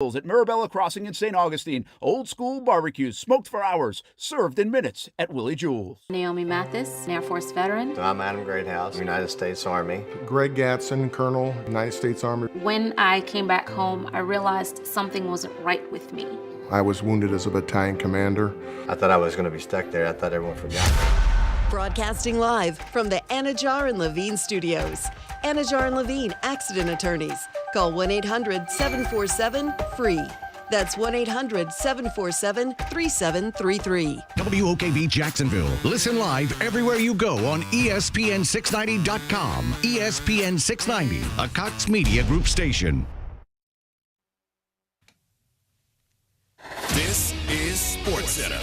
At Mirabella Crossing in St. Augustine. Old school barbecues, smoked for hours, served in minutes at Willie Jewell's. Naomi Mathis, Air Force veteran. I'm Adam Greathouse, United States Army. Greg Gatson, Colonel, United States Army. When I came back home, I realized something wasn't right with me. I was wounded as a battalion commander. I thought I was going to be stuck there. I thought everyone forgot. Broadcasting live from the Anajar and Levine studios. Anajar and Levine Accident Attorneys. Call 1-800-747-FREE. That's 1-800-747-3733. WOKV Jacksonville. Listen live everywhere you go on ESPN690.com. ESPN 690, a Cox Media Group station. This is SportsCenter.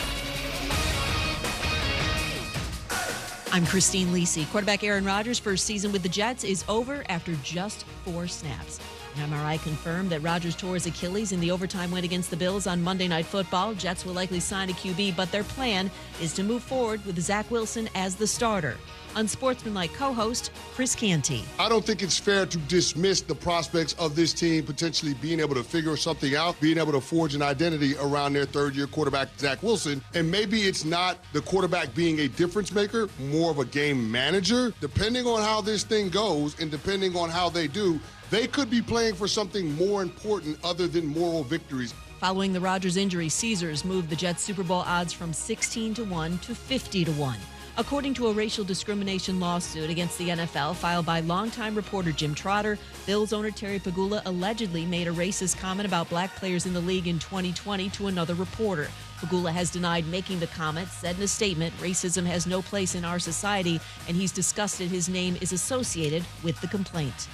I'm Christine Lisi. Quarterback Aaron Rodgers' first season with the Jets is over after just 4 snaps. An MRI confirmed that Rodgers tore his Achilles in the overtime win against the Bills on Monday Night Football. Jets will likely sign a QB, but their plan is to move forward with Zach Wilson as the starter. Unsportsmanlike co-host Chris Canty. I don't think it's fair to dismiss the prospects of this team potentially being able to figure something out, being able to forge an identity around their third-year quarterback, Zach Wilson. And maybe it's not the quarterback being a difference maker, more of a game manager. Depending on how this thing goes and depending on how they do, they could be playing for something more important other than moral victories. Following the Rodgers injury, Caesars moved the Jets' Super Bowl odds from 16-1 to 50-1. According to a racial discrimination lawsuit against the NFL filed by longtime reporter Jim Trotter, Bills owner Terry Pegula allegedly made a racist comment about black players in the league in 2020 to another reporter. Pegula has denied making the comment, said in a statement, racism has no place in our society, and he's disgusted his name is associated with the complaint.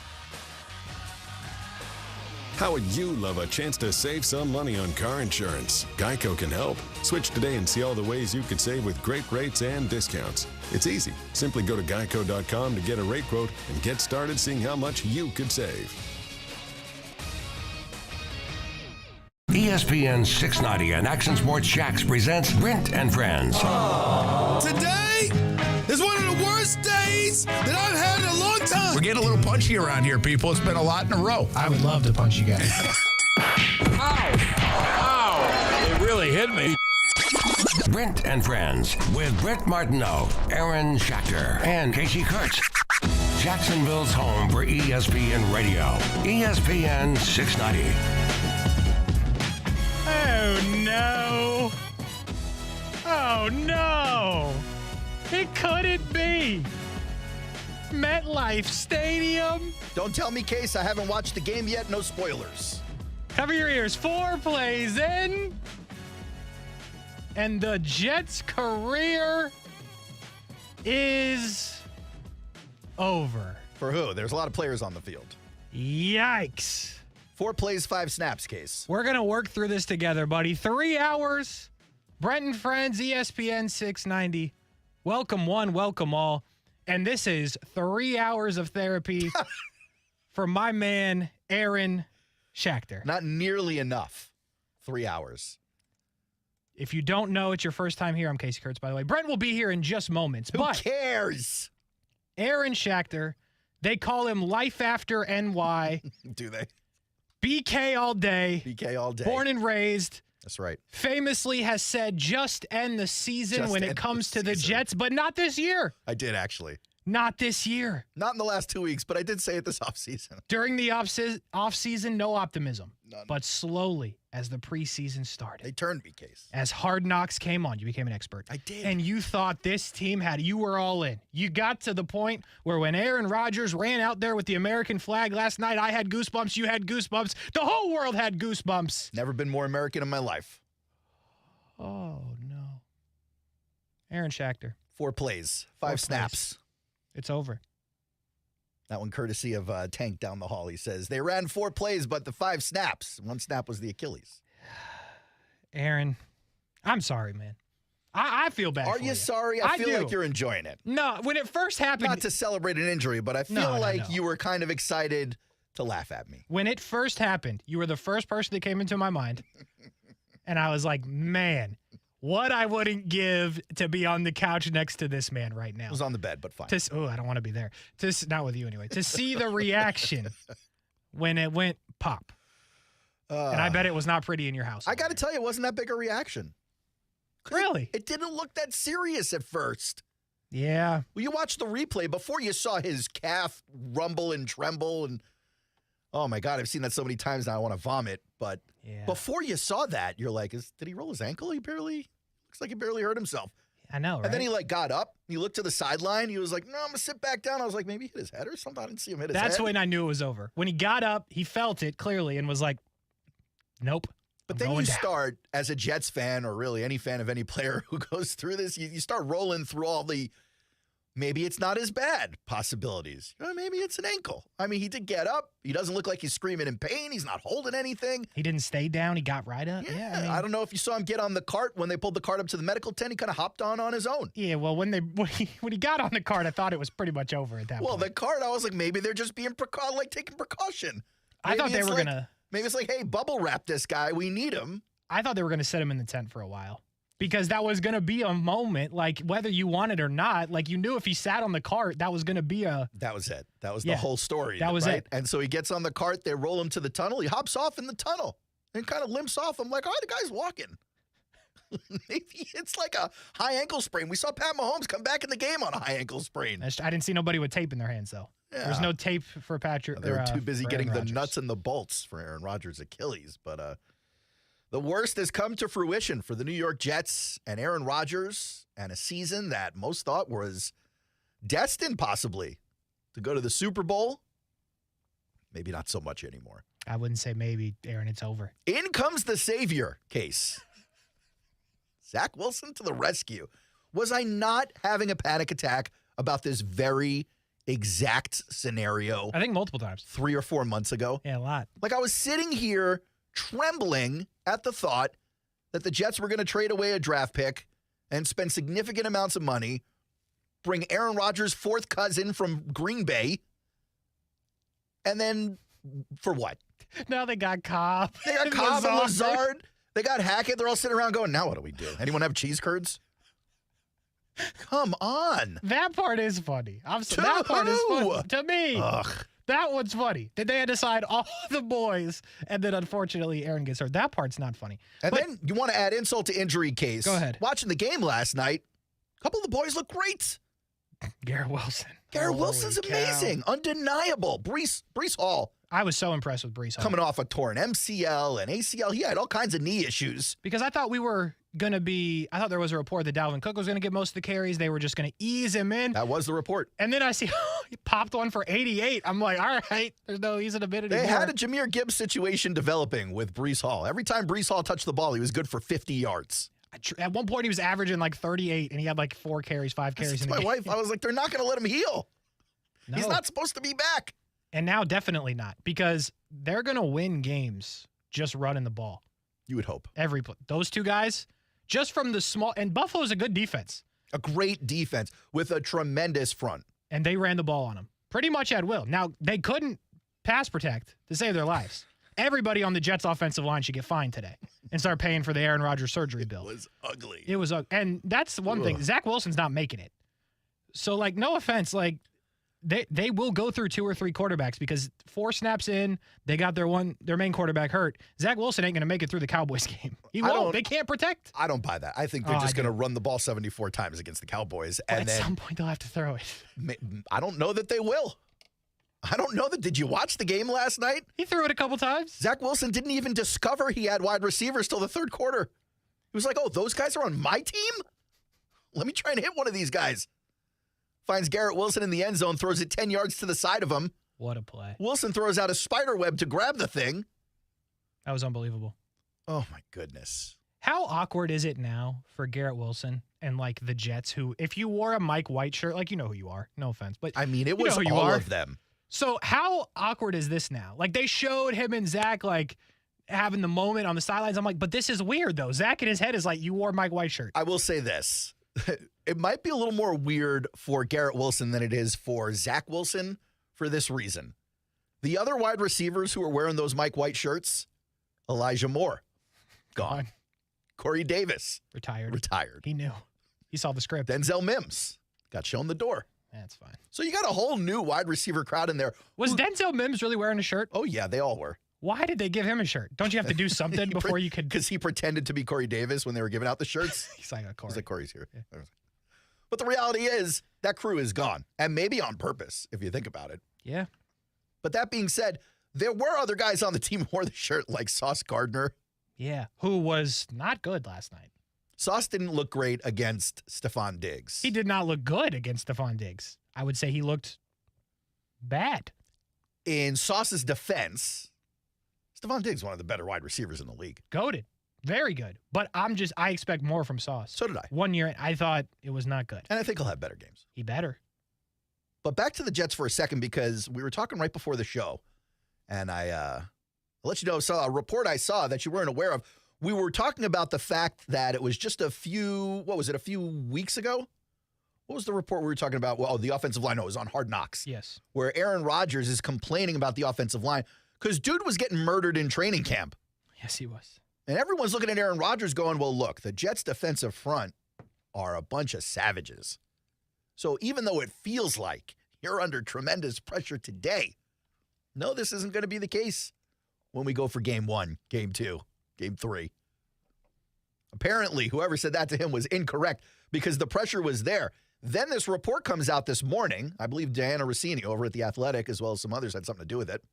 How would you love a chance to save some money on car insurance? Geico can help. Switch today and see all the ways you could save with great rates and discounts. It's easy. Simply go to geico.com to get a rate quote and get started seeing how much you could save. ESPN 690 and Action Sports Shacks presents Brent and Friends. Today is one of the worst days that I've had in a long time. We're getting a little punchy around here, people. It's been a lot in a row. I would love to punch you guys. Ow! Ow! It really hit me. Brent and Friends with Brent Martineau, Aaron Schachter, and Kasey Kuhrts. Jacksonville's home for ESPN Radio. ESPN 690. Oh, no. Oh, no. It couldn't be. MetLife Stadium. Don't tell me, Case. I haven't watched the game yet. No spoilers. Cover your ears. 4 plays in. And the Jets' career is over. For who? There's a lot of players on the field. Yikes. 4 plays, 5 snaps, Case. We're going to work through this together, buddy. 3 hours. Brent and Friends, ESPN 690. Welcome one, welcome all. And this is 3 hours of therapy for my man, Aaron Schachter. Not nearly enough. 3 hours. If you don't know, it's your first time here. I'm Kasey Kuhrts, by the way. Brent will be here in just moments. Who cares? Aaron Schachter, they call him Life After NY. Do they? BK all day. BK all day. Born and raised. That's right. Famously has said, just end the season when it comes to the Jets, but not this year. I did, actually. Not this year. Not in the last 2 weeks, but I did say it this offseason. During the offseason, no optimism. None. But slowly, as the preseason started. They turned me, Case. As Hard Knocks came on, you became an expert. I did. And you thought this team you were all in. You got to the point where when Aaron Rodgers ran out there with the American flag last night, I had goosebumps, you had goosebumps, the whole world had goosebumps. Never been more American in my life. Oh, no. Aaron Schachter. 4 plays, 5 snaps. It's over. That one courtesy of Tank down the hall. He says, they ran 4 plays, but the 5 snaps. 1 snap was the Achilles. Aaron, I'm sorry, man. I feel bad. Are you sorry? I feel like you're enjoying it. No, when it first happened. Not to celebrate an injury, but I feel like you were kind of excited to laugh at me. When it first happened, you were the first person that came into my mind. And I was like, man, what I wouldn't give to be on the couch next to this man right now. I was on the bed, but fine. I don't want to be there. Not with you anyway. To see the reaction when it went pop. And I bet it was not pretty in your house. I got to tell you, it wasn't that big a reaction. Really? It didn't look that serious at first. Yeah. Well, you watched the replay before you saw his calf rumble and tremble. And oh, my God, I've seen that so many times now I want to vomit. But before you saw that, you're like, did he roll his ankle? Looks like he barely hurt himself. I know, right? And then he got up. He looked to the sideline. He was like, no, I'm going to sit back down. I was like, maybe he hit his head or something. I didn't see him hit his head. That's when I knew it was over. When he got up, he felt it clearly and was like, nope. But then you start, as a Jets fan or really any fan of any player who goes through this, you start rolling through all the maybe it's not as bad possibilities. Maybe it's an ankle. I mean, he did get up. He doesn't look like he's screaming in pain. He's not holding anything. He didn't stay down. He got right up. Yeah, I don't know if you saw him get on the cart. When they pulled the cart up to the medical tent, he kind of hopped on his own. Yeah, well, when he got on the cart, I thought it was pretty much over at that point. Well, the cart, I was like, maybe they're just being taking precaution. I thought they were going to. Maybe it's like, hey, bubble wrap this guy. We need him. I thought they were going to set him in the tent for a while. Because that was going to be a moment, like, whether you want it or not, like, you knew if he sat on the cart, that was going to be a... That was it. That was the whole story. That was it. And so he gets on the cart, they roll him to the tunnel, he hops off in the tunnel and kind of limps off. I'm like, the guy's walking. Maybe it's like a high ankle sprain. We saw Pat Mahomes come back in the game on a high ankle sprain. I didn't see nobody with tape in their hands, though. Yeah. There's no tape for Patrick. They were too busy getting the nuts and the bolts for Aaron Rodgers' Achilles, but... The worst has come to fruition for the New York Jets and Aaron Rodgers, and a season that most thought was destined possibly to go to the Super Bowl. Maybe not so much anymore. I wouldn't say maybe, Aaron, it's over. In comes the savior, Case. Zach Wilson to the rescue. Was I not having a panic attack about this very exact scenario? I think multiple times. 3 or 4 months ago. Yeah, a lot. Like I was sitting here trembling at the thought that the Jets were going to trade away a draft pick and spend significant amounts of money, bring Aaron Rodgers' fourth cousin from Green Bay, and then for what? Now they got Cobb. They got Cobb and Lazard. They got Hackett. They're all sitting around going, now what do we do? Anyone have cheese curds? Come on. That part is funny. That part is funny. To me. Ugh. That one's funny. Did they decide all the boys, and then unfortunately Aaron gets hurt? That part's not funny. And then you want to add insult to injury, Case. Go ahead. Watching the game last night, a couple of the boys look great. Garrett Wilson. Garrett Wilson's amazing. Undeniable. Breece Hall. I was so impressed with Breece Hall. Coming off a torn MCL and ACL. He had all kinds of knee issues. Because I thought there was a report that Dalvin Cook was going to get most of the carries. They were just going to ease him in. That was the report. And then I see he popped one for 88. I'm like, all right, there's no easing a bit anymore. They had a Jahmyr Gibbs situation developing with Breece Hall. Every time Breece Hall touched the ball, he was good for 50 yards. At one point, he was averaging like 38, and he had like 4 carries, 5 carries in the game. My wife, I was like, they're not going to let him heal. No. He's not supposed to be back. And now definitely not, because they're going to win games just running the ball. You would hope. Those two guys, just from the small, and Buffalo's a good defense. A great defense with a tremendous front. And they ran the ball on them pretty much at will. Now, they couldn't pass protect to save their lives. Everybody on the Jets offensive line should get fined today and start paying for the Aaron Rodgers surgery bill. It was ugly. It was ugly. And that's one thing. Zach Wilson's not making it. So, like, no offense, like, they will go through 2 or 3 quarterbacks because 4 snaps in, they got their main quarterback hurt. Zach Wilson ain't going to make it through the Cowboys game. He won't. They can't protect. I don't buy that. I think they're just going to run the ball 74 times against the Cowboys. But and at some point, they'll have to throw it. I don't know that they will. I don't know that. Did you watch the game last night? He threw it a couple times. Zach Wilson didn't even discover he had wide receivers till the 3rd quarter. He was like, oh, those guys are on my team? Let me try and hit one of these guys. Finds Garrett Wilson in the end zone, throws it 10 yards to the side of him. What a play. Wilson throws out a spider web to grab the thing. That was unbelievable. Oh, my goodness. How awkward is it now for Garrett Wilson and, like, the Jets who, if you wore a Mike White shirt, like, you know who you are. No offense. But I mean, it was all of them. So how awkward is this now? Like, they showed him and Zach, like, having the moment on the sidelines. I'm like, but this is weird, though. Zach in his head is like, you wore a Mike White shirt. I will say this. It might be a little more weird for Garrett Wilson than it is for Zach Wilson for this reason. The other wide receivers who are wearing those Mike White shirts, Elijah Moore, gone. Corey Davis, retired. He knew. He saw the script. Denzel Mims got shown the door. That's fine. So you got a whole new wide receiver crowd in there. Was Denzel Mims really wearing a shirt? Oh, yeah, they all were. Why did they give him a shirt? Don't you have to do something before you could? Because he pretended to be Corey Davis when they were giving out the shirts. He's like, Corey. He's like, Corey's here. Yeah. But the reality is that crew is gone, and maybe on purpose, if you think about it. Yeah. But that being said, there were other guys on the team who wore the shirt, like Sauce Gardner. Yeah, who was not good last night. Sauce didn't look great against Stephon Diggs. He did not look good against Stephon Diggs. I would say he looked bad. In Sauce's defense, Stephon Diggs, one of the better wide receivers in the league. Goated. Very good. But I expect more from Sauce. So did I. 1 year, I thought it was not good. And I think he'll have better games. He better. But back to the Jets for a second, because we were talking right before the show, and I'll let you know, a report I saw that you weren't aware of. We were talking about the fact that it was just a few weeks ago? What was the report we were talking about? Well, the offensive line. No, it was on Hard Knocks. Yes. Where Aaron Rodgers is complaining about the offensive line because dude was getting murdered in training camp. Yes, he was. And everyone's looking at Aaron Rodgers going, well, look, the Jets' defensive front are a bunch of savages. So even though it feels like you're under tremendous pressure today, no, this isn't going to be the case when we go for game 1, game 2, game 3. Apparently, whoever said that to him was incorrect because the pressure was there. Then this report comes out this morning. I believe Diana Rossini over at The Athletic, as well as some others, had something to do with it.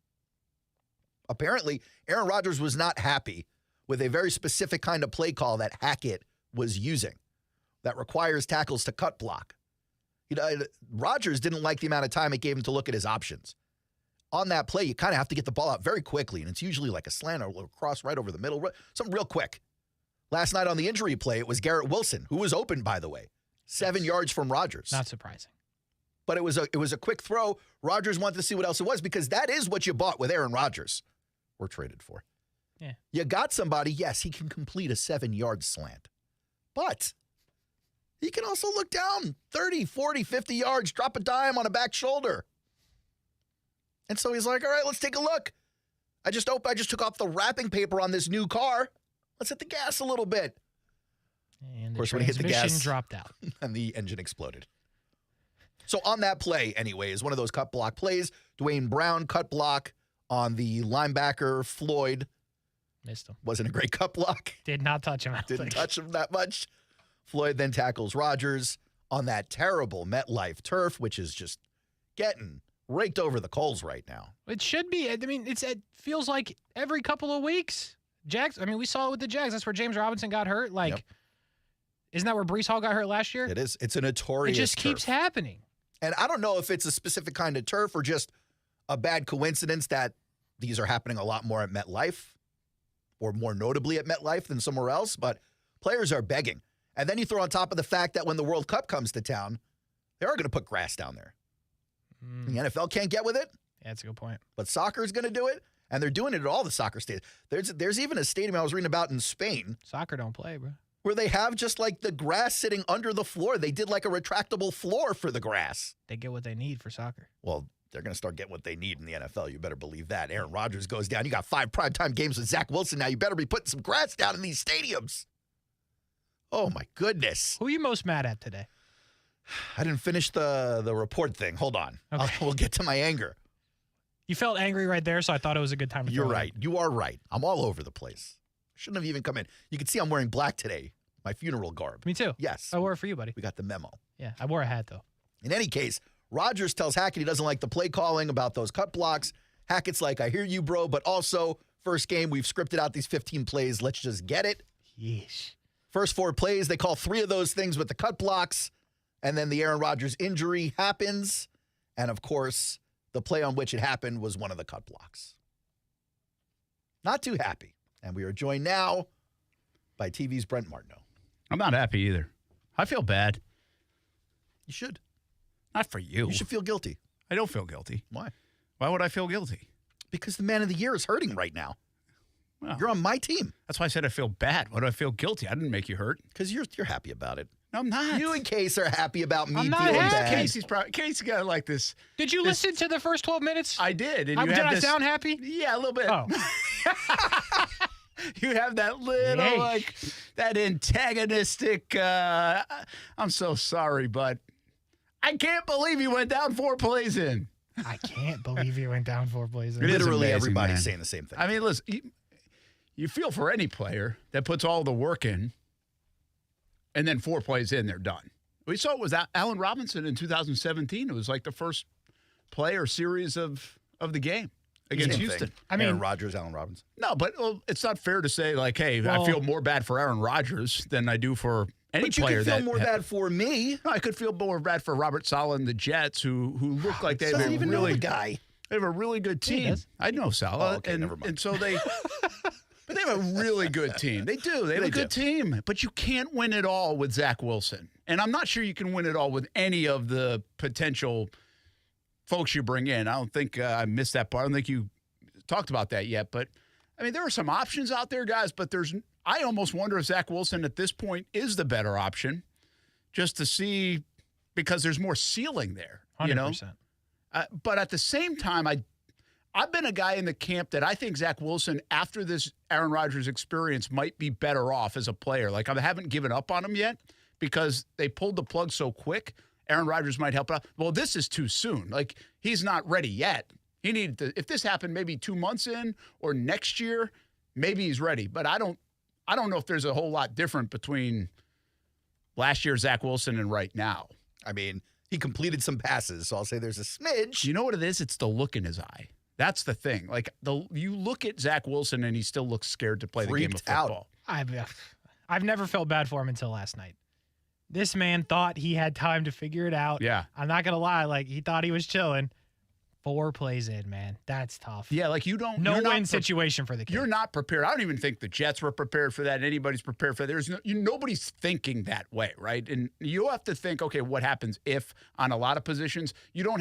Apparently, Aaron Rodgers was not happy with a very specific kind of play call that Hackett was using that requires tackles to cut block. Rodgers didn't like the amount of time it gave him to look at his options. On that play, you kind of have to get the ball out very quickly, and it's usually like a slant or a little cross right over the middle, something real quick. Last night on the injury play, it was Garrett Wilson, who was open, by the way, 7 yards from Rodgers. Not surprising. But it was a quick throw. Rodgers wanted to see what else it was because that is what you bought with Aaron Rodgers. We're traded for. Yeah. You got somebody, yes, he can complete a 7-yard slant. But he can also look down 30, 40, 50 yards, drop a dime on a back shoulder. And so he's like, all right, let's take a look. I just took off the wrapping paper on this new car. Let's hit the gas a little bit. And of course, when he hit the gas, dropped out. And the engine exploded. So on that play, anyway, is one of those cut block plays. Dwayne Brown cut block on the linebacker, Floyd. Missed him. Wasn't a great cut block. Did not touch him. Didn't touch him that much. Floyd then tackles Rodgers on that terrible MetLife turf, which is just getting raked over the coals right now. It should be. I mean, it feels like every couple of weeks. We saw it with the Jags. That's where James Robinson got hurt. Isn't that where Breece Hall got hurt last year? It is. It's a notorious It just turf. keeps happening. And I don't know if it's a specific kind of turf or just a bad coincidence that these are happening a lot more at MetLife or more notably at MetLife than somewhere else, but players are begging. And then you throw on top of the fact that when the World Cup comes to town, they are going to put grass down there. The NFL can't get with it. Yeah, that's a good point. But soccer is going to do it, and they're doing it at all the soccer stadiums. There's even a stadium I was reading about in Spain. Soccer don't play, bro. Where they have just like the grass sitting under the floor. They did like a retractable floor for the grass. They get what they need for soccer. Well, they're going to start getting what they need in the NFL. You better believe that. Aaron Rodgers goes down. You got 5 primetime games with Zach Wilson now. You better be putting some grass down in these stadiums. Oh, my goodness. Who are you most mad at today? I didn't finish the report thing. Hold on. Okay. We'll get to my anger. You felt angry right there, so I thought it was a good time to You're throw it right. You are right. I'm all over the place. Shouldn't have even come in. You can see I'm wearing black today. My funeral garb. Me too. Yes. I wore it for you, buddy. We got the memo. Yeah, I wore a hat, though. In any case, Rodgers tells Hackett he doesn't like the play calling about those cut blocks. Hackett's like, I hear you, bro, but also, first game, we've scripted out these 15 plays. Let's just get it. Yeesh. First 4 plays, they call 3 of those things with the cut blocks, and then the Aaron Rodgers injury happens, and of course, the play on which it happened was one of the cut blocks. Not too happy. And we are joined now by TV's Brent Martineau. I'm not happy either. I feel bad. You should. Not for you. You should feel guilty. I don't feel guilty. Why? Why would I feel guilty? Because the man of the year is hurting right now. Well, you're on my team. That's why I said I feel bad. Why do I feel guilty? I didn't make you hurt. Because you're happy about it. No, I'm not. You and Case are happy about me I'm feeling not bad. Casey got like this. Did you listen to the first 12 minutes? I did. And Did I sound happy? Yeah, a little bit. Oh. You have that little, that antagonistic, I'm so sorry, but I can't believe you went down 4 plays in. I can't believe he went down 4 plays in. Literally amazing, everybody's man. saying the same thing. I mean, listen, you feel for any player that puts all the work in and then 4 plays in, they're done. We saw it with Allen Robinson in 2017. It was like the first play or series of the game against Same Houston. thing. I mean, Aaron Rodgers, Allen Robinson. No, but it's not fair to say, like, hey, I feel more bad for Aaron Rodgers than I do for any But you player. can feel more bad for me. No, I could feel more bad for Robert Saleh and the Jets, who look like they have Doesn't a even know really the guy. They have a really good team. I know Saleh, okay, never mind. and so they. But they have a really good team. They do. They have a good team. But you can't win it all with Zach Wilson. And I'm not sure you can win it all with any of the potential folks you bring in. I don't think I missed that part. I don't think you talked about that yet. But, I mean, there are some options out there, guys. But I almost wonder if Zach Wilson at this point is the better option just to see because there's more ceiling there. 100%. You know? But at the same time, I've been a guy in the camp that I think Zach Wilson, after this Aaron Rodgers experience, might be better off as a player. Like, I haven't given up on him yet because they pulled the plug so quick. Aaron Rodgers might help out. Well, this is too soon. Like, he's not ready yet. He needed to, if this happened maybe 2 months in or next year, maybe he's ready. But I don't know if there's a whole lot different between last year Zach Wilson and right now. I mean, he completed some passes, so I'll say there's a smidge. You know what it is? It's the look in his eye. That's the thing. Like, you look at Zach Wilson and he still looks scared to play the game of football. I've never felt bad for him until last night. This man thought he had time to figure it out. Yeah. I'm not going to lie. Like, he thought he was chilling. 4 plays in, man. That's tough. Yeah, like No win situation for the kid. You're not prepared. I don't even think the Jets were prepared for that. Anybody's prepared for that. There's nobody's thinking that way, right? And you have to think, okay, what happens if on a lot of positions you don't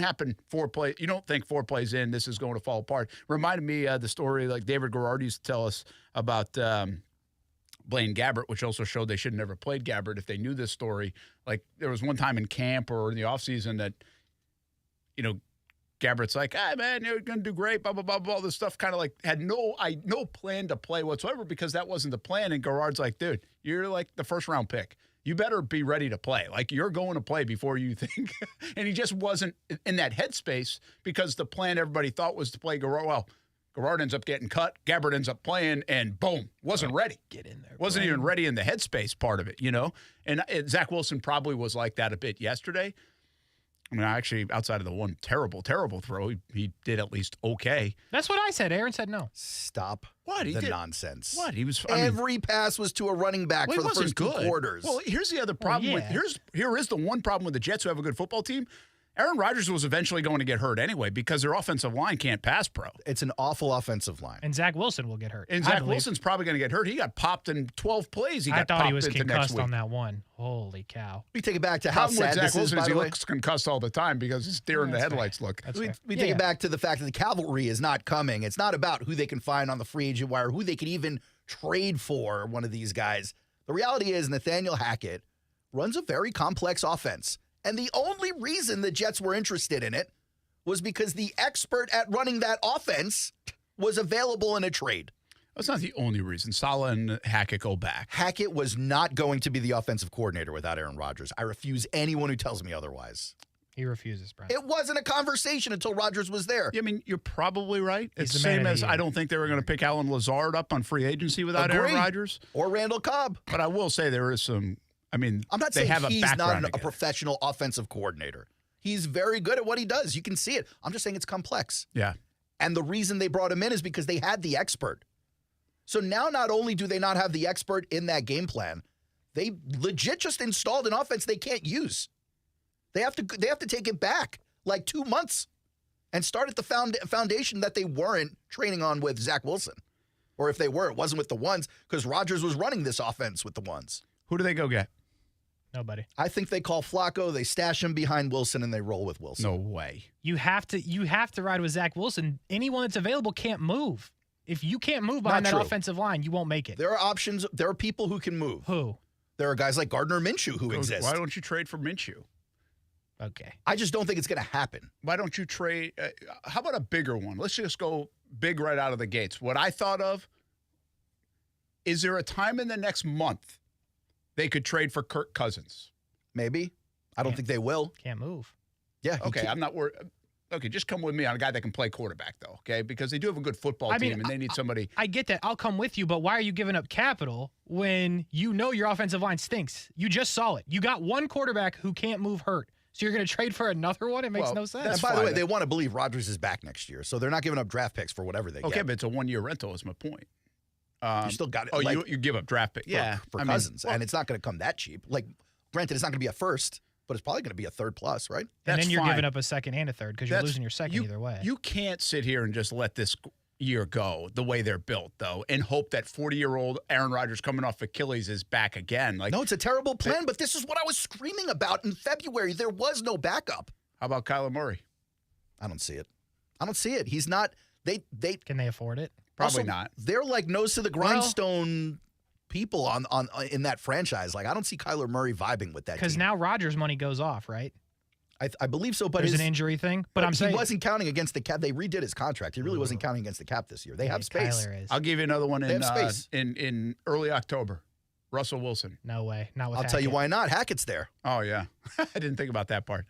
think 4 plays in, this is going to fall apart. Reminded me the story like David Garrard used to tell us about Blaine Gabbert, which also showed they should have never played Gabbert if they knew this story. Like, there was one time in camp or in the offseason that, Gabbert's like, man, you're going to do great, blah, blah, blah, blah. All this stuff kind of like had no plan to play whatsoever because that wasn't the plan. And Garrard's like, dude, you're like the first-round pick. You better be ready to play. Like, you're going to play before you think. And he just wasn't in that headspace because the plan everybody thought was to play Garrard. Well, Garrard ends up getting cut. Gabbert ends up playing, and boom, wasn't ready. Get in there. Wasn't even ready in the headspace part of it, And Zach Wilson probably was like that a bit yesterday. I mean, actually, outside of the one terrible, terrible throw, he did at least okay. That's what I said. Aaron said no. Stop the nonsense. What? He was every pass was to a running back for the first 2 quarters. Well, here's the other problem here is the one problem with the Jets who have a good football team. Aaron Rodgers was eventually going to get hurt anyway because their offensive line can't pass pro. It's an awful offensive line. And Zach Wilson will get hurt. And Zach Wilson's probably going to get hurt. He got popped in 12 plays. I thought he was concussed on that one. Holy cow. We take it back to how sad Zach this Wilson is, by he the way. looks concussed all the time because his deer in the headlights look. We take it back to the fact that the cavalry is not coming. It's not about who they can find on the free agent wire, who they can even trade for, one of these guys. The reality is Nathaniel Hackett runs a very complex offense. And the only reason the Jets were interested in it was because the expert at running that offense was available in a trade. That's not the only reason. Saleh and Hackett go back. Hackett was not going to be the offensive coordinator without Aaron Rodgers. I refuse anyone who tells me otherwise. He refuses, Brent. It wasn't a conversation until Rodgers was there. I mean, you're probably right. He's It's the the same man of as the year. I don't think they were going to pick Alan Lazard up on free agency without Aaron Rodgers. Or Randall Cobb. But I will say there is some, I'm not saying have he's a not a professional offensive coordinator. He's very good at what he does. You can see it. I'm just saying it's complex. Yeah. And the reason they brought him in is because they had the expert. So now not only do they not have the expert in that game plan, they legit just installed an offense they can't use. They have to take it back like 2 months and start at the foundation that they weren't training on with Zach Wilson. Or if they were, it wasn't with the ones because Rodgers was running this offense with the ones. Who do they go get? Nobody. I think they call Flacco, they stash him behind Wilson, and they roll with Wilson. No way. You have to ride with Zach Wilson. Anyone that's available can't move. If you can't move behind that offensive line, you won't make it. There are options. There are people who can move. Who? There are guys like Gardner Minshew who exist. Why don't you trade for Minshew? Okay. I just don't think it's going to happen. Why don't you trade? How about a bigger one? Let's just go big right out of the gates. What I thought of, is there a time in the next month they could trade for Kirk Cousins? Maybe. I don't think they will. Can't move. Yeah. Okay, I'm not worried. okay, just come with me on a guy that can play quarterback, though, okay? Because they do have a good football team, and they need somebody. I get that. I'll come with you, but why are you giving up capital when you know your offensive line stinks? You just saw it. You got one quarterback who can't move hurt. So you're going to trade for another one? It makes no sense. And by the way, they want to believe Rodgers is back next year, so they're not giving up draft picks for whatever they get. Okay, but it's a one-year rental is my point. You still got it. Oh, you give up draft pick. For Cousins. And it's not going to come that cheap. Like, granted, it's not going to be a first, but it's probably going to be a third plus, right? And then you're giving up a second and a third because you're losing your second either way. You can't sit here and just let this year go the way they're built, though, and hope that 40-year-old Aaron Rodgers coming off Achilles is back again. Like, no, it's a terrible plan, but this is what I was screaming about in February. There was no backup. How about Kyler Murray? I don't see it. He's not. They Can they afford it? Probably also, not. They're like nose to the grindstone people on in that franchise. Like, I don't see Kyler Murray vibing with that team. Because now Rodgers' money goes off, right? I believe so, but there's an injury thing. But I'm saying he wasn't counting against the cap. They redid his contract. He really wasn't counting against the cap this year. They have space. Kyler is. I'll give you another one in early October. Russell Wilson. No way. Not with I'll tell you why not. Hackett's there. Oh, yeah. I didn't think about that part.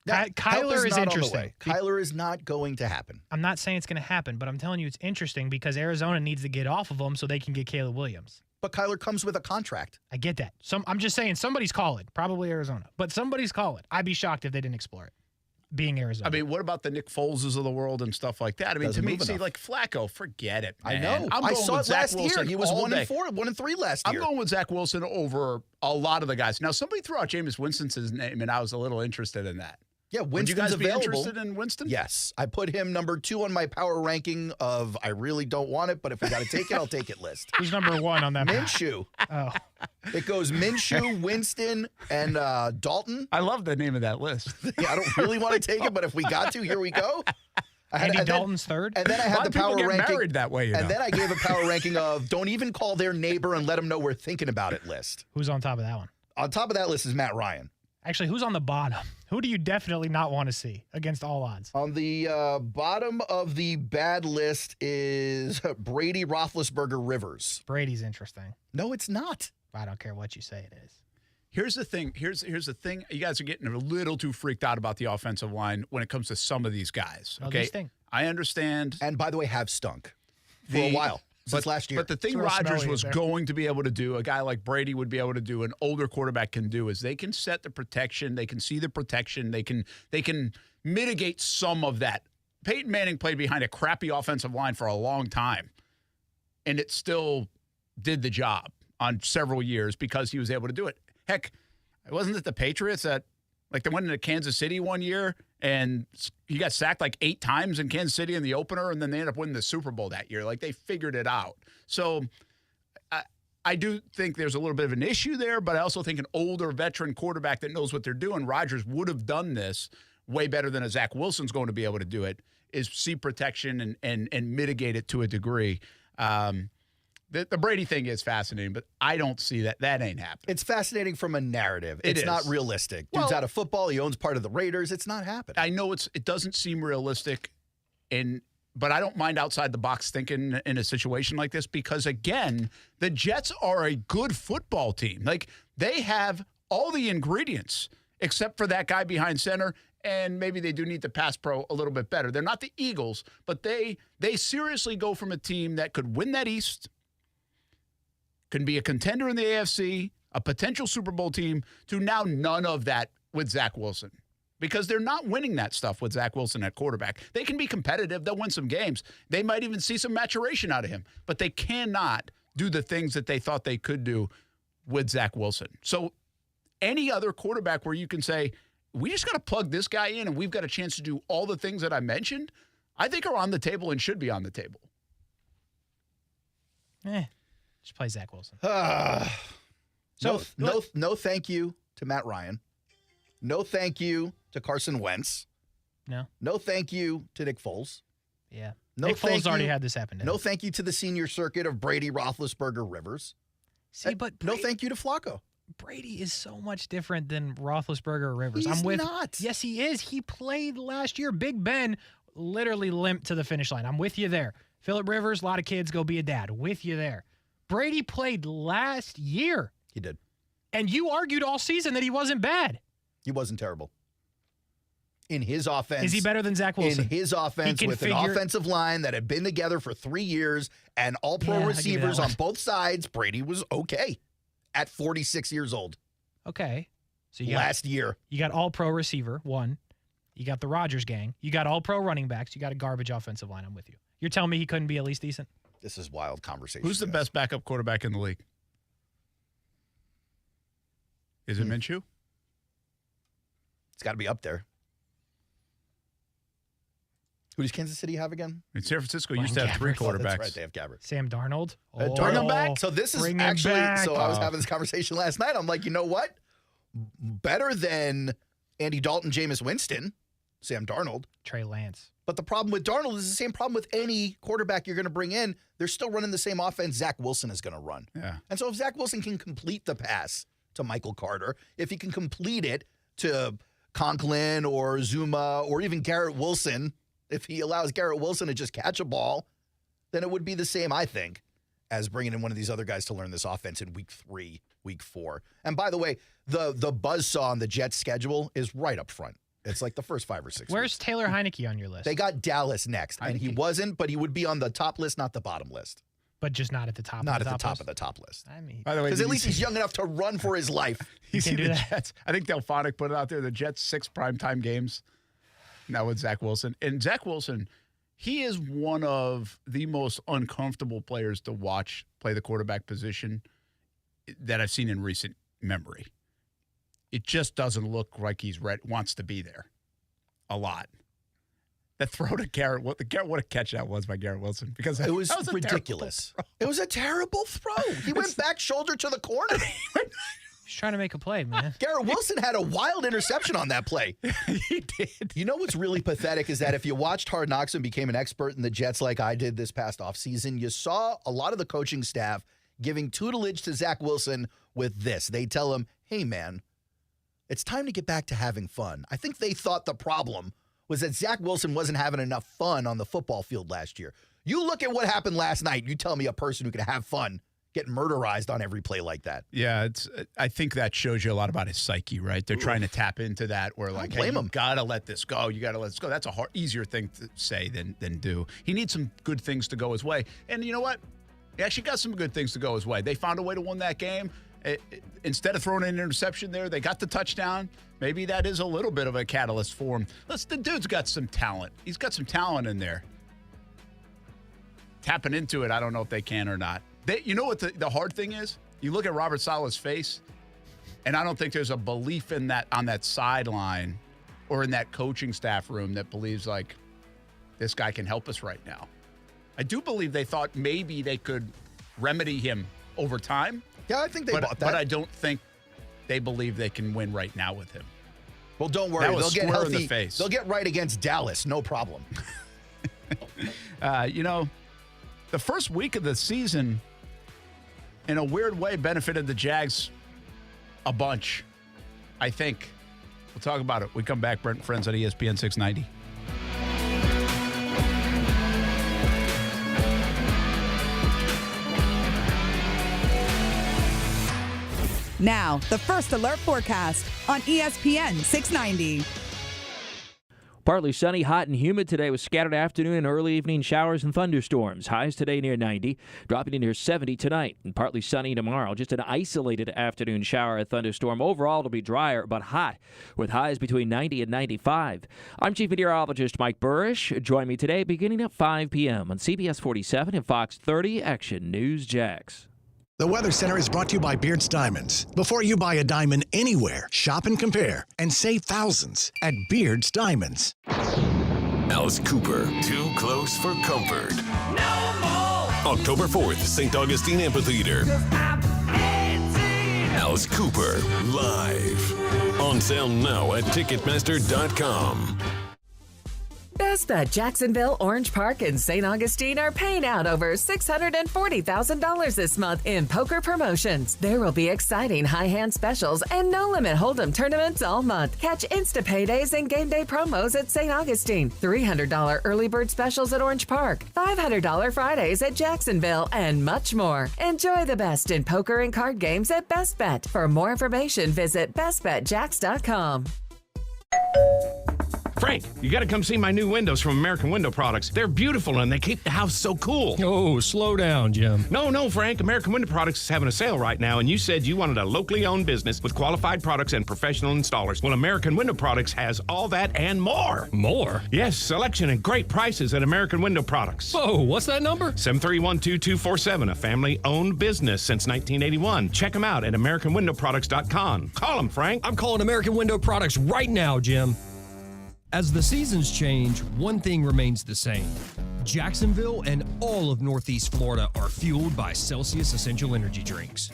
Kyler is interesting. Kyler is not going to happen. I'm not saying it's going to happen, but I'm telling you it's interesting because Arizona needs to get off of him so they can get Caleb Williams. But Kyler comes with a contract. I get that. I'm just saying somebody's calling. Probably Arizona. But somebody's calling. I'd be shocked if they didn't explore it. Being Arizona. I mean, what about the Nick Foleses of the world and stuff like that? I mean, to me, like Flacco, forget it, man. I know. I saw it last year. He was 1-4, 1-3 last year. I'm going with Zach Wilson over a lot of the guys. Now, somebody threw out Jameis Winston's name, and I was a little interested in that. Yeah, Winston's Would you guys available. be interested in Winston? Yes. I put him number 2 on my power ranking of I really don't want it, but if we got to take it, I'll take it list. Who's number 1 on that? Minshew. Oh. It goes Minshew, Winston, and Dalton. I love the name of that list. Yeah, I don't really want to take it, but if we got to, here we go. Andy Dalton's third? And then I had the power ranking. Married that way, and then I gave a power ranking of don't even call their neighbor and let them know we're thinking about it list. Who's on top of that one? On top of that list is Matt Ryan. Actually, who's on the bottom? Who do you definitely not want to see against all odds? On the bottom of the bad list is Brady, Roethlisberger, Rivers. Brady's interesting. No, it's not. I don't care what you say it is. Here's the thing. Here's the thing. You guys are getting a little too freaked out about the offensive line when it comes to some of these guys. Okay, I understand. And by the way, have stunk for a while. Since last year. But the thing Rodgers was going to be able to do, a guy like Brady would be able to do, an older quarterback can do, is they can set the protection, they can see the protection, they can mitigate some of that. Peyton Manning played behind a crappy offensive line for a long time, and it still did the job on several years because he was able to do it. Heck, wasn't it the Patriots that, like, they went into Kansas City one year and he got sacked like 8 times in Kansas City in the opener, and then they ended up winning the Super Bowl that year. Like, they figured it out. So I do think there's a little bit of an issue there, but I also think an older veteran quarterback that knows what they're doing, Rodgers would have done this way better than a Zach Wilson's going to be able to do it, is see protection and mitigate it to a degree. The Brady thing is fascinating, but I don't see that. That ain't happening. It's fascinating from a narrative. It's not realistic. Dude's out of football. He owns part of the Raiders. It's not happening. I know it doesn't seem realistic, but I don't mind outside the box thinking in a situation like this because, again, the Jets are a good football team. Like, they have all the ingredients except for that guy behind center, and maybe they do need the pass pro a little bit better. They're not the Eagles, but they seriously go from a team that could win that East, can be a contender in the AFC, a potential Super Bowl team, to now none of that with Zach Wilson. Because they're not winning that stuff with Zach Wilson at quarterback. They can be competitive. They'll win some games. They might even see some maturation out of him. But they cannot do the things that they thought they could do with Zach Wilson. So any other quarterback where you can say, we just got to plug this guy in and we've got a chance to do all the things that I mentioned, I think are on the table and should be on the table. Just play Zach Wilson. No thank you to Matt Ryan. No thank you to Carson Wentz. No thank you to Nick Foles. Yeah. Nick Foles already had this happen to him. No thank you to the senior circuit of Brady, Roethlisberger, Rivers. See, but no thank you to Flacco. Brady is so much different than Roethlisberger or Rivers. He's not. Yes, he is. He played last year. Big Ben literally limped to the finish line. I'm with you there. Phillip Rivers, a lot of kids go be a dad. With you there. Brady played last year. He did. And you argued all season that he wasn't bad. He wasn't terrible. in his offense. Is he better than Zach Wilson? In his offense with an offensive line that had been together for 3 years and all-pro receivers on both sides, Brady was okay at 46 years old. Okay. So you last year. You got all-pro receiver, one. You got the Rodgers gang. You got all-pro running backs. You got a garbage offensive line. I'm with you. You're telling me he couldn't be at least decent? This is wild conversation. Who's the best backup quarterback in the league? Is it Minshew? It's got to be up there. Who does Kansas City have again? In San Francisco used to have 3 quarterbacks. Oh, that's right, they have Gabbert. Sam Darnold. Bring him back. So this is actually, back. I was having this conversation last night. I'm like, you know what? Better than Andy Dalton, Jameis Winston, Sam Darnold. Trey Lance. But the problem with Darnold is the same problem with any quarterback you're going to bring in. They're still running the same offense Zach Wilson is going to run. Yeah. And so if Zach Wilson can complete the pass to Michael Carter, if he can complete it to Conklin or Zuma or even Garrett Wilson, if he allows Garrett Wilson to just catch a ball, then it would be the same, I think, as bringing in one of these other guys to learn this offense in week 3, week 4. And by the way, the buzzsaw on the Jets schedule is right up front. It's like the first 5 or 6 Where's weeks. Taylor Heineke on your list? They got Dallas next, and he wasn't, but he would be on the top list, not the bottom list. But just not at the top. Not of the at the top top list. of the top list. I mean, by the way, because at least he's young enough to run for his life. You see the Jets? I think Delphonic put it out there. The Jets 6 primetime games. Now with Zach Wilson, and Zach Wilson, he is one of the most uncomfortable players to watch play the quarterback position that I've seen in recent memory. It just doesn't look like he's wants to be there. A lot. That throw to Garrett, what a catch that was by Garrett Wilson. Because it was ridiculous. It was a terrible throw. He went back shoulder to the corner. He's trying to make a play, man. Garrett Wilson had a wild interception on that play. He did. You know what's really pathetic is that if you watched Hard Knocks and became an expert in the Jets like I did this past offseason, you saw a lot of the coaching staff giving tutelage to Zach Wilson with this. They tell him, hey, man, it's time to get back to having fun. I think they thought the problem was that Zach Wilson wasn't having enough fun on the football field last year. You look at what happened last night. You tell me a person who can have fun get murderized on every play like that. Yeah, I think that shows you a lot about his psyche, right? They're trying to tap into that where like, hey, you got to let this go. You got to let this go. That's a easier thing to say than do. He needs some good things to go his way. And you know what? He actually got some good things to go his way. They found a way to win that game. Instead of throwing an interception there, they got the touchdown. Maybe that is a little bit of a catalyst for him. The dude's got some talent. He's got some talent in there. Tapping into it, I don't know if they can or not. You know what the hard thing is? You look at Robert Saleh's face, and I don't think there's a belief in that on that sideline or in that coaching staff room that believes, like, this guy can help us right now. I do believe they thought maybe they could remedy him over time. Yeah, I think they bought that. But I don't think they believe they can win right now with him. Well, don't worry. They'll get healthy. In the face. They'll get right against Dallas. No problem. The first week of the season, in a weird way, benefited the Jags a bunch, I think. We'll talk about it. We come back. Brent Friends on ESPN 690. Now, the First Alert Forecast on ESPN 690. Partly sunny, hot, and humid today with scattered afternoon and early evening showers and thunderstorms. Highs today near 90, dropping to near 70 tonight. And partly sunny tomorrow. Just an isolated afternoon shower or thunderstorm. Overall, it'll be drier but hot with highs between 90 and 95. I'm Chief Meteorologist Mike Burrish. Join me today beginning at 5 p.m. on CBS 47 and Fox 30 Action News Jax. The Weather Center is brought to you by Beard's Diamonds. Before you buy a diamond anywhere, shop and compare and save thousands at Beard's Diamonds. Alice Cooper, Too Close for Comfort. No more. October 4th, St. Augustine Amphitheater. Alice Cooper, live. On sale now at Ticketmaster.com. Best Bet Jacksonville, Orange Park, and St. Augustine are paying out over $640,000 this month in poker promotions. There will be exciting high-hand specials and no-limit hold'em tournaments all month. Catch Insta Paydays and game day promos at St. Augustine, $300 early bird specials at Orange Park, $500 Fridays at Jacksonville, and much more. Enjoy the best in poker and card games at Best Bet. For more information, visit bestbetjax.com. Frank, you got to come see my new windows from American Window Products. They're beautiful and they keep the house so cool. Oh, slow down, Jim. No, Frank. American Window Products is having a sale right now, and you said you wanted a locally owned business with qualified products and professional installers. Well, American Window Products has all that and more. More? Yes, selection and great prices at American Window Products. Whoa, what's that number? 731-2247, a family-owned business since 1981. Check them out at AmericanWindowProducts.com. Call them, Frank. I'm calling American Window Products right now, Jim. As the seasons change, one thing remains the same. Jacksonville and all of Northeast Florida are fueled by Celsius Essential Energy Drinks.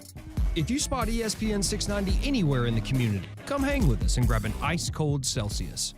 If you spot ESPN 690 anywhere in the community, come hang with us and grab an ice-cold Celsius.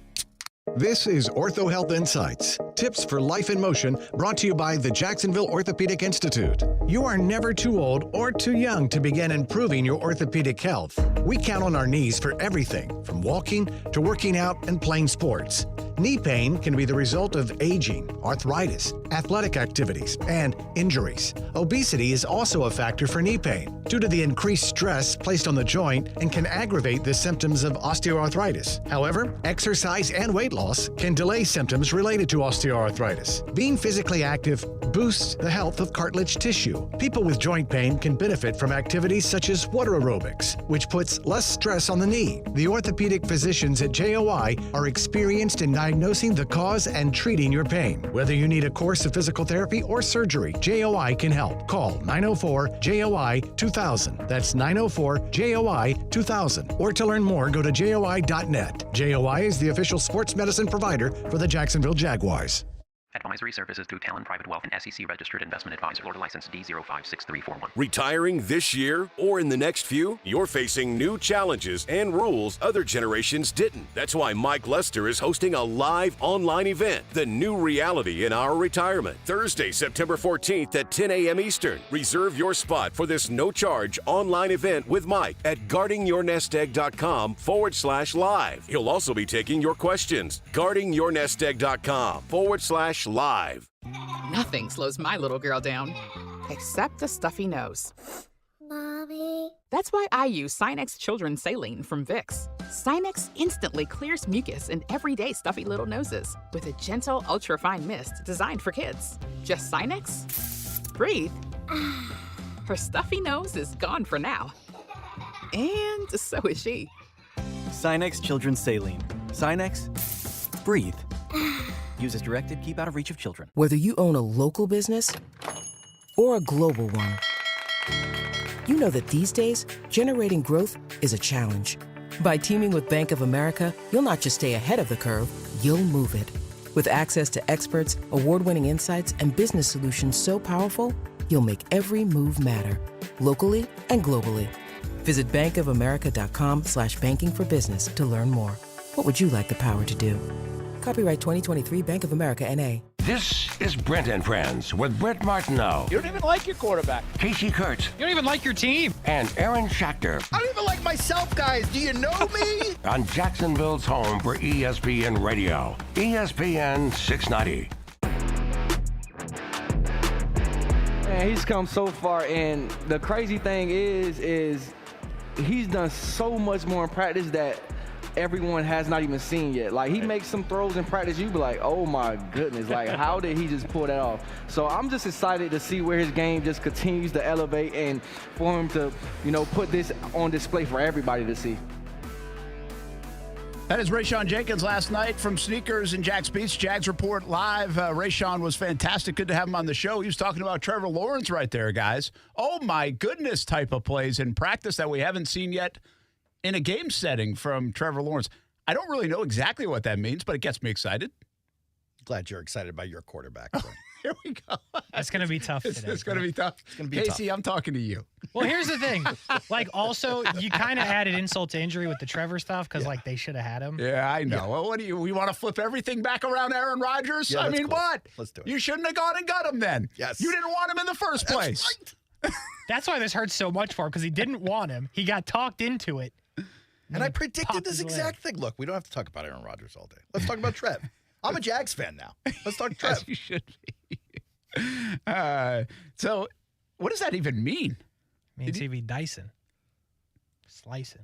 This is Ortho Health Insights, tips for life in motion, brought to you by the Jacksonville Orthopedic Institute. You are never too old or too young to begin improving your orthopedic health. We count on our knees for everything, from walking to working out and playing sports. Knee pain can be the result of aging, arthritis, athletic activities, and injuries. Obesity is also a factor for knee pain due to the increased stress placed on the joint and can aggravate the symptoms of osteoarthritis. However, exercise and weight loss can delay symptoms related to osteoarthritis. Being physically active boosts the health of cartilage tissue. People with joint pain can benefit from activities such as water aerobics, which puts less stress on the knee. The orthopedic physicians at JOI are experienced in diagnosing the cause and treating your pain. Whether you need a course of physical therapy or surgery, JOI can help. Call 904-JOI-2000. That's 904-JOI-2000. Or to learn more, go to JOI.net. JOI is the official sports medicine provider for the Jacksonville Jaguars. Advisory services through Talon Private Wealth and SEC Registered Investment Advisor. Florida License D056341. Retiring this year or in the next few? You're facing new challenges and rules other generations didn't. That's why Mike Lester is hosting a live online event, The New Reality in Our Retirement, Thursday, September 14th at 10 a.m. Eastern. Reserve your spot for this no-charge online event with Mike at guardingyournestegg.com/live. He'll also be taking your questions. guardingyournestegg.com/live. Nothing slows my little girl down, except a stuffy nose. Mommy. That's why I use Sinex Children's Saline from Vicks. Sinex instantly clears mucus in everyday stuffy little noses with a gentle, ultra-fine mist designed for kids. Just Sinex? Breathe. Her stuffy nose is gone for now. And so is she. Sinex Children's Saline. Sinex, breathe. Use as directed, keep out of reach of children. Whether you own a local business or a global one, you know that these days, generating growth is a challenge. By teaming with Bank of America, you'll not just stay ahead of the curve, you'll move it. With access to experts, award-winning insights, and business solutions so powerful, you'll make every move matter, locally and globally. Visit bankofamerica.com/banking for business to learn more. What would you like the power to do? Copyright 2023 Bank of America, N.A. This is Brent and Friends with Brent Martineau. You don't even like your quarterback. Kasey Kuhrts. You don't even like your team. And Aaron Schachter. I don't even like myself, guys. Do you know me? On Jacksonville's home for ESPN Radio. ESPN 690. Man, he's come so far, and the crazy thing is he's done so much more in practice that everyone has not even seen yet. Like, he makes some throws in practice, you be like, oh my goodness, like, how did he just pull that off? So I'm just excited to see where his game just continues to elevate and for him to, put this on display for everybody to see. That is Rayshawn Jenkins last night from Sneakers and Jack's Beats. Jags Report Live. Rayshawn was fantastic. Good to have him on the show. He was talking about Trevor Lawrence right there, guys. Oh, my goodness type of plays in practice that we haven't seen yet in a game setting from Trevor Lawrence. I don't really know exactly what that means, but it gets me excited. Glad you're excited by your quarterback. Here we go. It's going to be tough today. It's going to be tough. It's going to be Kasey, tough. I'm talking to you. Well, here's the thing. Also, you kind of added insult to injury with the Trevor stuff because, they should have had him. Yeah, I know. Yeah. Well, what do you? We want to flip everything back around Aaron Rodgers? Yeah, I mean, cool. what? Let's do it. You shouldn't have gone and got him then. Yes. You didn't want him in the first place. Right. That's why this hurts so much for him, because he didn't want him. He got talked into it. And I predicted this exact thing. Look, we don't have to talk about Aaron Rodgers all day. Let's talk about Trev. I'm a Jags fan now. Let's talk Trev. Yes, you should be. So, what does that even mean? Means he'd be dicing, slicing.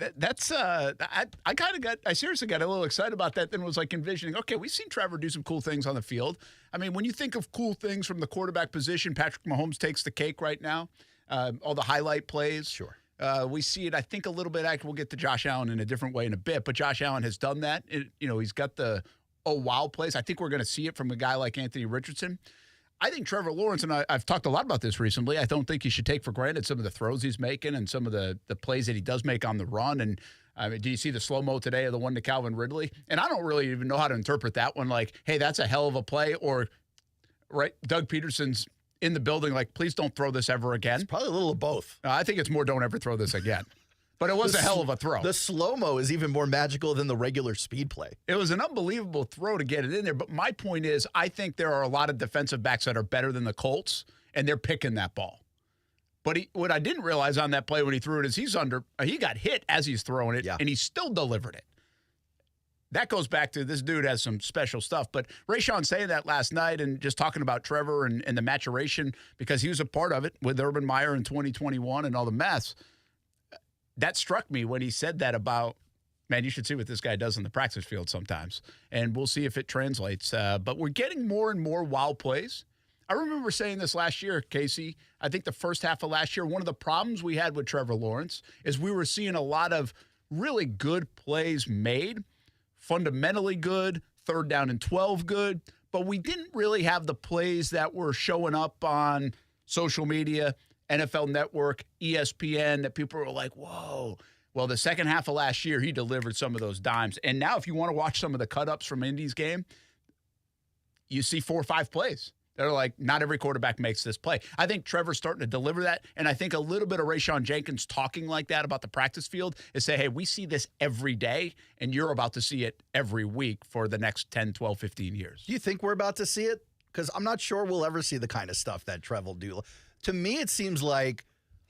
I seriously got a little excited about that. Then was like envisioning, okay, we've seen Trevor do some cool things on the field. I mean, when you think of cool things from the quarterback position, Patrick Mahomes takes the cake right now. All the highlight plays. Sure. We see it, I think, a little bit. We'll get to Josh Allen in a different way in a bit, but Josh Allen has done that. He's got the wow plays. I think we're going to see it from a guy like Anthony Richardson. I think Trevor Lawrence, and I've talked a lot about this recently, I don't think he should take for granted some of the throws he's making and some of the plays that he does make on the run. And do you see the slow-mo today of the one to Calvin Ridley? And I don't really even know how to interpret that one. Like, hey, that's a hell of a play. Or, right, Doug Peterson's in the building like, please don't throw this ever again. It's probably a little of both. I think it's more don't ever throw this again. But it was a hell of a throw. The slow-mo is even more magical than the regular speed play. It was an unbelievable throw to get it in there. But my point is, I think there are a lot of defensive backs that are better than the Colts, and they're picking that ball. But what I didn't realize on that play when he threw it is he got hit as he's throwing it, and he still delivered it. That goes back to this dude has some special stuff. But Rayshawn saying that last night and just talking about Trevor and the maturation, because he was a part of it with Urban Meyer in 2021 and all the mess. That struck me when he said that about, man, you should see what this guy does on the practice field sometimes. And we'll see if it translates. But we're getting more and more wild plays. I remember saying this last year, Kasey. I think the first half of last year, one of the problems we had with Trevor Lawrence is we were seeing a lot of really good plays made, fundamentally good, 3rd down and 12 good, but we didn't really have the plays that were showing up on social media, NFL Network, ESPN, that people were like, whoa. Well, the second half of last year, he delivered some of those dimes. And now if you want to watch some of the cut-ups from Indy's game, you see 4 or 5 plays. They're like, not every quarterback makes this play. I think Trevor's starting to deliver that, and I think a little bit of Rayshawn Jenkins talking like that about the practice field is say, hey, we see this every day, and you're about to see it every week for the next 10, 12, 15 years. Do you think we're about to see it? Because I'm not sure we'll ever see the kind of stuff that Trevor will do. To me, it seems like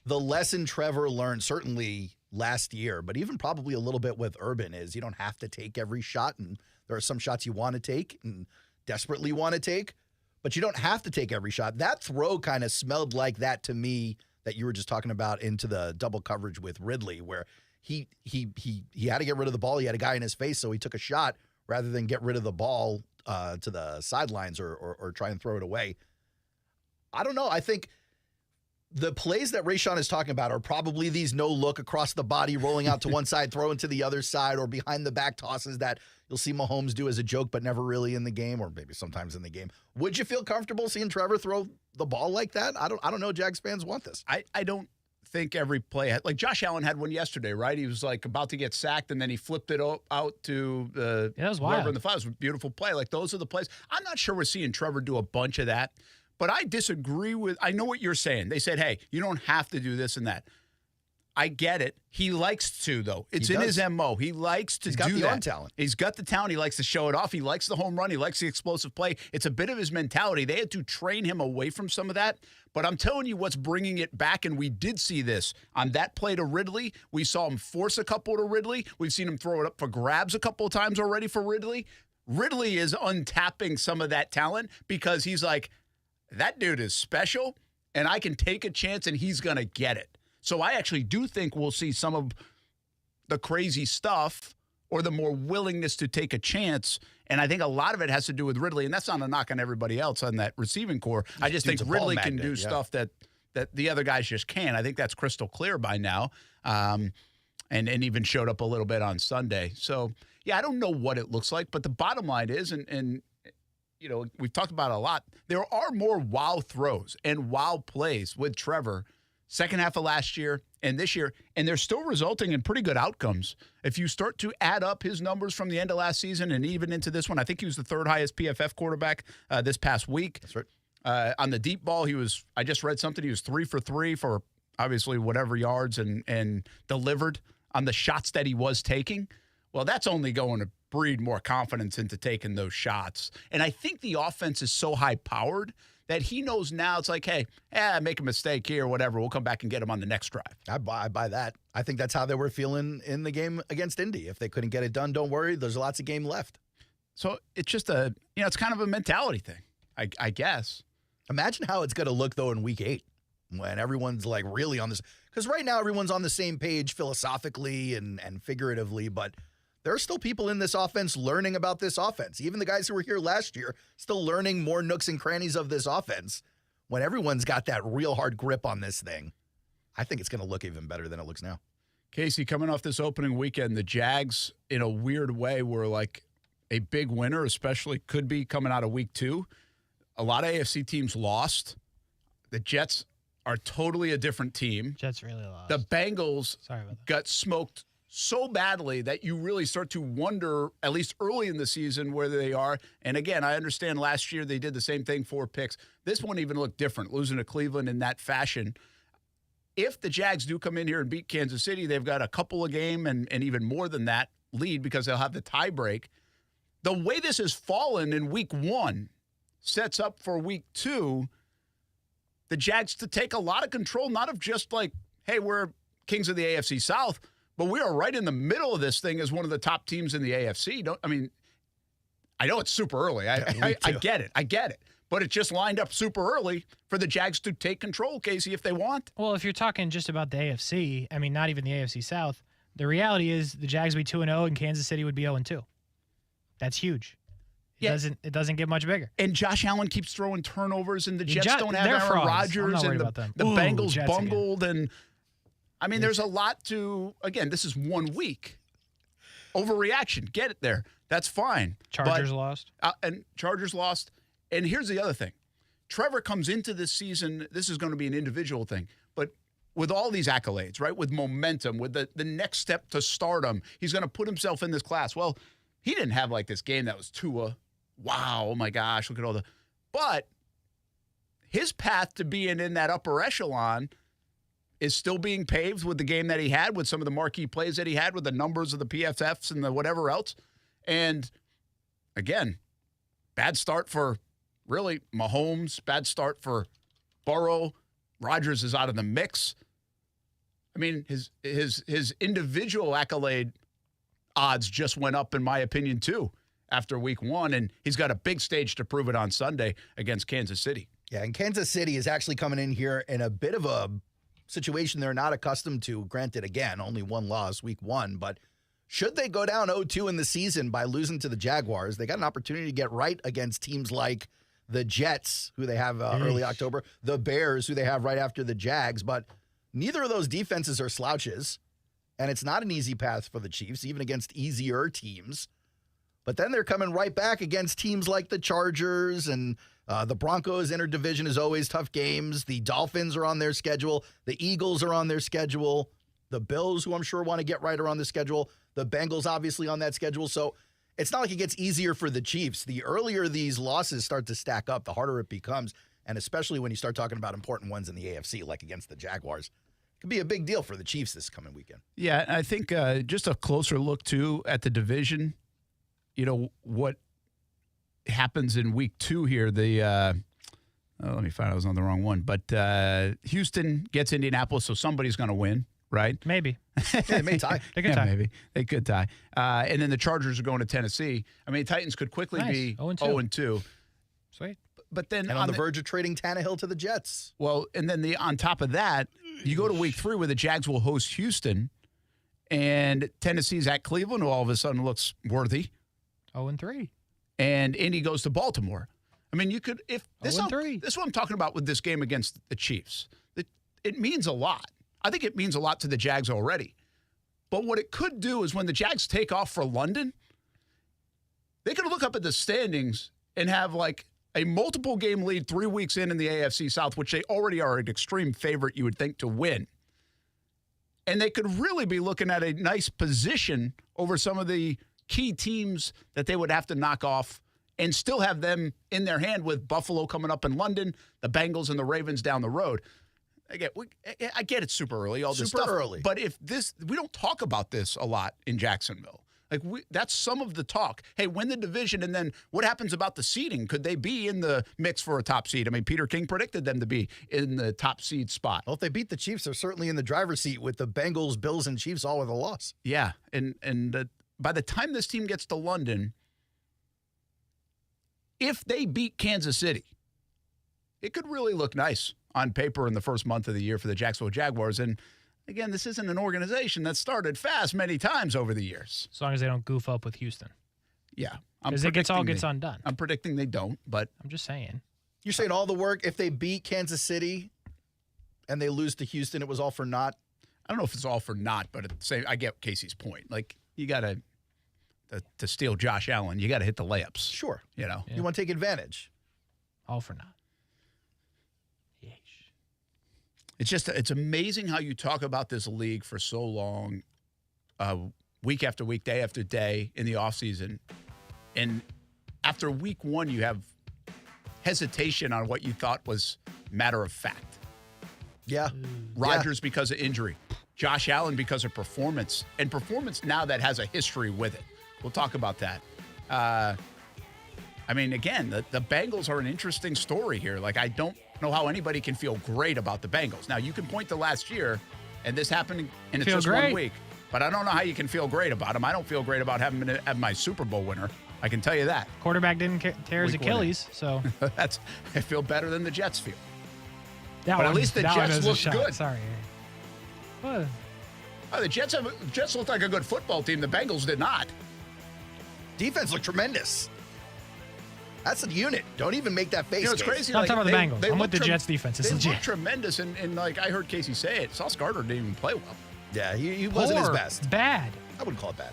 the lesson Trevor learned, certainly last year, but even probably a little bit with Urban, is you don't have to take every shot, and there are some shots you want to take and desperately want to take, but you don't have to take every shot. That throw kind of smelled like that to me that you were just talking about into the double coverage with Ridley, where he had to get rid of the ball. He had a guy in his face, so he took a shot rather than get rid of the ball to the sidelines or try and throw it away. I don't know. I think the plays that Rayshawn is talking about are probably these no-look across the body, rolling out to one side, throwing to the other side, or behind-the-back tosses that you'll see Mahomes do as a joke but never really in the game, or maybe sometimes in the game. Would you feel comfortable seeing Trevor throw the ball like that? I don't know. Jags fans want this. I don't think every play like Josh Allen had one yesterday, right? He was like about to get sacked, and then he flipped it out to that was wild. In the files. Beautiful play. Like, those are the plays. I'm not sure we're seeing Trevor do a bunch of that. But I disagree with – I know what you're saying. They said, hey, you don't have to do this and that. I get it. He likes to, though. It's in his MO. He likes to do that. He's got the arm talent. He's got the talent. He likes to show it off. He likes the home run. He likes the explosive play. It's a bit of his mentality. They had to train him away from some of that. But I'm telling you what's bringing it back, and we did see this on that play to Ridley. We saw him force a couple to Ridley. We've seen him throw it up for grabs a couple of times already for Ridley. Ridley is untapping some of that talent because he's like – that dude is special, and I can take a chance, and he's going to get it. So I actually do think we'll see some of the crazy stuff or the more willingness to take a chance, and I think a lot of it has to do with Ridley, and that's not a knock on everybody else on that receiving core. I just think Ridley can do stuff that the other guys just can't. I think that's crystal clear by now, and even showed up a little bit on Sunday. So, yeah, I don't know what it looks like, but the bottom line is, and you know, we've talked about it a lot. There are more wow throws and wow plays with Trevor second half of last year and this year, and they're still resulting in pretty good outcomes. If you start to add up his numbers from the end of last season and even into this one, I think he was the 3rd highest PFF quarterback this past week. That's right. On the deep ball, I just read something, he was 3 for 3 for obviously whatever yards and delivered on the shots that he was taking. Well, that's only going to breed more confidence into taking those shots. And I think the offense is so high-powered that he knows now it's like, hey, make a mistake here, whatever. We'll come back and get him on the next drive. I buy that. I think that's how they were feeling in the game against Indy. If they couldn't get it done, don't worry. There's lots of game left. So it's just it's kind of a mentality thing, I guess. Imagine how it's going to look, though, in Week 8 when everyone's like really on this. Because right now everyone's on the same page philosophically and figuratively, but there are still people in this offense learning about this offense. Even the guys who were here last year still learning more nooks and crannies of this offense. When everyone's got that real hard grip on this thing, I think it's going to look even better than it looks now. Kasey, coming off this opening weekend, the Jags, in a weird way, were like a big winner, especially could be coming out of week 2. A lot of AFC teams lost. The Jets are totally a different team. Jets really lost. The Bengals got smoked so badly that you really start to wonder, at least early in the season, where they are. And again, I understand last year they did the same thing, 4 picks. This one even looked different, losing to Cleveland in that fashion. If the Jags do come in here and beat Kansas City, they've got a couple of game and even more than that lead because they'll have the tie break. The way this has fallen in week 1 sets up for week 2 the Jags to take a lot of control, not of just like, hey, we're kings of the AFC South, but we are right in the middle of this thing as one of the top teams in the AFC. I know it's super early. I get it. I get it. But it just lined up super early for the Jags to take control, Kasey, if they want. Well, if you're talking just about the AFC, not even the AFC South, the reality is the Jags would be 2-0 and Kansas City would be 0-2. That's huge. It doesn't get much bigger. And Josh Allen keeps throwing turnovers, and the Jets don't have Aaron Rodgers, and the Bengals Jets bungled. Again. And there's a lot to, again, this is 1 week. Overreaction. Get it there. That's fine. Chargers lost. And Chargers lost. And here's the other thing. Trevor comes into this season, this is going to be an individual thing, but with all these accolades, right, with momentum, with the next step to stardom, he's going to put himself in this class. Well, he didn't have like this game that was Tua. Wow, oh my gosh, look at all the... But his path to being in that upper echelon is still being paved with the game that he had, with some of the marquee plays that he had, with the numbers of the PFFs and the whatever else. And again, bad start for really Mahomes, bad start for Burrow. Rodgers is out of the mix. His individual accolade odds just went up, in my opinion, too, after week 1, and he's got a big stage to prove it on Sunday against Kansas City. Yeah, and Kansas City is actually coming in here in a bit of a situation they're not accustomed to. Granted, again, only 1 loss, week 1, but should they go down 0-2 in the season by losing to the Jaguars, they got an opportunity to get right against teams like the Jets, who they have early October, the Bears, who they have right after the Jags, but neither of those defenses are slouches, and it's not an easy path for the Chiefs, even against easier teams. But then they're coming right back against teams like the Chargers, and the Broncos interdivision is always tough games. The Dolphins are on their schedule. The Eagles are on their schedule. The Bills, who I'm sure want to get right, are on the schedule. The Bengals, obviously, on that schedule. So it's not like it gets easier for the Chiefs. The earlier these losses start to stack up, the harder it becomes, and especially when you start talking about important ones in the AFC, like against the Jaguars. It could be a big deal for the Chiefs this coming weekend. Yeah, I think just a closer look, too, at the division. What happens in week 2 here, let me find out I was on the wrong one. But Houston gets Indianapolis, so somebody's going to win, right? Maybe. Yeah, they may tie. They could tie. Maybe. They could tie. And then the Chargers are going to Tennessee. Titans could quickly be 0-2. Sweet. But then and on the verge of trading Tannehill to the Jets. Well, and then on top of that, you go to week 3 where the Jags will host Houston, and Tennessee's at Cleveland, who all of a sudden looks worthy. 0-3. And Indy goes to Baltimore. You could, if this, 0-3. This is what I'm talking about with this game against the Chiefs. It means a lot. I think it means a lot to the Jags already. But what it could do is when the Jags take off for London, they could look up at the standings and have like a multiple game lead 3 weeks in the AFC South, which they already are an extreme favorite, you would think, to win. And they could really be looking at a nice position over some of the key teams that they would have to knock off and still have them in their hand, with Buffalo coming up in London, the Bengals and the Ravens down the road. Again, I get it's super early, all this stuff. Early. But we don't talk about this a lot in Jacksonville. That's some of the talk. Hey, win the division, and then what happens about the seeding? Could they be in the mix for a top seed? Peter King predicted them to be in the top seed spot. Well, if they beat the Chiefs, they're certainly in the driver's seat with the Bengals, Bills, and Chiefs all with a loss. Yeah, and by the time this team gets to London, if they beat Kansas City, it could really look nice on paper in the first month of the year for the Jacksonville Jaguars. And again, this isn't an organization that started fast many times over the years. As long as they don't goof up with Houston. Yeah. Because it gets undone. I'm predicting they don't, but I'm just saying. You're saying all the work, if they beat Kansas City and they lose to Houston, it was all for naught? I don't know if it's all for naught, but at the same, I get Casey's point. Like, you got to steal Josh Allen, you got to hit the layups. Sure. You know? You want to take advantage. All for naught. It's amazing how you talk about this league for so long, week after week, day after day in the offseason. And after week one, you have hesitation on what you thought was matter of fact. Yeah. Rodgers because of injury. Josh Allen because of performance. And performance now that has a history with it. We'll talk about that. I mean, again, the Bengals are an interesting story here. Like, I don't know how anybody can feel great about the Bengals. Now, you can point to last year, and this happened, and it's just 1 week. But I don't know how you can feel great about them. I don't feel great about having have my Super Bowl winner. I can tell you that. Quarterback didn't tear his Achilles, so. I feel better than the Jets feel. But at least the Jets look good. Sorry. What? Oh, the Jets looked like a good football team. The Bengals did not. Defense looked tremendous. That's a unit. Don't even make that face. You know, it's crazy. I'm talking about the Bengals. I'm with the Jets defense. It's they legit. look tremendous, and like I heard Casey say it, Sauce Gardner didn't even play well. Yeah, he wasn't his best. Bad. I wouldn't call it bad.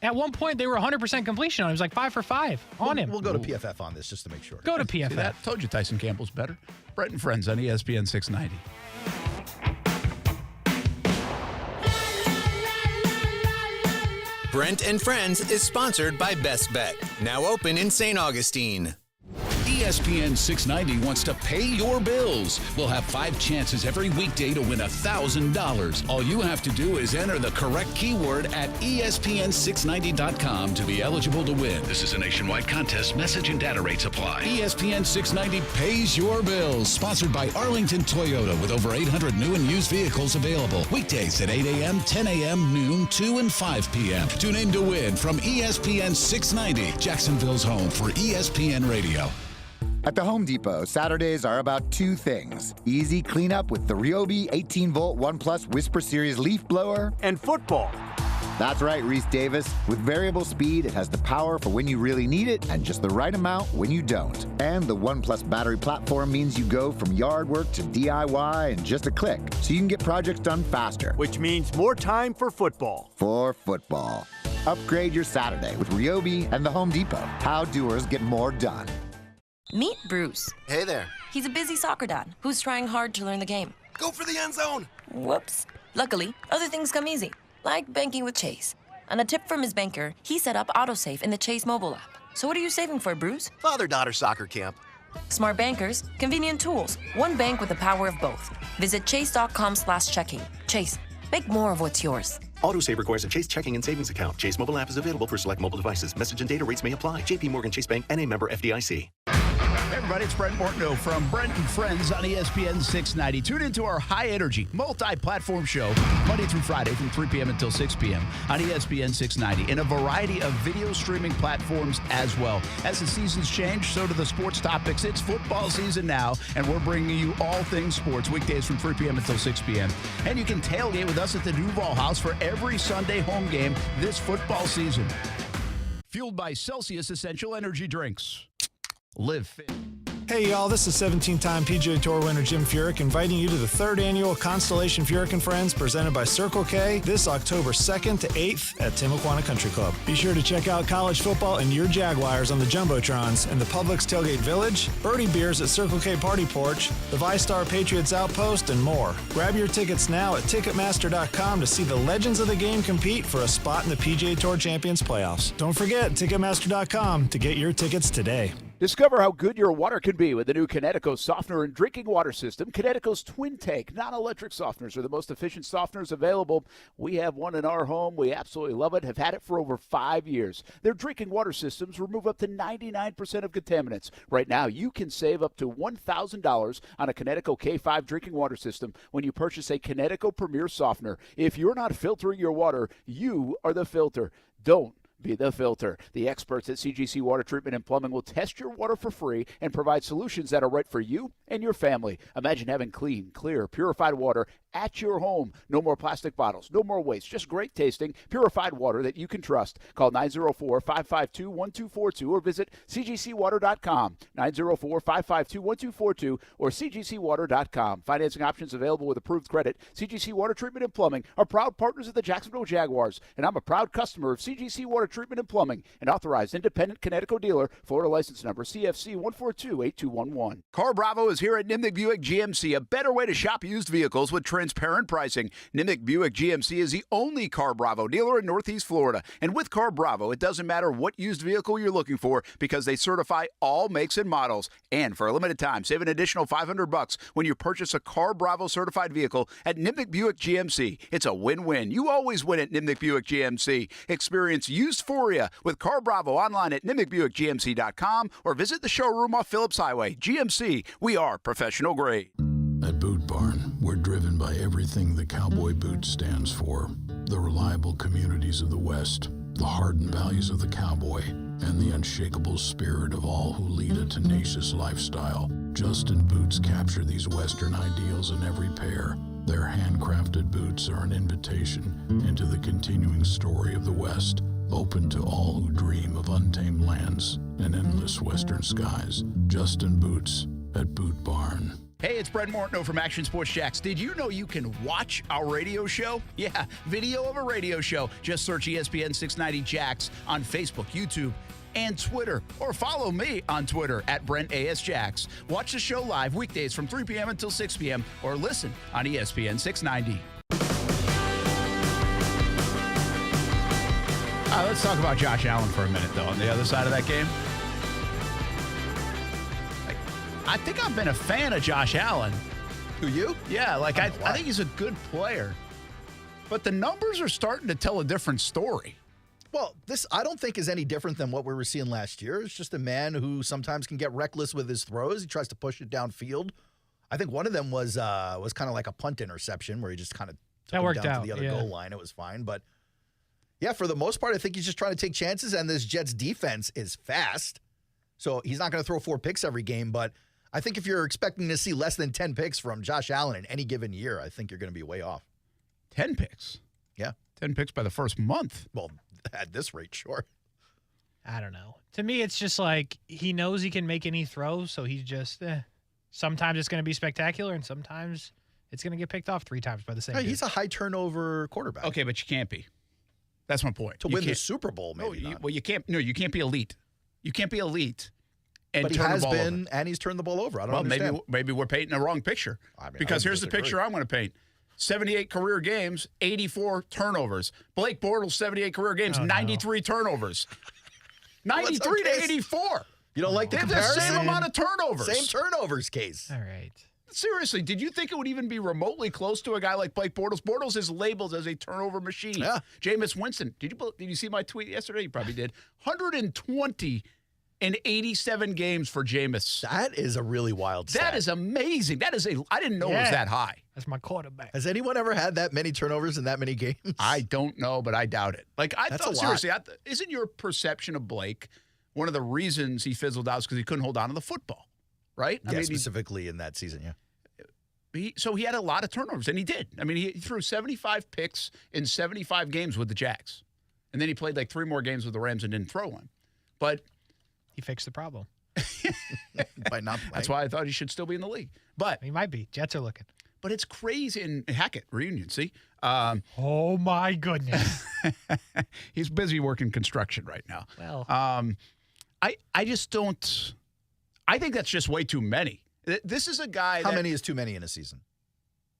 At one point, they were 100% completion on him. It was like 5 for 5 on him. We'll go to PFF on this just to make sure. Go to PFF. See that? Told you Tyson Campbell's better. Brent and Friends on ESPN 690. Brent and Friends is sponsored by Best Bet, now open in St. Augustine. ESPN 690 wants to pay your bills. We'll have 5 chances every weekday to win $1,000. All you have to do is enter the correct keyword at ESPN690.com to be eligible to win. This is a nationwide contest. Message and data rates apply. ESPN 690 pays your bills. Sponsored by Arlington Toyota with over 800 new and used vehicles available. Weekdays at 8 a.m., 10 a.m., noon, 2 and 5 p.m. Tune in to win from ESPN 690, Jacksonville's home for ESPN Radio. At the Home Depot, Saturdays are about 2 things. Easy cleanup with the Ryobi 18-volt ONE+ Whisper Series leaf blower. And football. That's right, Reese Davis. With variable speed, it has the power for when you really need it and just the right amount when you don't. And the ONE+ battery platform means you go from yard work to DIY in just a click, so you can get projects done faster. Which means more time for football. For football. Upgrade your Saturday with Ryobi and the Home Depot. How doers get more done. Meet Bruce. Hey there. He's a busy soccer dad who's trying hard to learn the game. Go for the end zone. Whoops. Luckily, other things come easy, like banking with Chase. On a tip from his banker, he set up AutoSave in the Chase mobile app. So what are you saving for, Bruce? Father-daughter soccer camp. Smart bankers, convenient tools, one bank with the power of both. Visit chase.com/checking. Chase, make more of what's yours. AutoSave requires a Chase checking and savings account. Chase mobile app is available for select mobile devices. Message and data rates may apply. JP Morgan Chase Bank, N.A. member FDIC. Hey everybody, it's Brent Martineau from Brent and Friends on ESPN 690. Tune into our high-energy, multi-platform show Monday through Friday from 3 p.m. until 6 p.m. on ESPN 690 in a variety of video streaming platforms as well. As the seasons change, so do the sports topics. It's football season now, and we're bringing you all things sports weekdays from 3 p.m. until 6 p.m. And you can tailgate with us at the Duval House for every Sunday home game this football season. Fueled by Celsius Essential Energy Drinks. Live fit. Hey y'all, this is 17-time PGA Tour winner Jim Furyk inviting you to the 3rd annual Constellation Furyk and Friends presented by Circle K this October 2nd to 8th at Timuquana Country Club. Be sure to check out college football and your Jaguars on the Jumbotrons in the Publix Tailgate Village, Birdie Beers at Circle K Party Porch, the ViStar Patriots Outpost, and more. Grab your tickets now at Ticketmaster.com to see the legends of the game compete for a spot in the PGA Tour Champions playoffs. Don't forget Ticketmaster.com to get your tickets today. Discover how good your water can be with the new Connecticut softener and drinking water system. Connecticut's Twin Tank non-electric softeners are the most efficient softeners available. We have one in our home. We absolutely love it, have had it for over 5 years. Their drinking water systems remove up to 99% of contaminants. Right now, you can save up to $1,000 on a Connecticut K5 drinking water system when you purchase a Connecticut Premier softener. If you're not filtering your water, you are the filter. Don't Be the filter. The experts at CGC Water Treatment and Plumbing will test your water for free and provide solutions that are right for you and your family. Imagine having clean, clear, purified water at your home. No more plastic bottles, no more waste, just great tasting, purified water that you can trust. Call 904-552-1242 or visit cgcwater.com. 904-552-1242 or cgcwater.com. Financing options available with approved credit. CGC Water Treatment and Plumbing are proud partners of the Jacksonville Jaguars, and I'm a proud customer of CGC Water Treatment and Plumbing, an authorized independent Connecticut dealer. Florida license number CFC 1428211. Car Bravo is here at Nimnik Buick GMC, a better way to shop used vehicles with transparent pricing. Nimnik Buick GMC is the only Car Bravo dealer in Northeast Florida. And with Car Bravo, it doesn't matter what used vehicle you're looking for because they certify all makes and models. And for a limited time, save an additional $500 when you purchase a Car Bravo certified vehicle at Nimnik Buick GMC. It's a win-win. You always win at Nimnik Buick GMC. Experience Used-phoria with Car Bravo online at NimnikBuickGMC.com or visit the showroom off Phillips Highway. GMC, we are professional grade. At Boot Barn, we're driven by everything the cowboy boot stands for. The reliable communities of the West, the hardened values of the cowboy, and the unshakable spirit of all who lead a tenacious lifestyle. Justin Boots capture these Western ideals in every pair. Their handcrafted boots are an invitation into the continuing story of the West, open to all who dream of untamed lands and endless Western skies. Justin Boots at Boot Barn. Hey, it's Brent Martineau from Action Sports Jacks. Did you know you can watch our radio show? Yeah, video of a radio show. Just search ESPN 690 Jacks on Facebook, YouTube, and Twitter. Or follow me on Twitter at Brent AS Jacks. Watch the show live weekdays from 3 p.m. until 6 p.m. or listen on ESPN 690. Let's talk about Josh Allen for a minute, though, on the other side of that game. I think I've been a fan of Josh Allen. Who, you? Yeah, I think he's a good player. But the numbers are starting to tell a different story. Well, this I don't think is any different than what we were seeing last year. It's just a man who sometimes can get reckless with his throws. He tries to push it downfield. I think one of them was kind of like a punt interception where he just kind of took him down to the other goal line. It was fine. But, yeah, for the most part, I think he's just trying to take chances, and this Jets defense is fast. So he's not going to throw 4 picks every game, but I think if you're expecting to see less than 10 picks from Josh Allen in any given year, I think you're going to be way off. 10 picks? Yeah. 10 picks by the first month. Well, at this rate, sure. I don't know. To me, it's just like he knows he can make any throw, so he's just sometimes it's going to be spectacular, and sometimes it's going to get picked off 3 times by the same dude. He's a high turnover quarterback. Okay, but you can't be. That's my point. To win the Super Bowl, maybe not. Well, you can't. No, you can't be elite. You can't be elite. But he has been, and he's turned the ball over. I don't understand. Maybe we're painting the wrong picture. Because here's the picture I'm going to paint. 78 career games, 84 turnovers. Blake Bortles, 78 career games, 93 turnovers. 93 to 84. You don't like the comparison? The same amount of turnovers. Same turnovers, Case. All right. Seriously, did you think it would even be remotely close to a guy like Blake Bortles? Bortles is labeled as a turnover machine. Yeah. Jameis Winston, did you see my tweet yesterday? You probably did. 120 in 87 games for Jameis. That is a really wild stat. That is amazing. I didn't know it was that high. That's my quarterback. Has anyone ever had that many turnovers in that many games? I don't know, but I doubt it. Seriously, isn't your perception of Blake one of the reasons he fizzled out is because he couldn't hold on to the football, right? Yeah, specifically in that season, yeah. So he had a lot of turnovers, and he did. I mean, he threw 75 picks in 75 games with the Jags. And then he played like 3 more games with the Rams and didn't throw one. But he fixed the problem. By not playing. That's why I thought he should still be in the league. But he might be. Jets are looking. But it's crazy. And Hackett, reunion, see? Oh, my goodness. He's busy working construction right now. Well. I just don't – I think that's just way too many. This is a guy How many is too many in a season?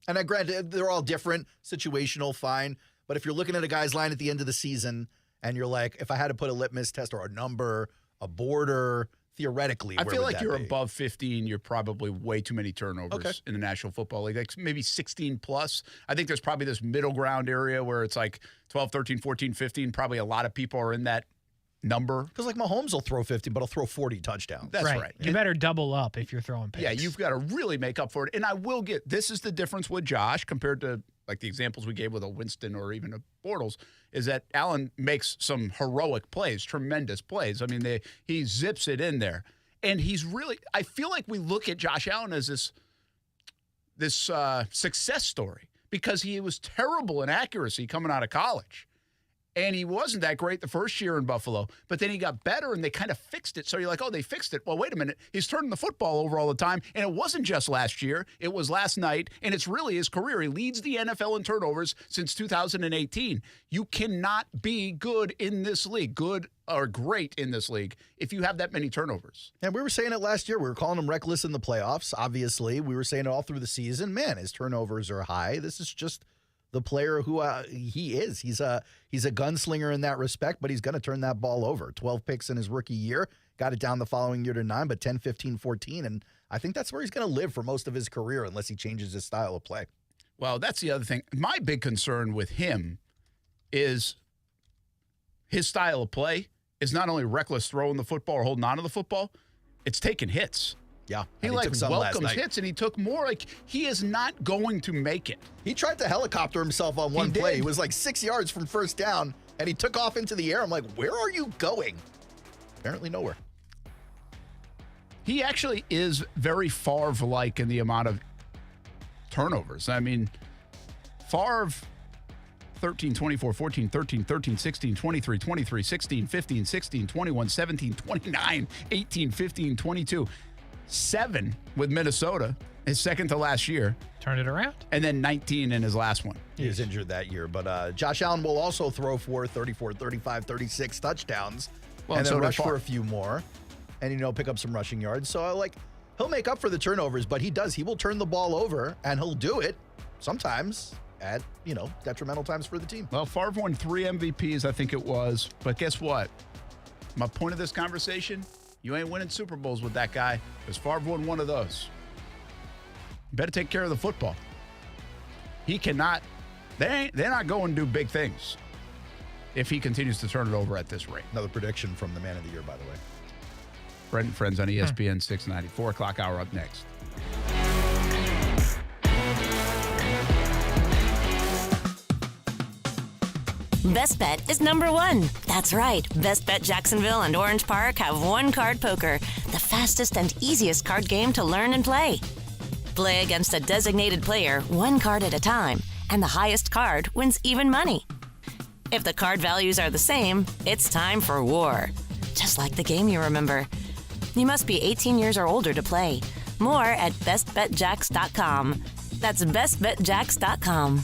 And granted, they're all different, situational, fine. But if you're looking at a guy's line at the end of the season and you're like, if I had to put a litmus test or a number, a border, theoretically, I feel like you're above 15. You're probably way too many turnovers in the National Football League. Like maybe 16 plus. I think there's probably this middle ground area where it's like 12, 13, 14, 15. Probably a lot of people are in that number. Because like Mahomes will throw 50, but he'll throw 40 touchdowns. That's right. You better double up if you're throwing picks. Yeah, you've got to really make up for it. And I will get, this is the difference with Josh compared to like the examples we gave with a Winston or even a Bortles, is that Allen makes some heroic plays, tremendous plays. I mean, he zips it in there. And he's really, I feel like we look at Josh Allen as this success story because he was terrible in accuracy coming out of college. And he wasn't that great the first year in Buffalo, but then he got better and they kind of fixed it. So you're like, oh, they fixed it. Well, wait a minute. He's turning the football over all the time. And it wasn't just last year. It was last night. And it's really his career. He leads the NFL in turnovers since 2018. You cannot be good in this league, good or great in this league, if you have that many turnovers. And we were saying it last year. We were calling him reckless in the playoffs. Obviously, we were saying it all through the season. Man, his turnovers are high. This is just the player who he is. He's a gunslinger in that respect, but he's going to turn that ball over. 12 picks in his rookie year, got it down the following year to 9, but 10, 15, 14, and I think that's where he's going to live for most of his career unless he changes his style of play. Well, that's the other thing. My big concern with him is his style of play is not only reckless throwing the football or holding on to the football, it's taking hits. Yeah. He like welcomes hits, and he took more. Like, he is not going to make it. He tried to helicopter himself on one play. He was like 6 yards from first down, and he took off into the air. I'm like, where are you going? Apparently nowhere. He actually is very Favre-like in the amount of turnovers. I mean, Favre, 13, 24, 14, 13, 13, 16, 23, 23, 16, 15, 16, 21, 17, 29, 18, 15, 22. 7 with Minnesota, his second to last year. Turned it around. And then 19 in his last one. He was injured that year. But Josh Allen will also throw for 34, 35, 36 touchdowns. Well, and then so rush for a few more. And, pick up some rushing yards. So, he'll make up for the turnovers, but he does. He will turn the ball over, and he'll do it sometimes at, detrimental times for the team. Well, Favre won 3 MVPs, I think it was. But guess what? My point of this conversation, you ain't winning Super Bowls with that guy, because Favre won one of those. You better take care of the football. He cannot, they're not going to do big things if he continues to turn it over at this rate. Another prediction from the man of the year, by the way. Brent Friends on ESPN 690. 4 o'clock hour up next. Best Bet is number 1. That's right. Best Bet Jacksonville and Orange Park have one-card poker, the fastest and easiest card game to learn and play. Play against a designated player, one card at a time, and the highest card wins even money. If the card values are the same, it's time for war. Just like the game you remember. You must be 18 years or older to play. More at bestbetjacks.com. That's bestbetjacks.com.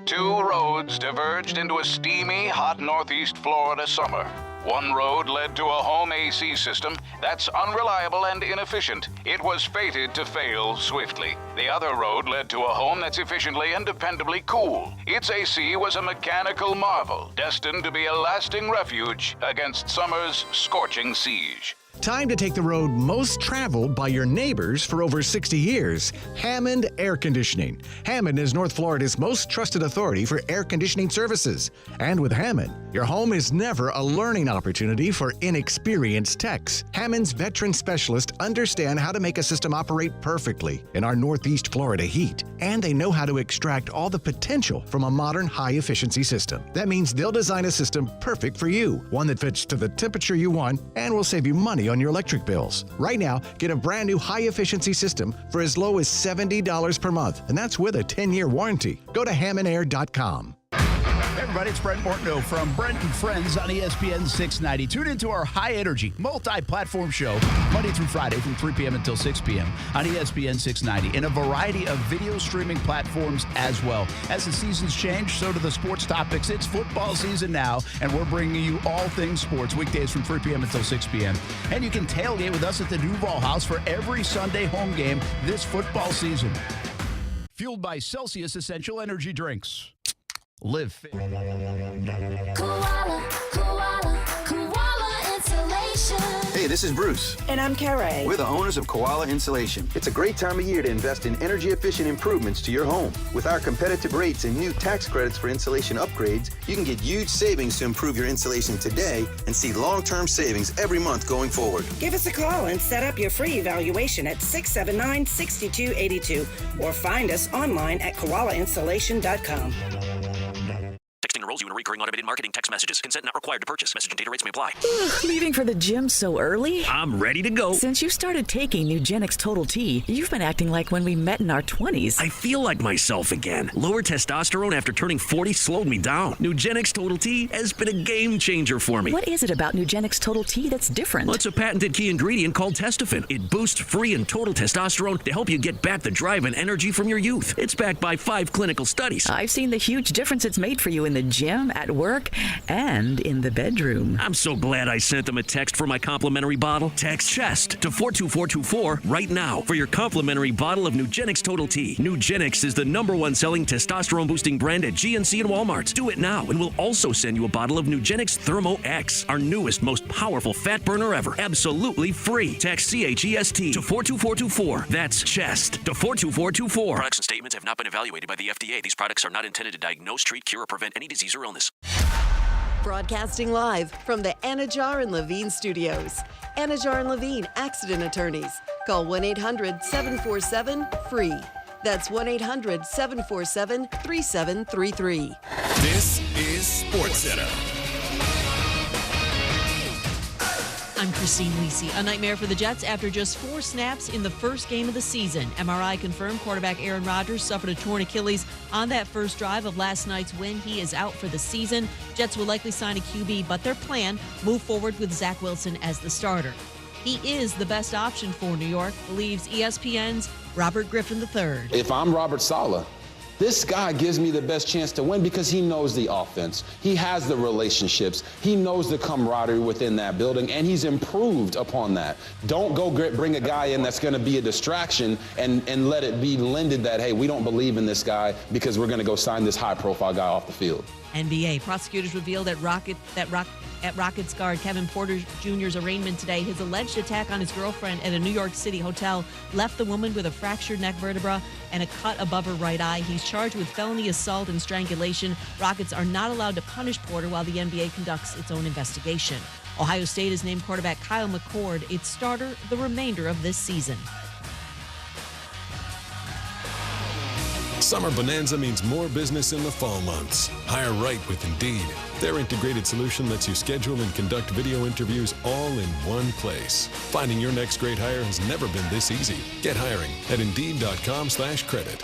2 roads diverged into a steamy, hot northeast Florida summer. One road led to a home AC system that's unreliable and inefficient. It was fated to fail swiftly. The other road led to a home that's efficiently and dependably cool. Its AC was a mechanical marvel, destined to be a lasting refuge against summer's scorching siege. Time to take the road most traveled by your neighbors for over 60 years. Hammond Air Conditioning. Hammond is North Florida's most trusted authority for air conditioning services. And with Hammond, your home is never a learning opportunity for inexperienced techs. Hammond's veteran specialists understand how to make a system operate perfectly in our Northeast Florida heat. And they know how to extract all the potential from a modern high-efficiency system. That means they'll design a system perfect for you, one that fits to the temperature you want and will save you money on your electric bills. Right now, get a brand new high-efficiency system for as low as $70 per month, and that's with a 10-year warranty. Go to hammondair.com. Hey everybody, it's Brent Martineau from Brent Friends on ESPN 690. Tune into our high-energy, multi-platform show Monday through Friday from 3 p.m. until 6 p.m. on ESPN 690 in a variety of video streaming platforms as well. As the seasons change, so do the sports topics. It's football season now, and we're bringing you all things sports weekdays from 3 p.m. until 6 p.m. And you can tailgate with us at the Duval House for every Sunday home game this football season. Fueled by Celsius Essential Energy Drinks. Live fit. Koala insulation. Hey, this is Bruce. And I'm Carrie. We're the owners of Koala Insulation. It's a great time of year to invest in energy-efficient improvements to your home. With our competitive rates and new tax credits for insulation upgrades, you can get huge savings to improve your insulation today and see long-term savings every month going forward. Give us a call and set up your free evaluation at 679-6282 or find us online at koalainsulation.com. Texting enrolls you in recurring automated marketing text messages. Consent not required to purchase. Message and data rates may apply. Leaving for the gym so early? I'm ready to go. Since you started taking Nugenix Total T, you've been acting like when we met in our 20s. I feel like myself again. Lower testosterone after turning 40 slowed me down. Nugenix Total T has been a game changer for me. What is it about Nugenix Total T that's different? Well, it's a patented key ingredient called testofen. It boosts free and total testosterone to help you get back the drive and energy from your youth. It's backed by 5 clinical studies. I've seen the huge difference it's made for you in the gym, at work, and in the bedroom. I'm so glad I sent them a text for my complimentary bottle. Text CHEST to 42424 right now for your complimentary bottle of Nugenix Total T. Nugenix is the #1 selling testosterone boosting brand at GNC and Walmart. Do it now, and we'll also send you a bottle of Nugenix Thermo X, our newest, most powerful fat burner ever. Absolutely free. Text CHEST to 42424. That's CHEST to 42424. Products and statements have not been evaluated by the FDA. These products are not intended to diagnose, treat, cure, or prevent any disease or illness. Broadcasting live from the Anajar and Levine studios. Anajar and Levine Accident Attorneys. Call 1-800-747-FREE. That's 1-800-747-3733. This is SportsCenter. I'm Christine Lisi. A nightmare for the Jets after just 4 snaps in the first game of the season. MRI confirmed quarterback Aaron Rodgers suffered a torn Achilles on that first drive of last night's win. He is out for the season. Jets will likely sign a QB, but their plan, move forward with Zach Wilson as the starter. He is the best option for New York, believes ESPN's Robert Griffin III. If I'm Robert Saleh, this guy gives me the best chance to win because he knows the offense. He has the relationships. He knows the camaraderie within that building, and he's improved upon that. Don't go bring a guy in that's going to be a distraction and let it be lended that, hey, we don't believe in this guy because we're going to go sign this high-profile guy off the field. NBA prosecutors revealed at Rockets guard Kevin Porter Jr.'s arraignment today. His alleged attack on his girlfriend at a New York City hotel left the woman with a fractured neck vertebra and a cut above her right eye. He's charged with felony assault and strangulation. Rockets are not allowed to punish Porter while the NBA conducts its own investigation. Ohio State has named quarterback Kyle McCord its starter the remainder of this season. Summer Bonanza means more business in the fall months. Hire right with Indeed. Their integrated solution lets you schedule and conduct video interviews all in one place. Finding your next great hire has never been this easy. Get hiring at Indeed.com/credit.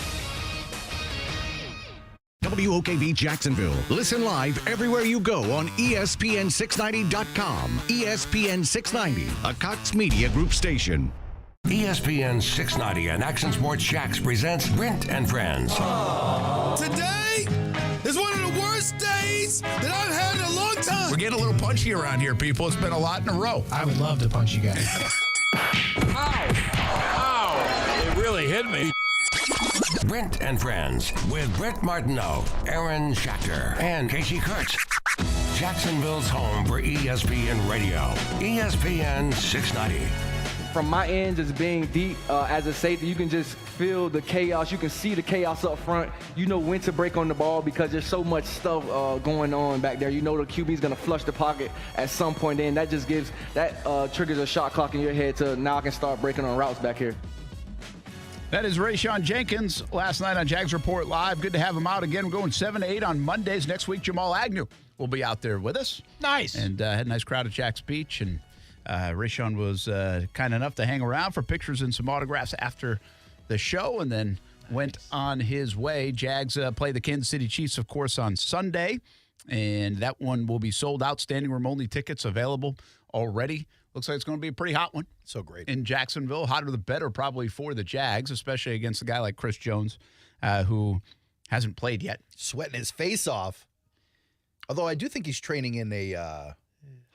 WOKV Jacksonville. Listen live everywhere you go on ESPN690.com. ESPN 690, a Cox Media Group station. ESPN 690 and Action Sports Shacks presents Brent and Friends. Today is one of the worst days that I've had in a long time. We're getting a little punchy around here, people. It's been a lot in a row. I would love to punch you guys. Ow! It really hit me. Brent and Friends with Brent Martineau, Aaron Schachter, and Kasey Kuhrts. Jacksonville's home for ESPN Radio. ESPN 690. From my end, just being deep as a safety, you can just feel the chaos. You can see the chaos up front. You know when to break on the ball because there's so much stuff going on back there. You know the QB is going to flush the pocket at some point. Then that just triggers a shot clock in your head to now I can start breaking on routes back here. That is Rayshawn Jenkins last night on Jags Report Live. Good to have him out again. We're going 7 to 8 on Mondays. Next week, Jamal Agnew will be out there with us. Nice. And had a nice crowd at Jack's Beach. And Rayshawn was kind enough to hang around for pictures and some autographs after the show and then went on his way. Jags play the Kansas City Chiefs, of course, on Sunday. And that one will be sold out. Standing room only tickets available already. Looks like it's going to be a pretty hot one. So great. In Jacksonville. Hotter the better probably for the Jags, especially against a guy like Chris Jones, who hasn't played yet. Sweating his face off. Although I do think he's training in a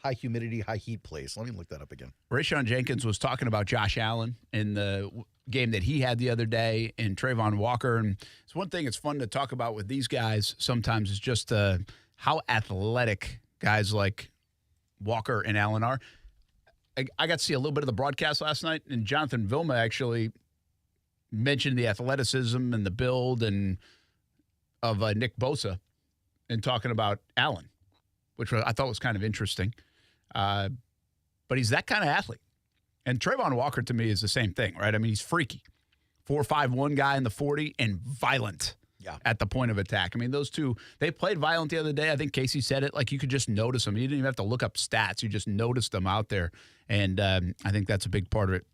high humidity, high heat place. Let me look that up again. Rayshawn Jenkins was talking about Josh Allen in the game that he had the other day and Trayvon Walker. And it's one thing it's fun to talk about with these guys sometimes is just how athletic guys like Walker and Allen are. I got to see a little bit of the broadcast last night, and Jonathan Vilma actually mentioned the athleticism and the build and of Nick Bosa and talking about Allen, which I thought was kind of interesting. But he's that kind of athlete. And Trayvon Walker, to me, is the same thing, right? I mean, he's freaky. 4.51 guy in the 40 and violent at the point of attack. I mean, those two, they played violent the other day. I think Kasey said it. Like, you could just notice them. You didn't even have to look up stats. You just noticed them out there. And I think that's a big part of it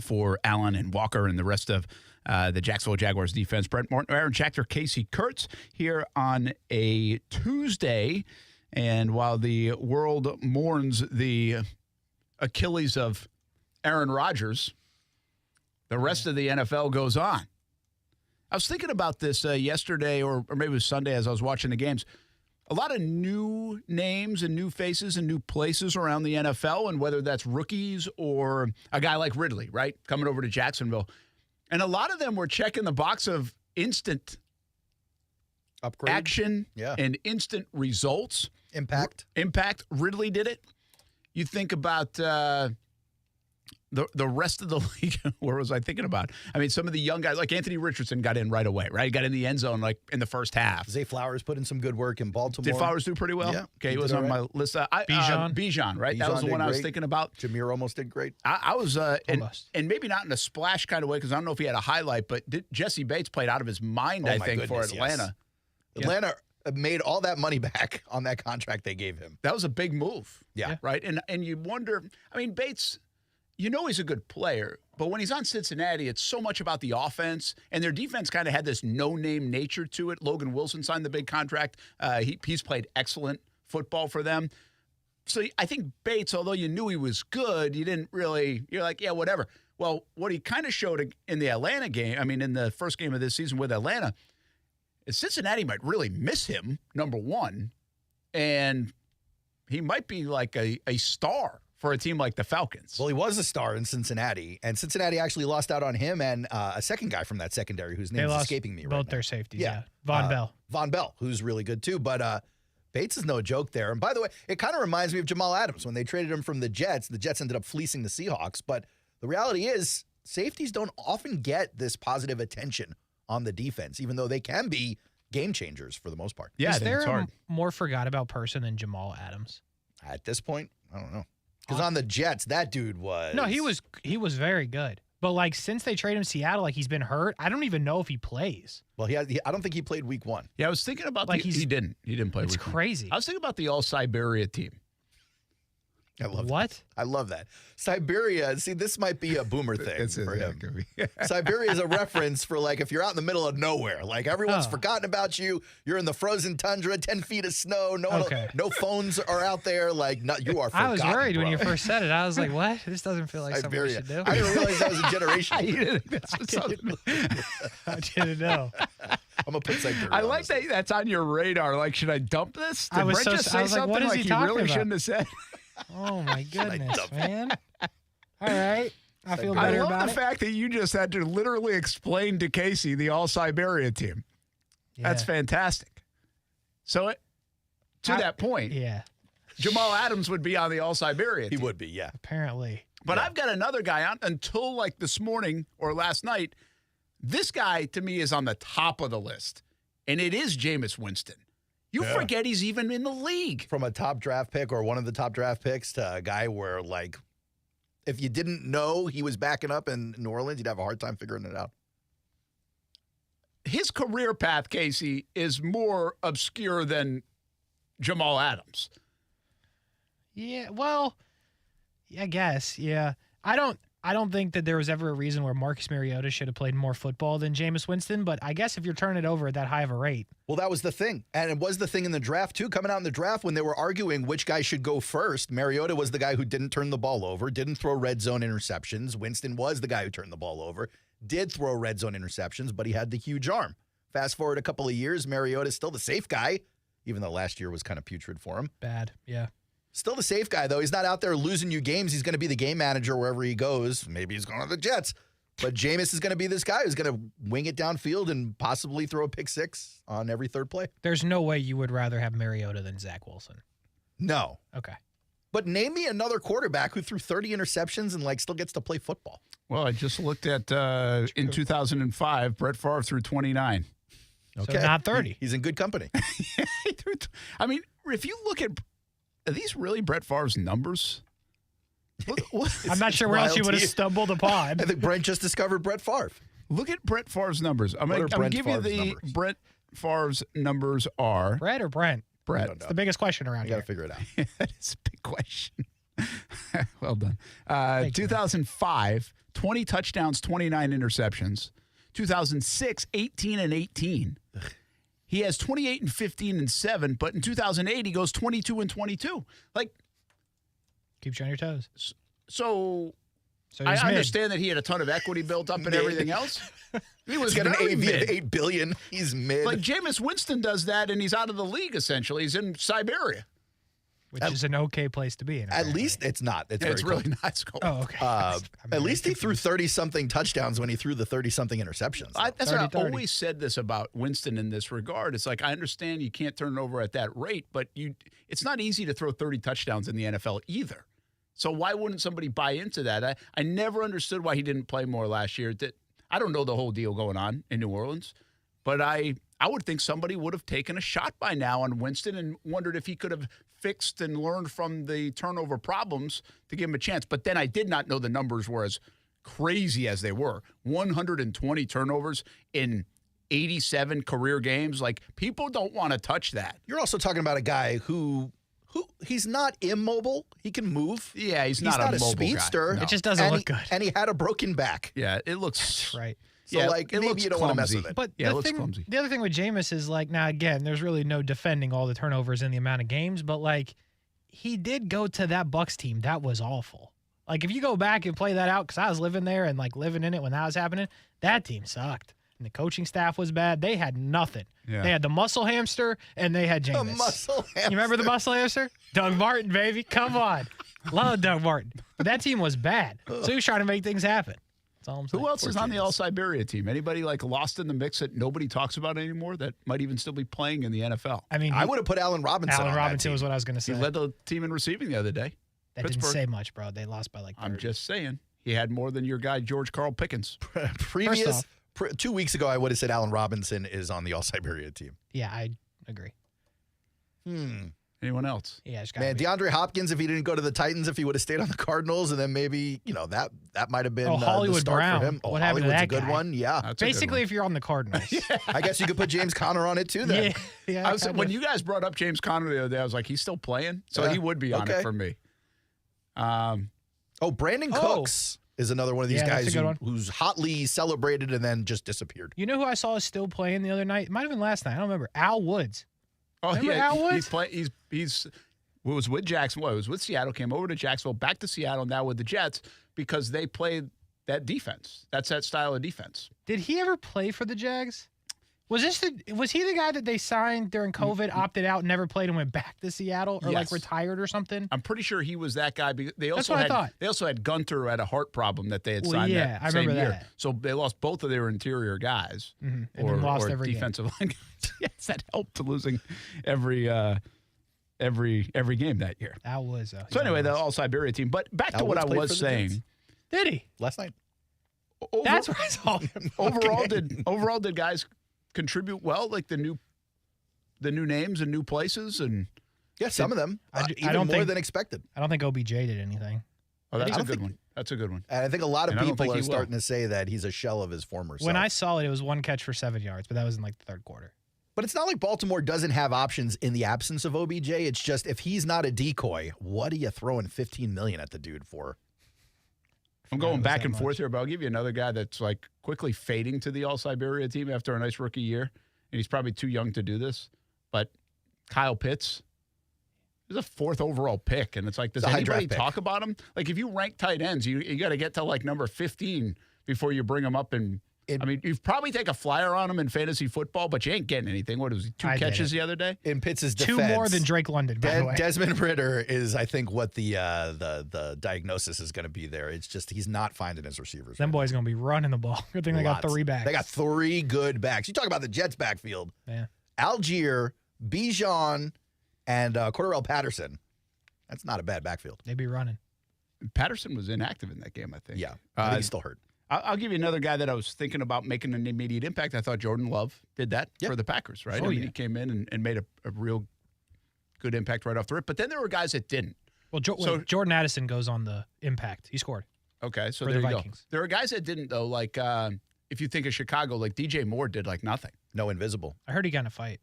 for Allen and Walker and the rest of the Jacksonville Jaguars defense. Brent Martineau, Aaron Schachter, Kasey Kuhrts here on a Tuesday. And while the world mourns the Achilles of Aaron Rodgers, the rest of the NFL goes on. I was thinking about this yesterday or maybe it was Sunday as I was watching the games. A lot of new names and new faces and new places around the NFL, and whether that's rookies or a guy like Ridley, right, coming over to Jacksonville. And a lot of them were checking the box of instant upgrade action and instant results. Impact. Ridley did it. You think about the rest of the league. Where was I thinking about? I mean, some of the young guys, like Anthony Richardson, got in right away, right? He got in the end zone like in the first half. Zay Flowers put in some good work in Baltimore. Did Flowers do pretty well? Yeah. Okay, he was on my list. Bijan, right? That was the one I was thinking about. Jameer almost did great. I was, and maybe not in a splash kind of way, because I don't know if he had a highlight, but Jesse Bates played out of his mind, I think, for Atlanta. Yes. Atlanta made all that money back on that contract they gave him. That was a big move. Yeah. Right? And you wonder, I mean, Bates, you know he's a good player, but when he's on Cincinnati, it's so much about the offense, and their defense kind of had this no-name nature to it. Logan Wilson signed the big contract. He's played excellent football for them. So I think Bates, although you knew he was good, you didn't really, you're like, yeah, whatever. Well, what he kind of showed in the Atlanta game, I mean, in the first game of this season with Atlanta, is Cincinnati might really miss him, number one, and he might be like a star for a team like the Falcons. Well, he was a star in Cincinnati, and Cincinnati actually lost out on him and a second guy from that secondary whose name is escaping me right now. Both their safeties, Von Bell. Von Bell, who's really good too, but Bates is no joke there. And by the way, it kind of reminds me of Jamal Adams. When they traded him from the Jets ended up fleecing the Seahawks, but the reality is safeties don't often get this positive attention on the defense, even though they can be game changers for the most part. Yeah, is there a more forgot about person than Jamal Adams? At this point, I don't know. Because on the Jets, that dude was... No, he was very good. But, like, since they traded him to Seattle, like, he's been hurt. I don't even know if he plays. Well, I don't think he played week one. Yeah, I was thinking about he didn't. He didn't play week one. It's crazy. I was thinking about the All-Siberia team. I love what? That. I love that. Siberia, see, this might be a boomer thing for him. Siberia is a reference for, like, if you're out in the middle of nowhere. Like, everyone's forgotten about you. You're in the frozen tundra, 10 feet of snow. No phones are out there. Like, you are forgotten, I was worried bro. when you first said it. I was like, what? This doesn't feel like something we should do. I didn't realize that was a generation. I didn't know. I'm going to put Siberia I like that that's on your radar. Like, should I dump this? Did Brent just say something what is he like really shouldn't have said? Oh, my goodness, man. All right. I feel better about it. I love the fact that you just had to literally explain to Kasey the All-Siberia team. Yeah. That's fantastic. So, to that point, Jamal Adams would be on the All-Siberia team. He would be, yeah. Apparently. But I've got another guy on until like this morning or last night. This guy, to me, is on the top of the list, and it is Jameis Winston. You forget he's even in the league. From a top draft pick or one of the top draft picks to a guy where, like, if you didn't know he was backing up in New Orleans, you'd have a hard time figuring it out. His career path, Kasey, is more obscure than Jamal Adams. Yeah, well, I guess, yeah. I don't think that there was ever a reason where Marcus Mariota should have played more football than Jameis Winston, but I guess if you're turning it over at that high of a rate. Well, that was the thing. And it was the thing in the draft, too. Coming out in the draft when they were arguing which guy should go first, Mariota was the guy who didn't turn the ball over, didn't throw red zone interceptions. Winston was the guy who turned the ball over, did throw red zone interceptions, but he had the huge arm. Fast forward a couple of years, Mariota's still the safe guy, even though last year was kind of putrid for him. Bad, yeah. Still the safe guy, though. He's not out there losing you games. He's going to be the game manager wherever he goes. Maybe he's going to the Jets. But Jameis is going to be this guy who's going to wing it downfield and possibly throw a pick six on every third play. There's no way you would rather have Mariota than Zach Wilson. No. Okay. But name me another quarterback who threw 30 interceptions and still gets to play football. Well, I just looked at in 2005, Brett Favre threw 29. Okay. So not 30. He's in good company. If you look at, are these really Brett Favre's numbers? I'm not sure where else you would have stumbled upon. I think Brent just discovered Brett Favre. Look at Brett Favre's numbers. I'm going to give you the numbers? Brett Favre's numbers are. Brett or Brent? Brett. It's the biggest question around here. You got to figure it out. That is a big question. Well done. 2005, 20 touchdowns, 29 interceptions. 2006, 18 and 18. He has 28 and 15 and 7, but in 2008 he goes 22 and 22. Keeps you on your toes. So I understand that he had a ton of equity built up and everything else. He was got an very AV mid. of $8 billion. He's mid. Jameis Winston does that, and he's out of the league essentially. He's in Siberia. Which is an okay place to be in. At least it's not. It's really not. It's cold. Oh, okay. At least he threw 30-something touchdowns when he threw the 30-something interceptions. That's why I've always said this about Winston in this regard. It's I understand you can't turn it over at that rate, but it's not easy to throw 30 touchdowns in the NFL either. So why wouldn't somebody buy into that? I never understood why he didn't play more last year. I don't know the whole deal going on in New Orleans, but I would think somebody would have taken a shot by now on Winston and wondered if he could have fixed and learned from the turnover problems to give him a chance. But then I did not know the numbers were as crazy as they were. 120 turnovers in 87 career games. People don't want to touch that. You're also talking about a guy who he's not immobile. He can move. Yeah, he's not a speedster. No. It just doesn't look good. And he had a broken back. Yeah, it looks That's right. So maybe you don't want to mess clumsy. with it. But it looks clumsy. The other thing with Jameis is now again, there's really no defending all the turnovers in the amount of games, but he did go to that Bucs team. That was awful. If you go back and play that out, because I was living there and living in it when that was happening, that team sucked. And the coaching staff was bad. They had nothing. Yeah. They had the muscle hamster and they had Jameis. The muscle hamster. You remember the muscle hamster? Doug Martin, baby. Come on. Love Doug Martin. But that team was bad. So he was trying to make things happen. That's all I'm saying. Who else is on the All-Siberia team? Anybody lost in the mix that nobody talks about anymore that might even still be playing in the NFL? I would have put Allen Robinson on that team. was what I was going to say. He led the team in receiving the other day. That Pittsburgh. didn't say much, bro. They lost by 30. I'm just saying. He had more than your guy, George Carl Pickens. Previous 2 weeks ago, I would have said Allen Robinson is on the All-Siberia team. Yeah, I agree. Anyone else? Yeah, DeAndre Hopkins, if he didn't go to the Titans, if he would have stayed on the Cardinals, and then maybe, that might have been Hollywood the start Brown. for him. What happened to Hollywood's that a good guy? one. Yeah. That's Basically, if you're on the Cardinals. I guess you could put James Conner on it too then. Yeah. When you guys brought up James Conner the other day, I was like, he's still playing? So he would be on it for me. Brandon Cooks is another one of these guys who's hotly celebrated and then just disappeared. You know who I saw is still playing the other night? It might have been last night. I don't remember. Al Woods. Oh, remember Al Woods? He's was with Jacksonville. It was with Seattle, came over to Jacksonville, back to Seattle, now with the Jets because they played that defense. That's that style of defense. Did he ever play for the Jags? Was he the guy that they signed during COVID, opted out, never played, and went back to Seattle, or retired or something? I'm pretty sure he was that guy. They also That's what I thought. They also had Gunter, who had a heart problem that they had signed that same year. That. So they lost both of their interior guys, and then lost every defensive line. Yes, that helped to losing every game that year. That was so anyway, the All-Siberia team. But back to what I was saying. Did he last night? That's where I saw him. Overall, did guys contribute well, the new names and new places, and some of them even more than expected. I don't think OBJ did anything. Oh, that's a good one. That's a good one. And I think a lot of people are starting to say that he's a shell of his former self. When I saw it was one catch for 7 yards, but that was in the third quarter. But it's not like Baltimore doesn't have options in the absence of OBJ. It's just if he's not a decoy, what are you throwing $15 million at the dude for? I'm going back and forth here, but I'll give you another guy that's quickly fading to the All-Siberia team after a nice rookie year, and he's probably too young to do this. But Kyle Pitts is a 4th overall pick, and it's does anybody talk about him? If you rank tight ends, you got to get to number 15 before you bring him up. And you've probably take a flyer on him in fantasy football, but you ain't getting anything. What was he? 2 catches the other day? In Pitts' defense, 2 more than Drake London, by the way. Desmond Ridder is, I think, what the diagnosis is going to be there. It's just he's not finding his receivers. Them boys going to be running the ball. Good thing they got 3 backs. They got 3 good backs. You talk about the Jets backfield. Yeah. Algier, Bijan, and Cordarrelle Patterson. That's not a bad backfield. They'd be running. Patterson was inactive in that game, I think. Yeah, I think he's still hurt. I'll give you another guy that I was thinking about making an immediate impact. I thought Jordan Love did that for the Packers, right? He came in and made a real good impact right off the rip. But then there were guys that didn't. Well, Jordan Addison goes on the impact. He scored. Okay, so for there the you Vikings. go. There are guys that didn't, though. Like, if you think of Chicago, like DJ Moore did like nothing. No invisible. I heard he got in a fight.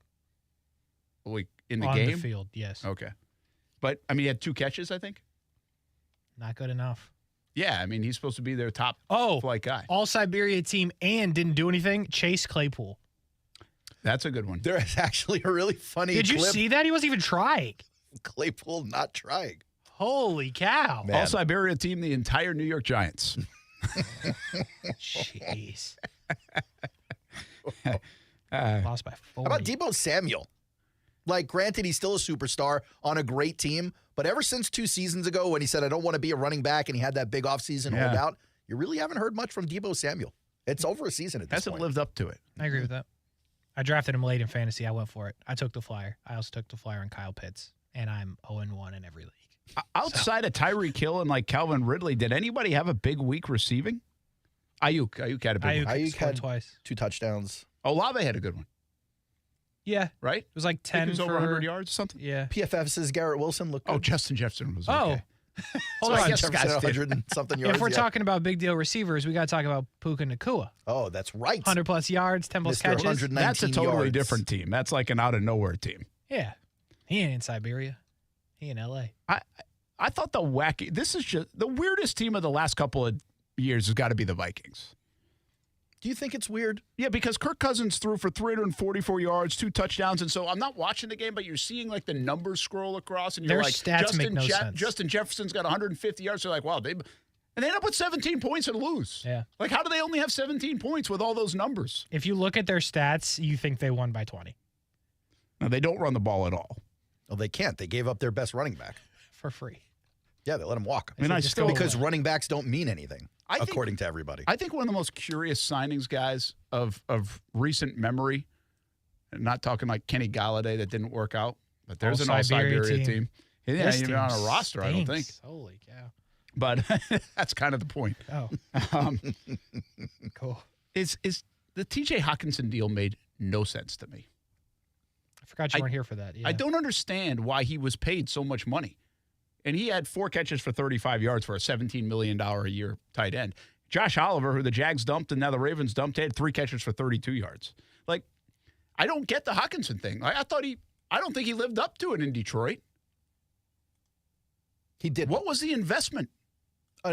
Like in the on game? On the field, yes. Okay. But, I mean, he had 2 catches, I think. Not good enough. Yeah, I mean, he's supposed to be their top flight guy. All-Siberia team and didn't do anything. Chase Claypool. That's a good one. There is actually a really funny Did you clip. see that? He wasn't even trying. Claypool not trying. Holy cow. All-Siberia team, the entire New York Giants. Jeez. Lost Lost by 40. How about Deebo Samuel? Like, granted, he's still a superstar on a great team, but ever since 2 seasons ago when he said, I don't want to be a running back, and he had that big offseason holdout, you really haven't heard much from Deebo Samuel. It's over a season at this Hasn't point. lived up to it. I agree with that. I drafted him late in fantasy. I went for it. I took the flyer. I also took the flyer on Kyle Pitts, and I'm 0-1 in every league. Outside of Tyreek Hill and like Calvin Ridley, did anybody have a big week receiving? Ayuk had a big week. Ayuk had twice. 2 touchdowns. Olave had a good one. Yeah. Right? It was like 10 he was over 100 yards or something? Yeah. PFF says Garrett Wilson looked good. Oh, Justin Jefferson was okay. Hold So on. Jefferson had 100 and something yards. If we're yeah. talking about big deal receivers, we got to talk about Puka Nacua. Oh, that's right. 100-plus yards, 10-plus Mr. catches. 119 That's a totally yards. different team. That's like an out-of-nowhere team. Yeah. He ain't in Siberia. He in L.A. I thought this is just the weirdest team of the last couple of years has got to be the Vikings. Do you think it's weird? Yeah, because Kirk Cousins threw for 344 yards, 2 touchdowns, and so I'm not watching the game, but you're seeing like the numbers scroll across, and you're Their like, stats make no sense. Justin Jefferson's got 150 yards. So you're like, wow, and they end up with 17 points and lose. Yeah. Like, how do they only have 17 points with all those numbers? If you look at their stats, you think they won by 20. No, they don't run the ball at all. Well, they can't. They gave up their best running back. For free. Yeah, they let him walk. I mean, because running backs don't mean anything, according to everybody. I think one of the most curious signings, guys, of recent memory, and not talking like Kenny Galladay that didn't work out, but there's an All-Siberia team. He ain't even on a roster, I don't think. Holy cow. But that's kind of the point. Oh. Cool. Is the TJ Hawkinson deal made no sense to me. I forgot you weren't here for that. Yeah. I don't understand why he was paid so much money. And he had 4 catches for 35 yards for a $17 million a year tight end. Josh Oliver, who the Jags dumped and now the Ravens dumped, had 3 catches for 32 yards. Like, I don't get the Hawkinson thing. I don't think he lived up to it in Detroit. He did. What was the investment?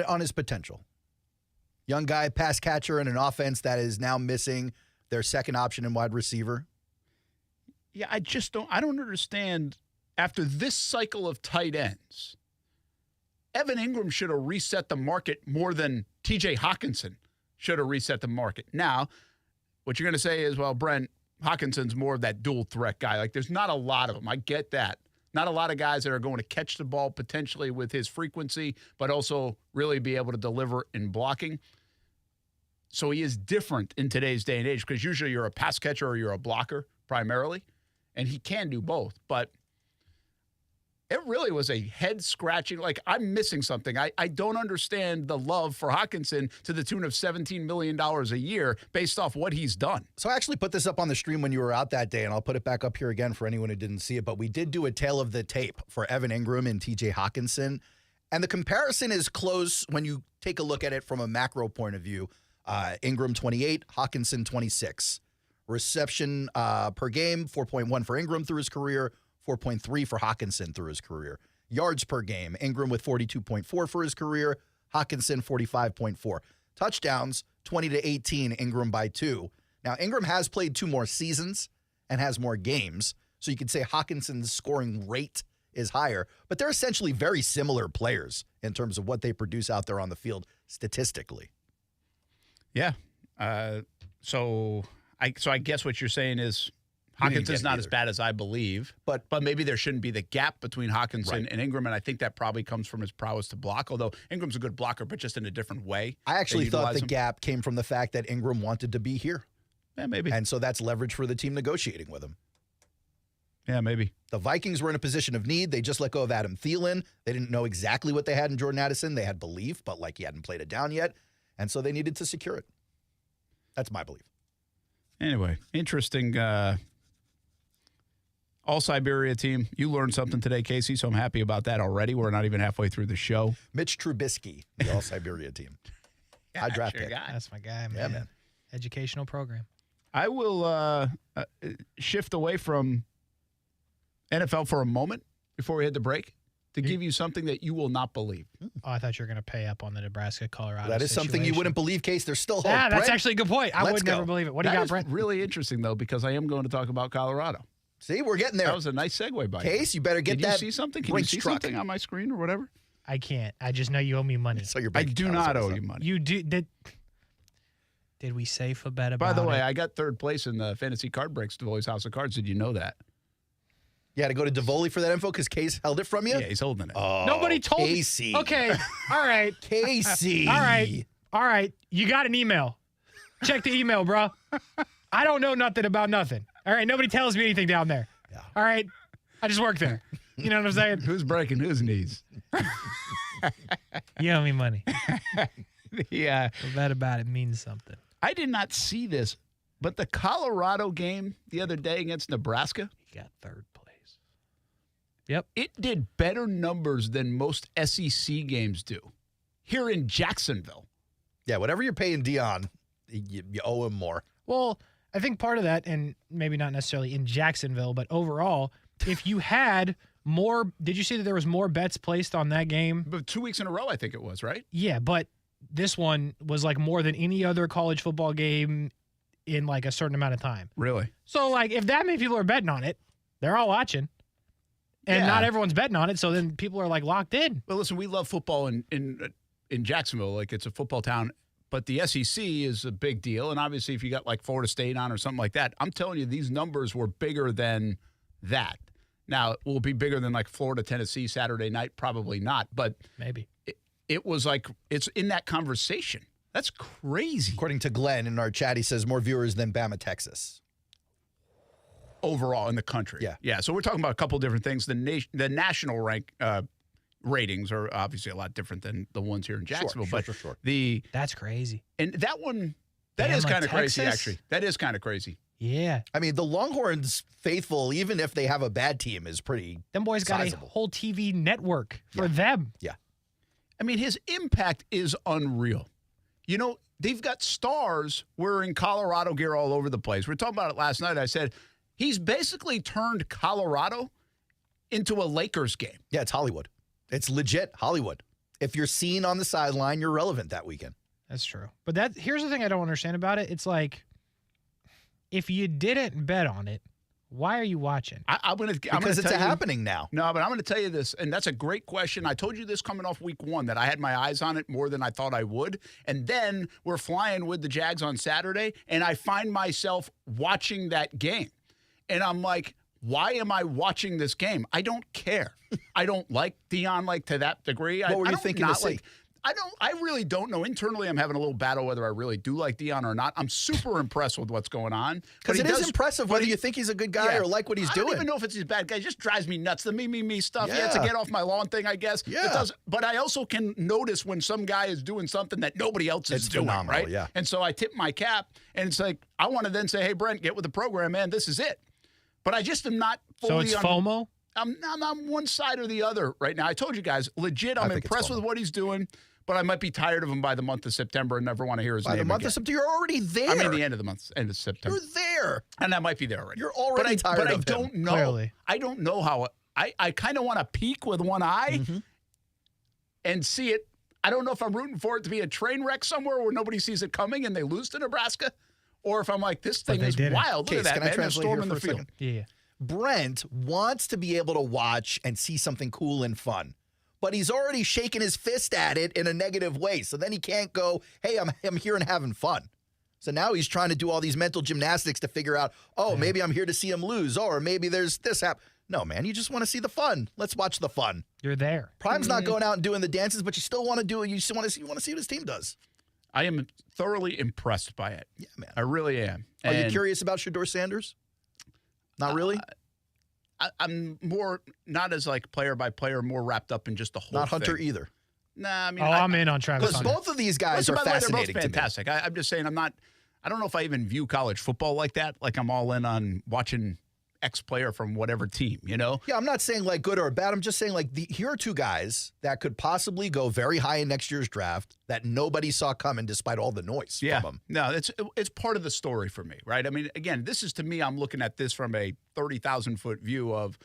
On his potential. Young guy, pass catcher in an offense that is now missing their second option in wide receiver. Yeah, I don't understand. After this cycle of tight ends, Evan Ingram should have reset the market more than TJ Hawkinson should have reset the market. Now, what you're going to say is, well, Brent, Hawkinson's more of that dual threat guy. Like, there's not a lot of them. I get that. Not a lot of guys that are going to catch the ball potentially with his frequency, but also really be able to deliver in blocking. So he is different in today's day and age because usually you're a pass catcher or you're a blocker primarily, and he can do both. But it really was a head-scratching, like, I'm missing something. I don't understand the love for Hawkinson to the tune of $17 million a year based off what he's done. So I actually put this up on the stream when you were out that day, and I'll put it back up here again for anyone who didn't see it. But we did do a tail of the tape for Evan Ingram and TJ Hawkinson. And the comparison is close when you take a look at it from a macro point of view. Ingram 28, Hawkinson 26. Reception per game, 4.1 for Ingram through his career, 4.3 for Hawkinson through his career. Yards per game, Ingram with 42.4 for his career, Hawkinson 45.4. Touchdowns, 20-18, Ingram by 2. Now, Ingram has played 2 more seasons and has more games, so you could say Hawkinson's scoring rate is higher, but they're essentially very similar players in terms of what they produce out there on the field statistically. Yeah. So I guess what you're saying is Hawkinson's not as bad as I believe, but maybe there shouldn't be the gap between Hawkinson and Ingram, and I think that probably comes from his prowess to block, although Ingram's a good blocker, but just in a different way. I actually thought the gap came from the fact that Ingram wanted to be here. Yeah, maybe. And so that's leverage for the team negotiating with him. Yeah, maybe. The Vikings were in a position of need. They just let go of Adam Thielen. They didn't know exactly what they had in Jordan Addison. They had belief, but he hadn't played it down yet. And so they needed to secure it. That's my belief. Anyway, interesting All-Siberia team. You learned something today, Kasey, so I'm happy about that already. We're not even halfway through the show. Mitch Trubisky, the All-Siberia team. I draft pick. That's my guy, man. Yeah, man. Educational program. I will shift away from NFL for a moment before we hit the break to give you something that you will not believe. Oh, I thought you were going to pay up on the Nebraska-Colorado That is something you wouldn't believe, Case. There's still hope. Yeah, that's Brent, actually a good point. I would never believe it. What do you got, Brent? Really interesting, though, because I am going to talk about Colorado. See, we're getting there. That was a nice segue by Case, you better get Did that. you see something? Can you see something on my screen or whatever? I can't. I just know you owe me money. So I do not owe you money. You do. Did we safe a bet about it? By the way, I got third place in the fantasy card breaks, Davoli's House of Cards. Did you know that? You had to go to Davoli for that info because Case held it from you? Yeah, he's holding it. Oh, Nobody told Casey. me. Okay. All right. Casey. All right. You got an email. Check the email, bro. I don't know nothing about nothing. All right. Nobody tells me anything down there. Yeah. All right. I just work there. You know what I'm saying? Who's breaking whose knees? You owe me money. Yeah. A bet about it means something. I did not see this, but the Colorado game the other day against Nebraska. He got third place. Yep. It did better numbers than most SEC games do here in Jacksonville. Yeah, whatever you're paying Deion, you owe him more. Well, I think part of that, and maybe not necessarily in Jacksonville, but overall, if you had more, did you see that there was more bets placed on that game? But 2 weeks in a row, I think it was, right? Yeah, but this one was more than any other college football game in a certain amount of time. Really? So if that many people are betting on it, they're all watching. And not everyone's betting on it, so then people are locked in. Well, listen, we love football in Jacksonville. It's a football town. But the SEC is a big deal. And obviously, if you got Florida State on or something like that, I'm telling you, these numbers were bigger than that. Now, will it be bigger than Florida, Tennessee, Saturday night? Probably not. But maybe. It was it's in that conversation. That's crazy. According to Glenn in our chat, he says more viewers than Bama, Texas. Overall in the country. Yeah. So we're talking about a couple different things. The national rank ratings are obviously a lot different than the ones here in Jacksonville. Sure. That's crazy. And that one, that is kind of crazy, actually. That is kind of crazy. Yeah. I mean, the Longhorns faithful, even if they have a bad team, is pretty Them boys sizable. got a whole TV network for them. Yeah. I mean, his impact is unreal. You know, they've got stars wearing Colorado gear all over the place. We were talking about it last night. I said, he's basically turned Colorado into a Lakers game. Yeah, it's Hollywood. It's legit Hollywood. If you're seen on the sideline, you're relevant that weekend. That's true. But here's the thing I don't understand about it. It's if you didn't bet on it, why are you watching? Because it's happening now. No, but I'm going to tell you this, and that's a great question. I told you this coming off week one, that I had my eyes on it more than I thought I would. And then we're flying with the Jags on Saturday, and I find myself watching that game. And I'm like, why am I watching this game? I don't care. I don't like Deion to that degree. What were you thinking to see? I really don't know. Internally, I'm having a little battle whether I really do like Deion or not. I'm super impressed with what's going on. Because it is impressive whether you think he's a good guy or like what he's doing. I don't even know if it's a bad guy. It just drives me nuts. The me stuff. Yeah. It's a get off my lawn thing, I guess. Yeah. It does. But I also can notice when some guy is doing something that nobody else is doing, phenomenal, right? yeah. And so I tip my cap, and it's I want to then say, hey, Brent, get with the program, man. This is it. But I just am not fully So it's FOMO? I'm on one side or the other right now. I told you guys, legit, I'm impressed with what he's doing. But I might be tired of him by the month of September and never want to hear his name By the month again. of September, you're already there. I mean, the end of the month, end of September. You're there. And I might be there already. You're already tired of him. But I don't know. Clearly. I don't know how. I kind of want to peek with one eye and see it. I don't know if I'm rooting for it to be a train wreck somewhere where nobody sees it coming and they lose to Nebraska, or if I'm like, this thing is wild. Look at that, can man. I translate Storm here in for the a field. second? Yeah. Brent wants to be able to watch and see something cool and fun, but he's already shaking his fist at it in a negative way. So then he can't go, hey, I'm here and having fun. So now he's trying to do all these mental gymnastics to figure out, maybe I'm here to see him lose, or maybe there's this happen. No, man, you just want to see the fun. Let's watch the fun. You're there. Prime's not going out and doing the dances, but you still want to do it. You still want to see what his team does. I am thoroughly impressed by it. Yeah, man. I really am. Are you curious about Shedeur Sanders? Not really? I'm more not as like player by player, more wrapped up in just the whole. Not Hunter thing. either. Nah, I mean, I'm in on Travis Hunter. Both of these guys are by the way, fascinating. they're both fantastic. I'm just saying, I don't know if I even view college football like that. Like I'm all in on watching X player from whatever team, you know? Yeah, I'm not saying like good or bad. I'm just saying like here are two guys that could possibly go very high in next year's draft that nobody saw coming despite all the noise from them. No, it's part of the story for me, right? I mean, again, this is to me, I'm looking at this from a 30,000-foot view of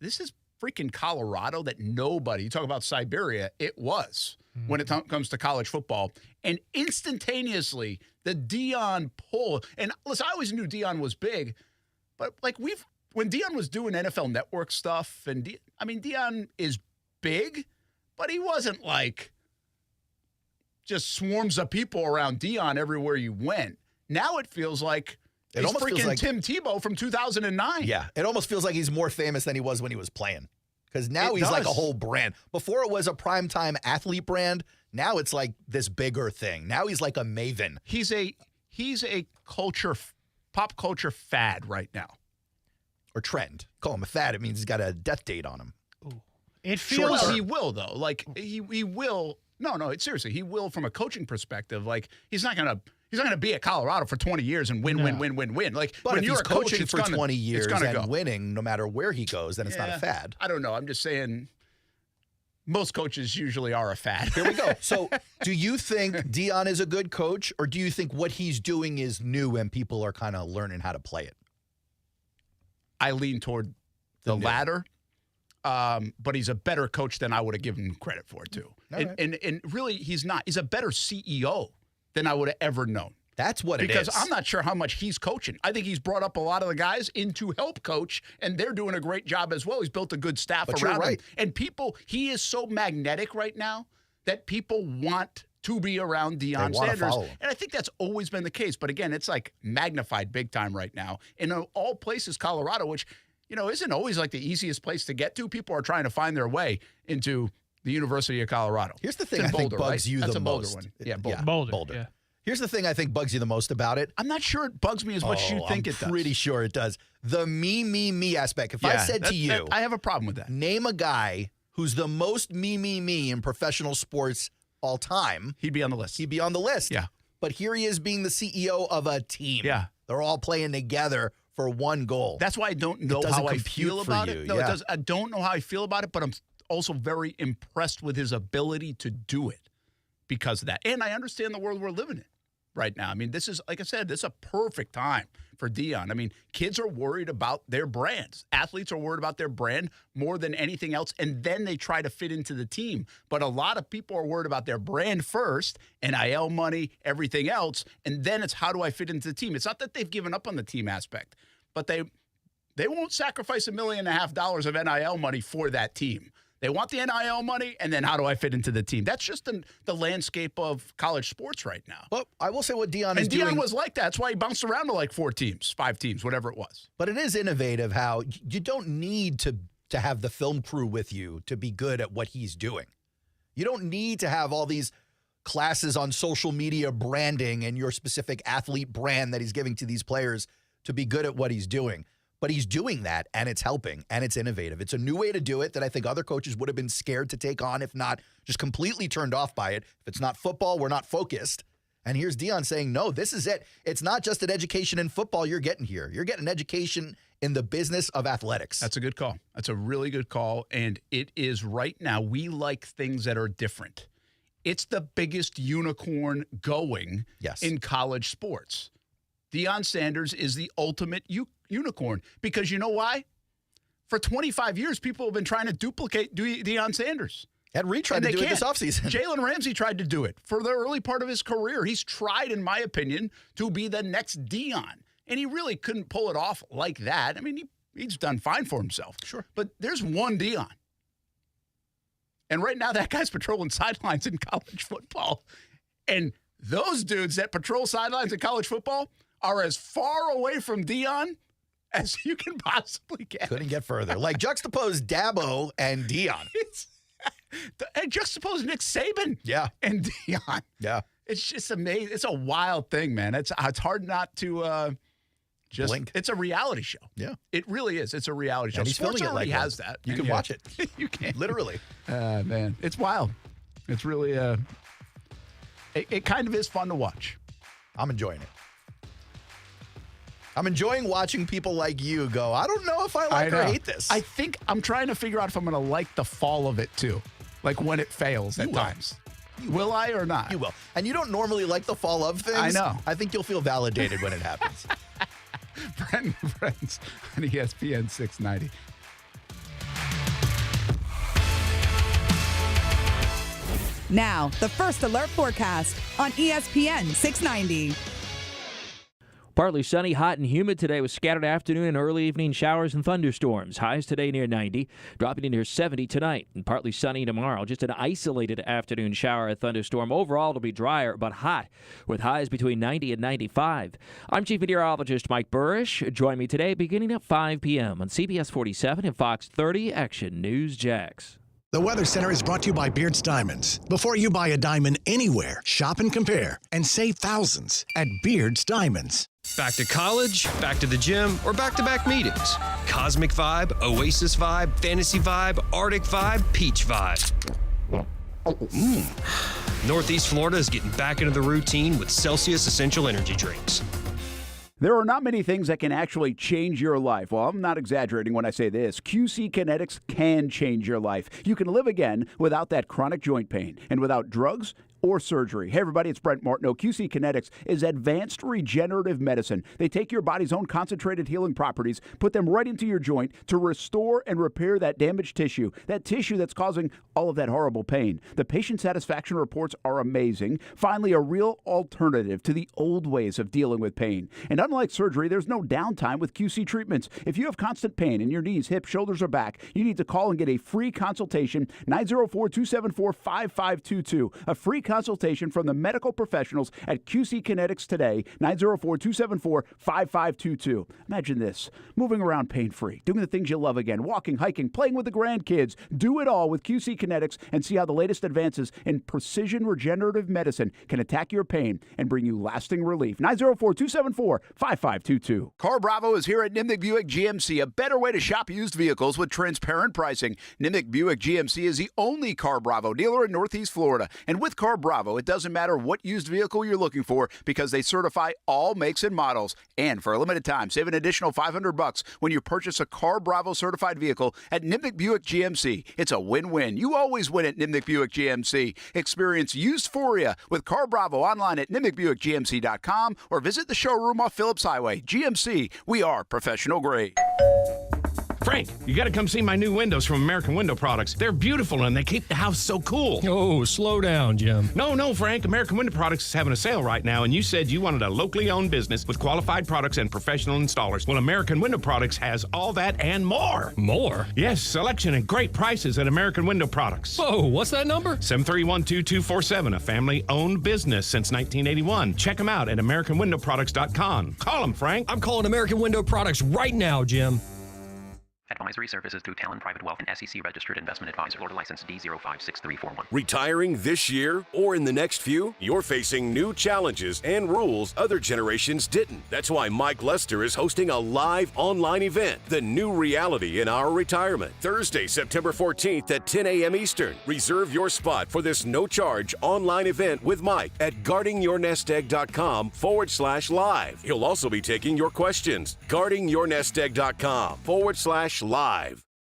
this is freaking Colorado that nobody, you talk about Siberia, it was when it comes to college football. And instantaneously, the Deion pull, and listen, I always knew Deion was big, but like when Deion was doing NFL Network stuff, and Deion is big, but he wasn't like just swarms of people around Deion everywhere you went. Now it feels like It he's almost feels freaking like Tim Tebow from 2009. Yeah, it almost feels like he's more famous than he was when he was playing. Because now he's like a whole brand. Before it was a primetime athlete brand. Now it's like this bigger thing. Now he's like a maven. He's a pop culture fad right now. Or trend. Call him a fad. It means he's got a death date on him. It feels he will though. Like he will. No. Seriously, he will from a coaching perspective. Like he's not gonna be at Colorado for 20 years and win. Like But when if you're he's a coach, coaching for 20 years and go. winning, no matter where he goes, then it's not a fad. I don't know. I'm just saying. Most coaches usually are a fad. Here we go. So, do you think Deion is a good coach, or do you think what he's doing is new and people are kind of learning how to play it? I lean toward the latter, but he's a better coach than I would have given him credit for, too. And really, he's not. He's a better CEO than I would have ever known. That's what it is. Because I'm not sure how much he's coaching. I think he's brought up a lot of the guys in to help coach, and they're doing a great job as well. He's built a good staff around him. And he is so magnetic right now that people want to be around Deion Sanders. And I think that's always been the case. But again, it's like magnified big time right now. In all places, Colorado, which, isn't always like the easiest place to get to. People are trying to find their way into the University of Colorado. Here's the thing I think bugs you That's the a Boulder most. one. Yeah, Boulder. Yeah. Here's the thing I think bugs you the most about it. I'm not sure it bugs me as much as you think it does. I'm pretty sure it does. The me aspect. If I said to you, I have a problem with that. Name a guy who's the most me in professional sports all time. He'd be on the list. He'd be on the list. Yeah. But here he is being the CEO of a team. Yeah. They're all playing together for one goal. That's why I don't know how I feel about it. No, it does. I don't know how I feel about it, but I'm also very impressed with his ability to do it because of that. And I understand the world we're living in right now. I mean, this is, like I said, this is a perfect time for Deion. I mean, kids are worried about their brands. Athletes are worried about their brand more than anything else, and then they try to fit into the team. But a lot of people are worried about their brand first, NIL money, everything else, and then it's how do I fit into the team? It's not that they've given up on the team aspect, but they won't sacrifice $1.5 million of NIL money for that team. They want the NIL money, and then how do I fit into the team? That's just the landscape of college sports right now. Well, I will say what Deion is doing. And Deion was like that. That's why he bounced around to like 4 teams, 5 teams, whatever it was. But it is innovative how you don't need to have the film crew with you to be good at what he's doing. You don't need to have all these classes on social media branding and your specific athlete brand that he's giving to these players to be good at what he's doing. But he's doing that, and it's helping, and it's innovative. It's a new way to do it that I think other coaches would have been scared to take on, if not just completely turned off by it. If it's not football, we're not focused. And here's Deion saying, no, this is it. It's not just an education in football you're getting here. You're getting an education in the business of athletics. That's a good call. That's a really good call, and it is right now. We like things that are different. It's the biggest unicorn going in college sports. Deion Sanders is the ultimate unicorn. Because you know why? For 25 years, people have been trying to duplicate Deion Sanders. Ed Reed tried to do it this offseason. Jalen Ramsey tried to do it for the early part of his career. He's tried, in my opinion, to be the next Deion. And he really couldn't pull it off like that. I mean, he's done fine for himself. Sure. But there's one Deion. And right now, that guy's patrolling sidelines in college football. And those dudes that patrol sidelines in college football are as far away from Deion as you can possibly get. Couldn't get further. Like juxtapose Dabo and Deion. And juxtapose Nick Saban and Deion. Yeah. It's just amazing. It's a wild thing, man. It's hard not to Just Blink. It's a reality show. Yeah. It really is. It's a reality show. And he's Sports filming it already like has one. that. You can watch it. You can. Literally. Man, it's wild. It's really it kind of is fun to watch. I'm enjoying it. I'm enjoying watching people like you go, I don't know if I like or hate this. I think I'm trying to figure out if I'm going to like the fall of it too. Like when it fails at times. Will I or not? You will. And you don't normally like the fall of things. I know. I think you'll feel validated when it happens. Brent Friends on ESPN 690. Now, the First Alert forecast on ESPN 690. Partly sunny, hot, and humid today with scattered afternoon and early evening showers and thunderstorms. Highs today near 90, dropping to near 70 tonight. And partly sunny tomorrow. Just an isolated afternoon shower and thunderstorm. Overall, it'll be drier but hot with highs between 90 and 95. I'm Chief Meteorologist Mike Burrish. Join me today beginning at 5 p.m. on CBS 47 and Fox 30 Action News Jax. The Weather Center is brought to you by Beard's Diamonds. Before you buy a diamond anywhere, shop and compare and save thousands at Beard's Diamonds. Back to college, back to the gym, or back-to-back meetings. Cosmic Vibe, Oasis Vibe, Fantasy Vibe, Arctic Vibe, Peach Vibe. Northeast Florida is getting back into the routine with Celsius Essential Energy Drinks. There are not many things that can actually change your life. Well, I'm not exaggerating when I say this. QC Kinetics can change your life. You can live again without that chronic joint pain and without drugs or surgery. Hey, everybody, it's Brent Martineau. QC Kinetics is advanced regenerative medicine. They take your body's own concentrated healing properties, put them right into your joint to restore and repair that damaged tissue, that tissue that's causing all of that horrible pain. The patient satisfaction reports are amazing. Finally, a real alternative to the old ways of dealing with pain. And unlike surgery, there's no downtime with QC treatments. If you have constant pain in your knees, hips, shoulders, or back, you need to call and get a free consultation, 904-274-5522. A free consultation from the medical professionals at QC Kinetics today, 904-274-5522. Imagine this, moving around pain-free, doing the things you love again, walking, hiking, playing with the grandkids. Do it all with QC Kinetics and see how the latest advances in precision regenerative medicine can attack your pain and bring you lasting relief. 904-274-5522. Car Bravo is here at Nimnik Buick GMC, a better way to shop used vehicles with transparent pricing. Nimnik Buick GMC is the only Car Bravo dealer in Northeast Florida. And with Car Bravo, it doesn't matter what used vehicle you're looking for because they certify all makes and models. And for a limited time, save an additional $500 when you purchase a Car Bravo certified vehicle at Nimnik Buick GMC. It's a win-win. You always win at Nimnik Buick GMC. Experience Used-phoria with Car Bravo online at NimnikBuickGMC.com or visit the showroom off Phillips Highway. GMC, we are professional grade. Frank, you got to come see my new windows from American Window Products. They're beautiful and they keep the house so cool. Oh, slow down, Jim. No, Frank. American Window Products is having a sale right now, and you said you wanted a locally owned business with qualified products and professional installers. Well, American Window Products has all that and more. More? Yes, selection and great prices at American Window Products. Whoa, what's that number? 731-2247, a family-owned business since 1981. Check them out at AmericanWindowProducts.com. Call them, Frank. I'm calling American Window Products right now, Jim. Advisory services through Talon Private Wealth and SEC Registered Investment Advisor. Florida License D056341. Retiring this year or in the next few? You're facing new challenges and rules other generations didn't. That's why Mike Lester is hosting a live online event, The New Reality in Our Retirement. Thursday, September 14th at 10 a.m. Eastern. Reserve your spot for this no-charge online event with Mike at guardingyournestegg.com/live. He'll also be taking your questions. guardingyournestegg.com/live.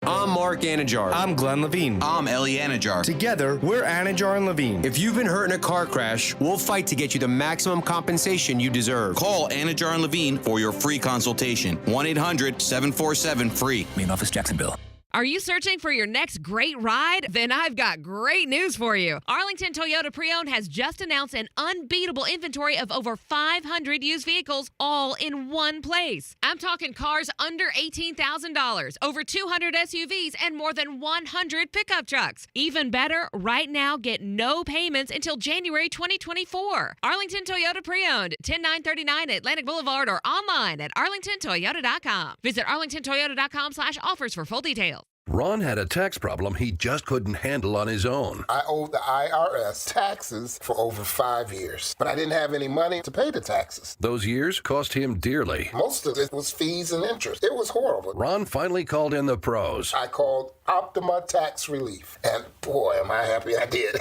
I'm Mark Anajar. I'm Glenn Levine. I'm Ellie Anajar. Together, we're Anajar and Levine. If you've been hurt in a car crash, we'll fight to get you the maximum compensation you deserve. Call Anajar and Levine for your free consultation. 1-800-747-FREE. Main office, Jacksonville. Are you searching for your next great ride? Then I've got great news for you. Arlington Toyota Pre-Owned has just announced an unbeatable inventory of over 500 used vehicles all in one place. I'm talking cars under $18,000, over 200 SUVs, and more than 100 pickup trucks. Even better, right now, get no payments until January 2024. Arlington Toyota Pre-Owned, 10939 Atlantic Boulevard or online at arlingtontoyota.com. Visit arlingtontoyota.com/offers for full details. Ron had a tax problem he just couldn't handle on his own. I owed the IRS taxes for over 5 years, but I didn't have any money to pay the taxes. Those years cost him dearly. Most of it was fees and interest. It was horrible. Ron finally called in the pros. I called Optima Tax Relief, and boy, am I happy I did.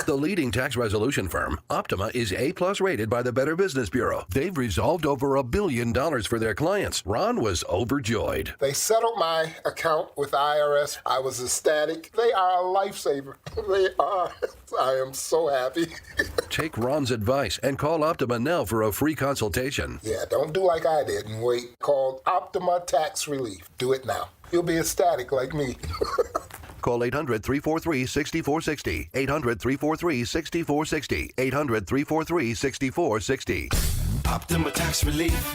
The leading tax resolution firm, Optima, is A+ rated by the Better Business Bureau. They've resolved over $1 billion for their clients. Ron was overjoyed. They settled my account with IRS. I was ecstatic. They are a lifesaver. They are. I am so happy. Take Ron's advice and call Optima now for a free consultation. Yeah, don't do like I did and wait. Call Optima Tax Relief. Do it now. You'll be ecstatic like me. Call 800-343-6460. 800-343-6460. 800-343-6460. Optima Tax Relief.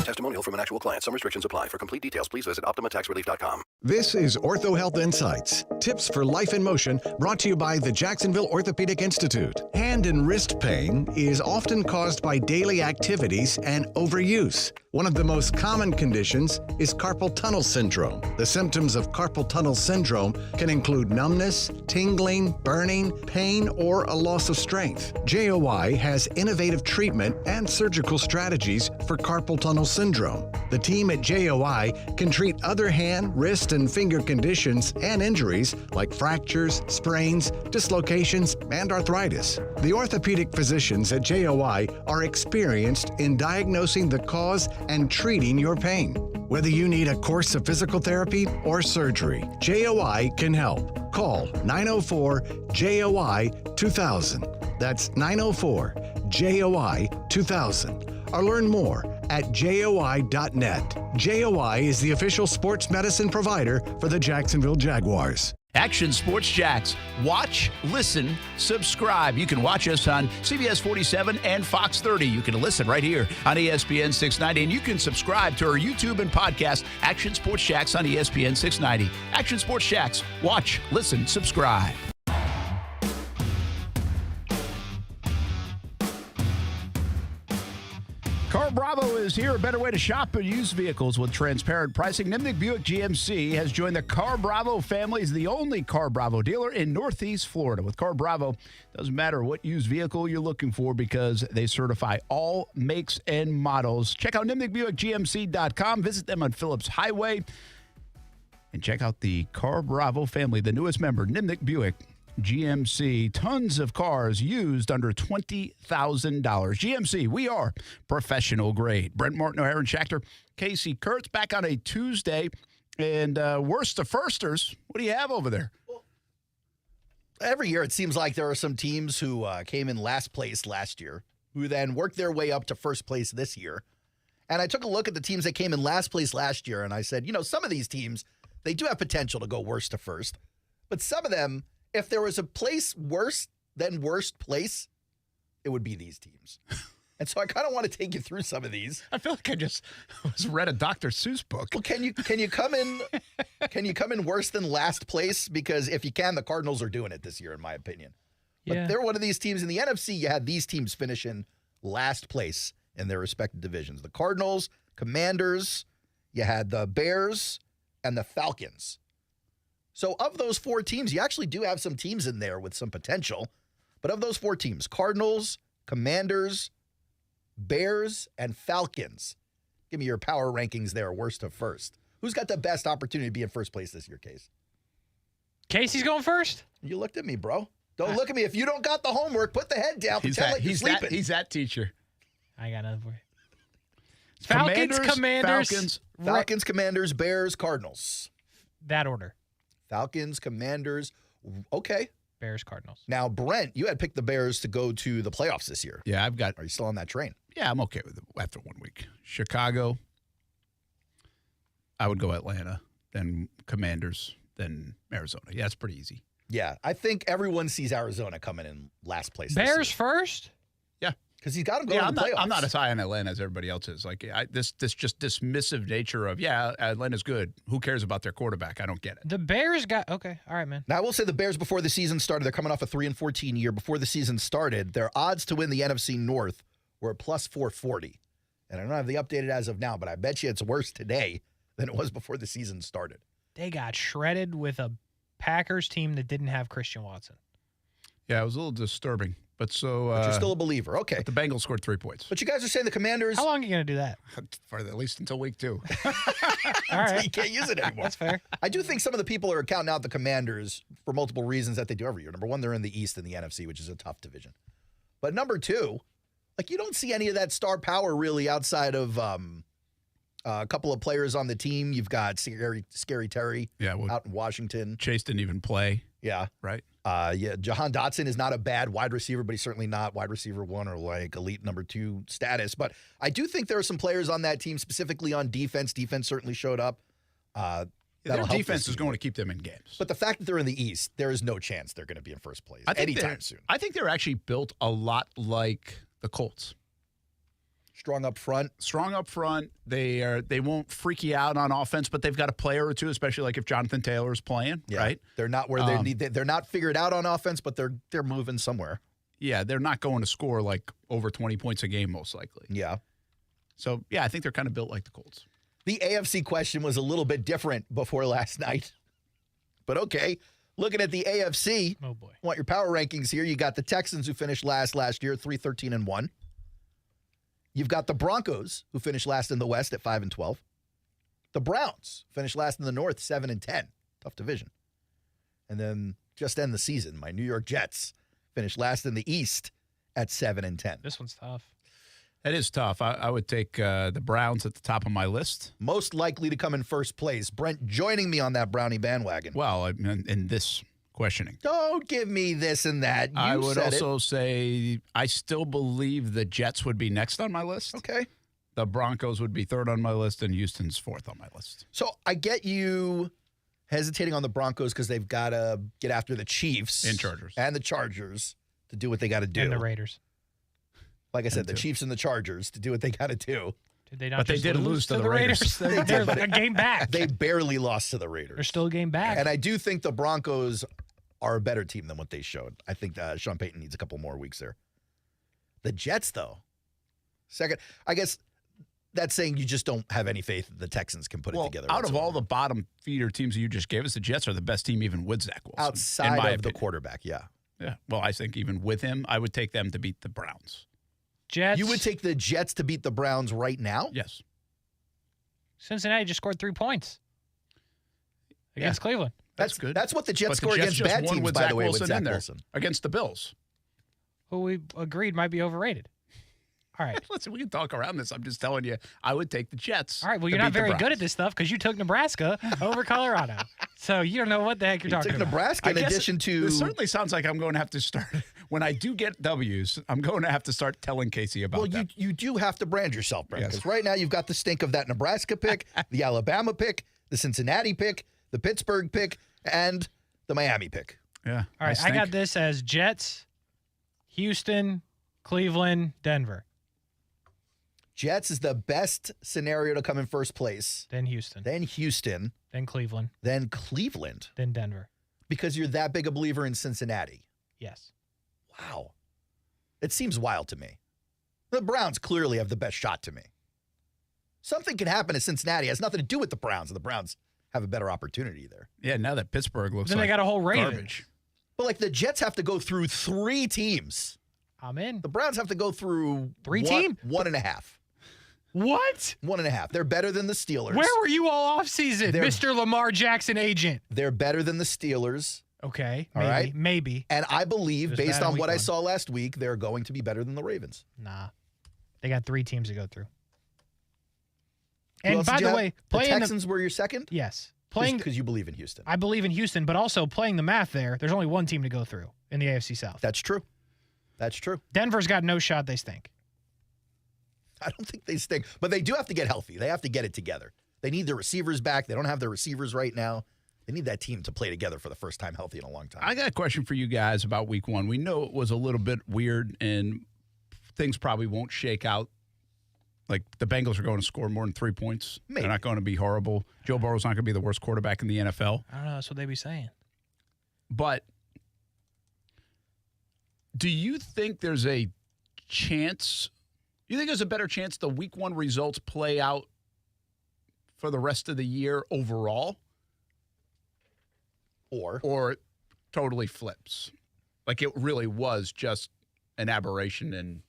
Testimonial from an actual client. Some restrictions apply. For complete details, please visit OptimaTaxRelief.com. This is Ortho Health Insights. Tips for life in motion, brought to you by the Jacksonville Orthopedic Institute. Hand and wrist pain is often caused by daily activities and overuse. One of the most common conditions is carpal tunnel syndrome. The symptoms of carpal tunnel syndrome can include numbness, tingling, burning, pain, or a loss of strength. JOI has innovative treatment and surgical strategies for carpal tunnel syndrome. The team at JOI can treat other hand, wrist, and finger conditions and injuries like fractures, sprains, dislocations, and arthritis. The orthopedic physicians at JOI are experienced in diagnosing the cause and treating your pain. Whether you need a course of physical therapy or surgery, JOI can help. Call 904-JOI-2000. That's 904-JOI-2000. Or learn more at JOI.net. JOI is the official sports medicine provider for the Jacksonville Jaguars. Action Sports Jacks. Watch, listen, subscribe. You can watch us on CBS 47 and Fox 30. You can listen right here on ESPN 690. And you can subscribe to our YouTube and podcast, Action Sports Jacks on ESPN 690. Action Sports Jacks. Watch, listen, subscribe. Carl Bravo is here. A better way to shop at used vehicles with transparent pricing. Nimnick Buick GMC has joined the Carl Bravo family as the only Carl Bravo dealer in Northeast Florida. With Carl Bravo, doesn't matter what used vehicle you're looking for because they certify all makes and models. Check out NimnickBuickGMC.com. Visit them on Phillips Highway. And check out the Carl Bravo family, the newest member, Nimnick Buick GMC. Tons of cars used under $20,000. GMC, we are professional grade. Brent Martineau, Aaron Schachter, Kasey Kuhrts back on a Tuesday. And worst to firsters, what do you have over there? Every year it seems like there are some teams who came in last place last year who then worked their way up to first place this year. And I took a look at the teams that came in last place last year, and I said, you know, some of these teams, they do have potential to go worst to first. But some of them, if there was a place worse than worst place, it would be these teams. And so I kind of want to take you through some of these. I feel like I just read a Dr. Seuss book. Well, can you come in worse than last place? Because if you can, the Cardinals are doing it this year, in my opinion. But they're one of these teams in the NFC. You had these teams finish in last place in their respective divisions. The Cardinals, Commanders, you had the Bears, and the Falcons. So of those four teams, you actually do have some teams in there with some potential. But of those four teams, Cardinals, Commanders, Bears, and Falcons. Give me your power rankings there, worst to first. Who's got the best opportunity to be in first place this year, Case? Casey's going first? You looked at me, bro. Don't look at me. If you don't got the homework, put the head down. Pretend like you're sleeping. He's that teacher. I got another for you. Falcons, Commanders, Commanders, Bears, Cardinals. That order. Falcons, Commanders. Okay. Bears, Cardinals. Now, Brent, you had picked the Bears to go to the playoffs this year. Yeah, I've got. Are you still on that train? Yeah, I'm okay with it after 1 week. Chicago. I would go Atlanta, then Commanders, then Arizona. Yeah, it's pretty easy. Yeah, I think everyone sees Arizona coming in last place. Bears first? Yeah. Because he's got to go to the playoffs. I'm not as high on Atlanta as everybody else is. Like this just dismissive nature of, Atlanta's good. Who cares about their quarterback? I don't get it. The Bears got okay. All right, man. Now I will say the Bears before the season started, they're coming off a 3-14 year. Before the season started, their odds to win the NFC North were at plus 440. And I don't have the updated as of now, but I bet you it's worse today than it was before the season started. they got shredded with a Packers team that didn't have Christian Watson. Yeah, it was a little disturbing. But But you're still a believer. Okay. But the Bengals scored 3 points. But you guys are saying the Commanders. How long are you going to do that? For at least until week 2. All right. You can't use it anymore. That's fair. I do think some of the people are counting out the Commanders for multiple reasons that they do every year. Number one, they're in the East in the NFC, which is a tough division. But number two, like you don't see any of that star power really outside of a couple of players on the team. You've got Scary Terry out in Washington. Chase didn't even play. Yeah. Right. Jahan Dotson is not a bad wide receiver, but he's certainly not wide receiver 1 or like elite number 2 status. But I do think there are some players on that team, specifically on defense. Defense certainly showed up. Their defense is going to keep them in games. But the fact that they're in the East, there is no chance they're going to be in first place anytime soon. I think they're actually built a lot like the Colts. Strong up front. They won't freak you out on offense, but they've got a player or two, especially like if Jonathan Taylor's playing, right? They're not where they need. They're not figured out on offense, but they're moving somewhere. Yeah, they're not going to score like over 20 points a game, most likely. Yeah. So yeah, I think they're kind of built like the Colts. The AFC question was a little bit different before last night, but okay. Looking at the AFC, oh boy, want your power rankings here? You got the Texans who finished last year, 3-13-1. You've got the Broncos, who finished last in the West at 5-12. The Browns finished last in the North, 7-10. Tough division. And then just end the season, my New York Jets finished last in the East at 7-10. This one's tough. That is tough. I would take the Browns at the top of my list. Most likely to come in first place. Brent joining me on that Brownie bandwagon. Well, in this questioning. Don't give me this and that. I would also say I still believe the Jets would be next on my list. Okay. The Broncos would be third on my list, and Houston's fourth on my list. So I get you hesitating on the Broncos because they've got to get after the Chiefs and the Chargers to do what they got to do. And the Raiders. Like I said, the Chiefs and the Chargers to do what they got to do. Did they not but they did lose to the Raiders. They're a game back. They barely lost to the Raiders. They're still a game back. And I do think the Broncos are a better team than what they showed. I think Sean Payton needs a couple more weeks there. The Jets, though, second, I guess that's saying you just don't have any faith that the Texans can put it together. Out of all the bottom feeder teams that you just gave us, the Jets are the best team even with Zach Wilson. Outside of the quarterback, yeah. Yeah. Well, I think even with him, I would take them to beat the Browns. Jets. You would take the Jets to beat the Browns right now? Yes. Cincinnati just scored 3 points against Cleveland. That's good. That's what the Jets score against bad teams, by the way, with Zach Wilson. Against the Bills. Who we agreed might be overrated. All right. Listen, we can talk around this. I'm just telling you, I would take the Jets. All right. Well, you're not very good at this stuff because you took Nebraska over Colorado. So you don't know what the heck you're talking about. Nebraska in addition to... It certainly sounds like I'm going to have to start... When I do get W's, I'm going to have to start telling Kasey about that. Well, you do have to brand yourself, Brent, because right now you've got the stink of that Nebraska pick, the Alabama pick, the Cincinnati pick, the Pittsburgh pick, and the Miami pick. Yeah. All right. I got this as Jets, Houston, Cleveland, Denver. Jets is the best scenario to come in first place. Then Houston. Then Houston. Then Cleveland. Then Cleveland. Then Denver. Because you're that big a believer in Cincinnati. Yes. Wow. It seems wild to me. The Browns clearly have the best shot to me. Something can happen in Cincinnati. It has nothing to do with the Browns, and the Browns have a better opportunity there. Yeah, now that Pittsburgh looks then like they got a whole garbage. But like the Jets have to go through 3 teams. I'm in. The Browns have to go through 3 teams? 1.5. What? 1.5. They're better than the Steelers. Where were you all offseason, Mr. Lamar Jackson agent? They're better than the Steelers. Okay. All right. Maybe. And I believe, based on what I saw last week, they're going to be better than the Ravens. Nah. They got 3 teams to go through. Who And else by did you the have? way, the Texans were your second? Yes. Because you believe in Houston. I believe in Houston, but also playing the math there's only 1 team to go through in the AFC South. That's true. That's true. Denver's got no shot, they stink. I don't think they stink, but they do have to get healthy. They have to get it together. They need their receivers back. They don't have their receivers right now. They need that team to play together for the first time healthy in a long time. I got a question for you guys about week 1. We know it was a little bit weird and things probably won't shake out. Like the Bengals are going to score more than 3 points. Maybe. They're not going to be horrible. Joe Burrow's not going to be the worst quarterback in the NFL. I don't know. That's what they be saying. But do you think there's a chance? You think there's a better chance the week 1 results play out for the rest of the year overall? Or totally flips. Like it really was just an aberration in.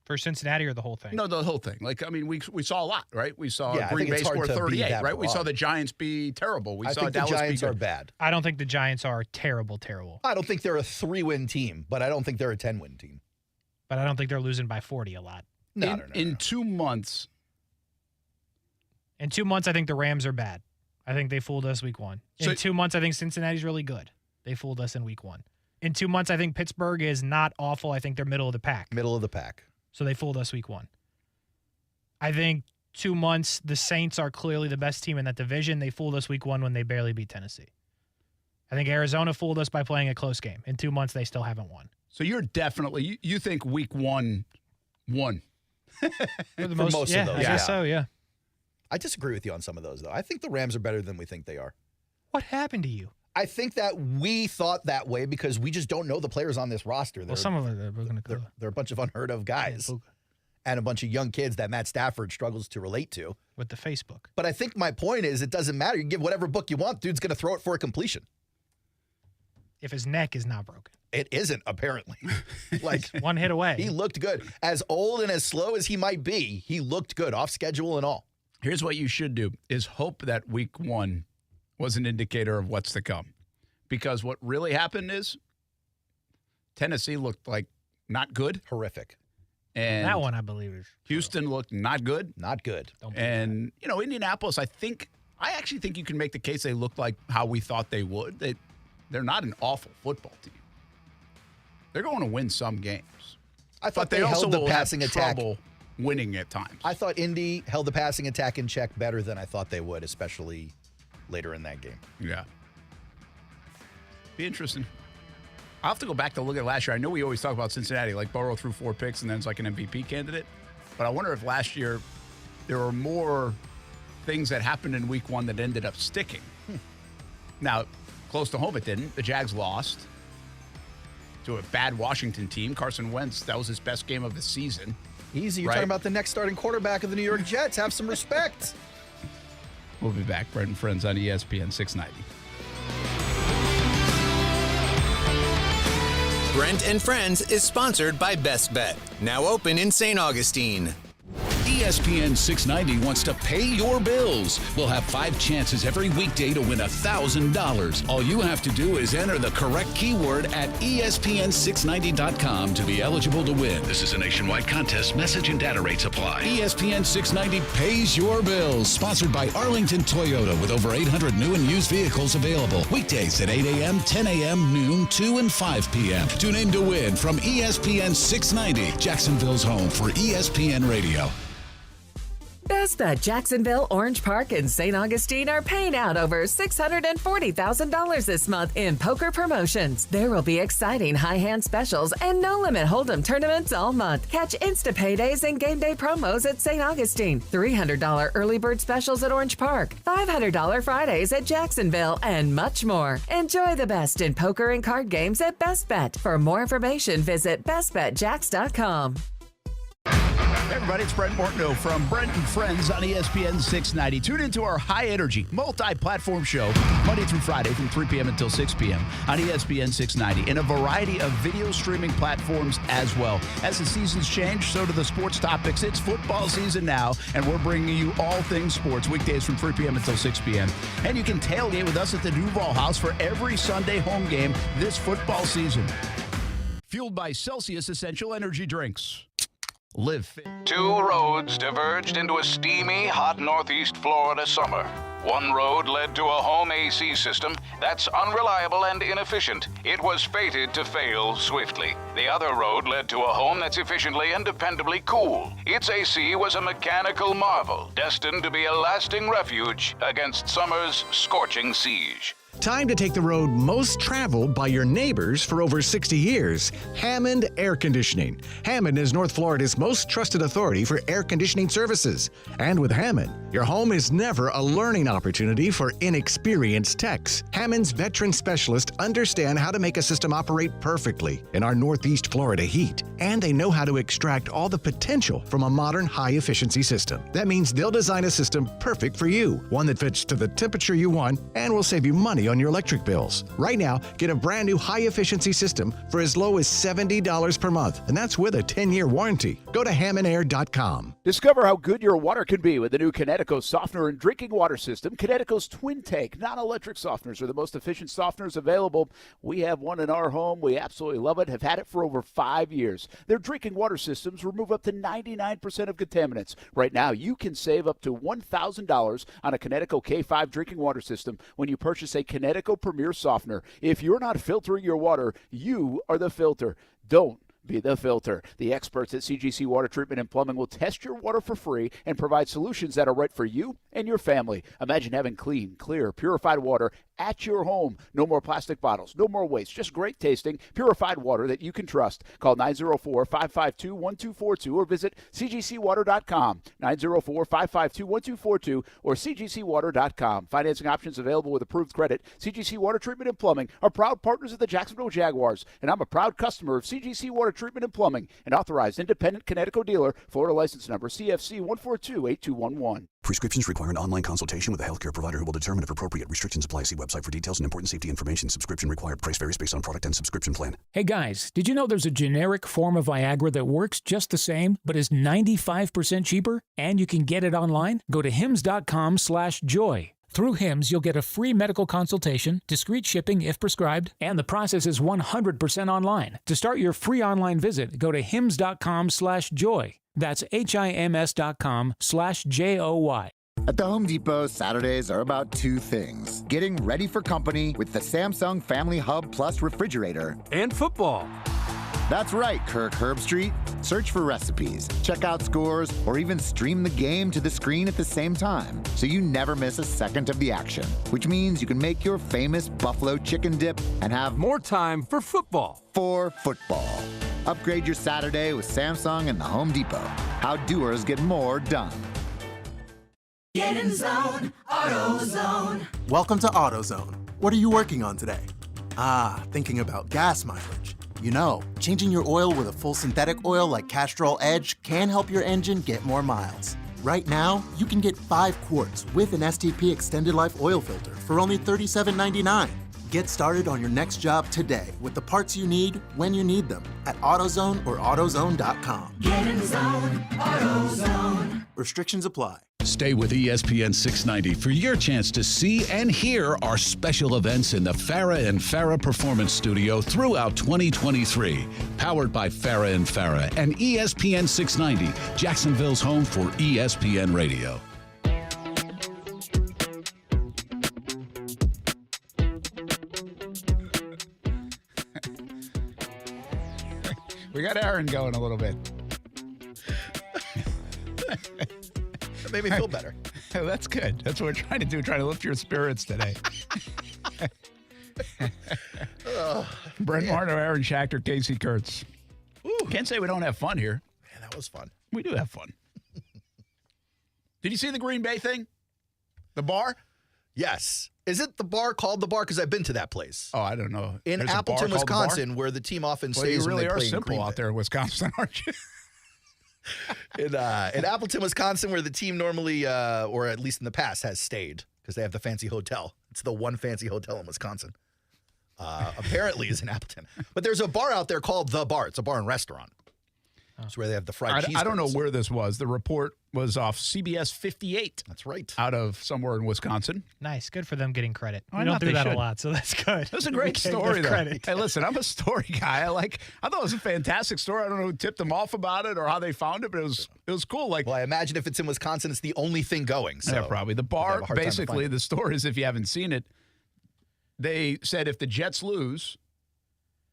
For Cincinnati or the whole thing? No, the whole thing. Like, I mean, we saw a lot, right? We saw Yeah, I Green think Bay it's hard score to be 38, that right? We broad. saw the Giants be terrible. I think Dallas the Giants be good. are bad. I don't think the Giants are terrible. I don't think they're a 3-win team, but I don't think they're a 10-win team. But I don't think they're losing by 40 a lot. In 2 months. In 2 months, I think the Rams are bad. I think they fooled us week 1. In 2 months, I think Cincinnati's really good. They fooled us in week 1. In 2 months, I think Pittsburgh is not awful. I think they're middle of the pack. Middle of the pack. So they fooled us week 1. I think 2 months, the Saints are clearly the best team in that division. They fooled us week 1 when they barely beat Tennessee. I think Arizona fooled us by playing a close game. In 2 months, they still haven't won. So you're definitely, you think week 1 won. For most of those. I guess so, yeah. I disagree with you on some of those, though. I think the Rams are better than we think they are. What happened to you? I think that we thought that way because we just don't know the players on this roster. Well, some of them we're going to go. They're a bunch of unheard of guys and a bunch of young kids that Matt Stafford struggles to relate to. With the Facebook. But I think my point is it doesn't matter. You give whatever book you want, dude's going to throw it for a completion. If his neck is not broken. It isn't, apparently. Like one hit away. He looked good. As old and as slow as he might be, he looked good, off schedule and all. Here's what you should do is hope that week 1 was an indicator of what's to come. Because what really happened is Tennessee looked like not good. Horrific. And that one, I believe, is Houston looked not good. Not good. And, Indianapolis, I actually think you can make the case they looked like how we thought they would. They're not an awful football team. They're going to win some games. I thought but they also held the will passing have attack. trouble winning at times. I thought Indy held the passing attack in check better than I thought they would, especially later in that game. Yeah. Be interesting. I'll have to go back to look at last year. I know we always talk about Cincinnati, like Burrow threw 4 picks and then it's like an MVP candidate. But I wonder if last year there were more things that happened in week 1 that ended up sticking. Now, close to home it didn't. The Jags lost to a bad Washington team. Carson Wentz, that was his best game of the season. Easy. You're talking about the next starting quarterback of the New York Jets. Have some respect. We'll be back. Brent Friends on ESPN 690. Brent and Friends is sponsored by Best Bet. Now open in St. Augustine. ESPN 690 wants to pay your bills. We'll have 5 chances every weekday to win $1,000. All you have to do is enter the correct keyword at ESPN690.com to be eligible to win. This is a nationwide contest. Message and data rates apply. ESPN 690 pays your bills. Sponsored by Arlington Toyota with over 800 new and used vehicles available. Weekdays at 8 a.m., 10 a.m., noon, 2 and 5 p.m. Tune in to win from ESPN 690, Jacksonville's home for ESPN Radio. Best Bet Jacksonville, Orange Park, and St. Augustine are paying out over $640,000 this month in poker promotions. There will be exciting high-hand specials and no-limit hold'em tournaments all month. Catch Insta Paydays and game day promos at St. Augustine, $300 early bird specials at Orange Park, $500 Fridays at Jacksonville, and much more. Enjoy the best in poker and card games at Best Bet. For more information, visit bestbetjacks.com. Hey everybody, it's Brent Martineau from Brent and Friends on ESPN 690. Tune into our high-energy, multi-platform show Monday through Friday from 3 p.m. until 6 p.m. on ESPN 690 and a variety of video streaming platforms as well. As the seasons change, so do the sports topics. It's football season now, and we're bringing you all things sports weekdays from 3 p.m. until 6 p.m. And you can tailgate with us at the Duval House for every Sunday home game this football season. Fueled by Celsius Essential Energy Drinks. Live fit. 2 roads diverged into a steamy, hot northeast Florida summer. One road led to a home AC system that's unreliable and inefficient. It was fated to fail swiftly. The other road led to a home that's efficiently and dependably cool. Its AC was a mechanical marvel, destined to be a lasting refuge against summer's scorching siege. Time to take the road most traveled by your neighbors for over 60 years. Hammond Air Conditioning. Hammond is North Florida's most trusted authority for air conditioning services. And with Hammond, your home is never a learning opportunity for inexperienced techs. Hammond's veteran specialists understand how to make a system operate perfectly in our Northeast Florida heat. And they know how to extract all the potential from a modern high-efficiency system. That means they'll design a system perfect for you, one that fits to the temperature you want and will save you money money on your electric bills. Right now, get a brand new high-efficiency system for as low as $70 per month, and that's with a 10-year warranty. Go to hamandair.com. Discover how good your water can be with the new Connecticut softener and drinking water system. Connecticut's twin tank non-electric softeners are the most efficient softeners available. We have one in our home. We absolutely love it, have had it for over 5 years. Their drinking water systems remove up to 99% of contaminants. Right now, you can save up to $1,000 on a Connecticut K5 drinking water system when you purchase a Connecticut Premier softener. If you're not filtering your water, you are the filter. Don't be the filter. The experts at CGC Water Treatment and Plumbing will test your water for free and provide solutions that are right for you and your family. Imagine having clean, clear, purified water at your home. No more plastic bottles, no more waste, just great tasting, purified water that you can trust. Call 904-552-1242 or visit cgcwater.com, 904-552-1242 or cgcwater.com. Financing options available with approved credit. CGC Water Treatment and Plumbing are proud partners of the Jacksonville Jaguars, and I'm a proud customer of CGC Water Treatment and Plumbing, an authorized independent Connecticut dealer, Florida license number CFC 1428211. Prescriptions require an online consultation with a healthcare provider who will determine if appropriate. Restrictions apply. See website for details and important safety information. Subscription required. Price varies based on product and subscription plan. Hey guys, did you know there's a generic form of Viagra that works just the same, but is 95% cheaper? And you can get it online? Go to hims.com/joy. Through Hims, you'll get a free medical consultation, discreet shipping if prescribed, and the process is 100% online. To start your free online visit, go to hims.com/joy. That's HIMS.com/JOY. At the Home Depot, Saturdays are about two things: getting ready for company with the Samsung Family Hub Plus refrigerator and football. That's right, Kirk Herbstreit. Search for recipes, check out scores, or even stream the game to the screen at the same time, so you never miss a second of the action, which means you can make your famous buffalo chicken dip and have more time for football. Upgrade your Saturday with Samsung and the Home Depot. How doers get more done. Get in zone, AutoZone. Welcome to AutoZone. What are you working on today? Thinking about gas mileage. You know, changing your oil with a full synthetic oil like Castrol Edge can help your engine get more miles. Right now, you can get 5 quarts with an STP Extended Life Oil Filter for only $37.99. Get started on your next job today with the parts you need when you need them at AutoZone or AutoZone.com. Get in zone, AutoZone. Restrictions apply. Stay with ESPN 690 for your chance to see and hear our special events in the Farah and Farah Performance Studio throughout 2023. Powered by Farah and Farah and ESPN 690, Jacksonville's home for ESPN Radio. We got Aaron going a little bit. That made me feel better. That's good. That's what we're trying to do, trying to lift your spirits today. Brent Martineau, Aaron Schachter, Kasey Kuhrts. Can't say we don't have fun here. Man, that was fun. We do have fun. Did you see the Green Bay thing? The bar? Yes. Is it the bar called the bar? Because I've been to that place. Oh, I don't know. In There's Appleton, Wisconsin, where the team often stays when they play in Green Bay. You really are simple out there in Wisconsin, aren't you? In Appleton, Wisconsin, where the team normally, or at least in the past, has stayed because they have the fancy hotel. It's the one fancy hotel in Wisconsin. Apparently is in Appleton. But there's a bar out there called The Bar. It's a bar and restaurant. It's where they have the fried cheese. I don't know where this was. The report was off CBS 58. That's right. Out of somewhere in Wisconsin. Nice. Good for them getting credit. Why We not? don't do They that a should. lot, so that's good. That's a great story, though. Hey, listen, I'm a story guy. I thought it was a fantastic story. I don't know who tipped them off about it or how they found it, but it was cool. Well, I imagine if it's in Wisconsin, it's the only thing going. So yeah, probably. The bar, basically, the story is, if you haven't seen it, they said if the Jets lose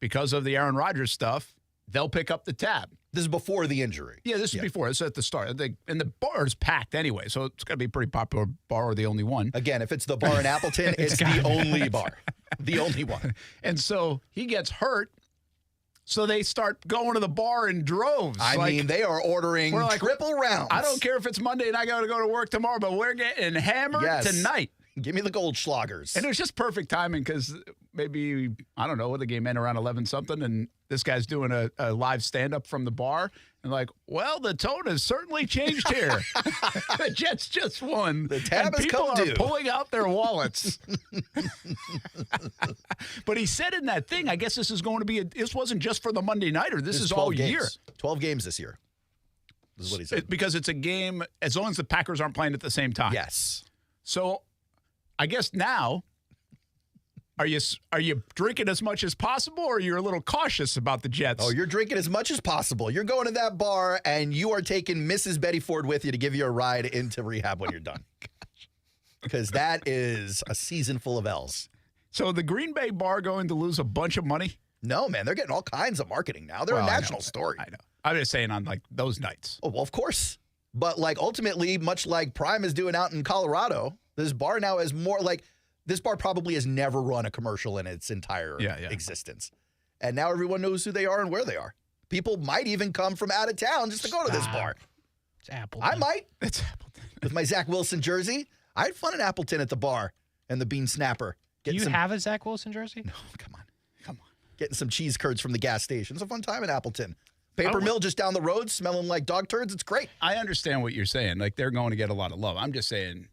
because of the Aaron Rodgers stuff, they'll pick up the tab. This is before the injury. Yeah, this is before. It's at the start. And the bar is packed anyway, so it's going to be a pretty popular bar or the only one. Again, if it's the bar in Appleton, it's the only bar. The only one. And so he gets hurt, so they start going to the bar in droves. I mean, they are ordering triple rounds. I don't care if it's Monday and I got to go to work tomorrow, but we're getting hammered tonight. Give me the Goldschlagers. And it was just perfect timing because maybe, I don't know, the game ended around 11-something, and this guy's doing a live stand-up from the bar, and like, well, the tone has certainly changed here. The Jets just won. The tab has people come are due. pulling out their wallets. But he said in that thing, I guess this is going to be, this wasn't just for the Monday Nighter. This is all games. year. 12 games this year. This is what he said. Because it's a game, as long as the Packers aren't playing at the same time. Yes. So I guess now, are you drinking as much as possible, or you're a little cautious about the Jets? Oh, you're drinking as much as possible. You're going to that bar, and you are taking Mrs. Betty Ford with you to give you a ride into rehab when you're done. Because that is a season full of L's. So the Green Bay bar going to lose a bunch of money? No, man. They're getting all kinds of marketing now. They're a national story. I know. I'm just saying on, like, those nights. Oh, well, of course. But, like, ultimately, much like Prime is doing out in Colorado, this bar now is more like – this bar probably has never run a commercial in its entire existence. And now everyone knows who they are and where they are. People might even come from out of town just to go to this bar. It's Appleton. I might. It's Appleton. With my Zach Wilson jersey. I had fun in Appleton at the bar and the Bean Snapper. Do you have a Zach Wilson jersey? No, come on. Getting some cheese curds from the gas station. It's a fun time in Appleton. Paper mill just down the road, smelling like dog turds. It's great. I understand what you're saying. Like, they're going to get a lot of love. I'm just saying,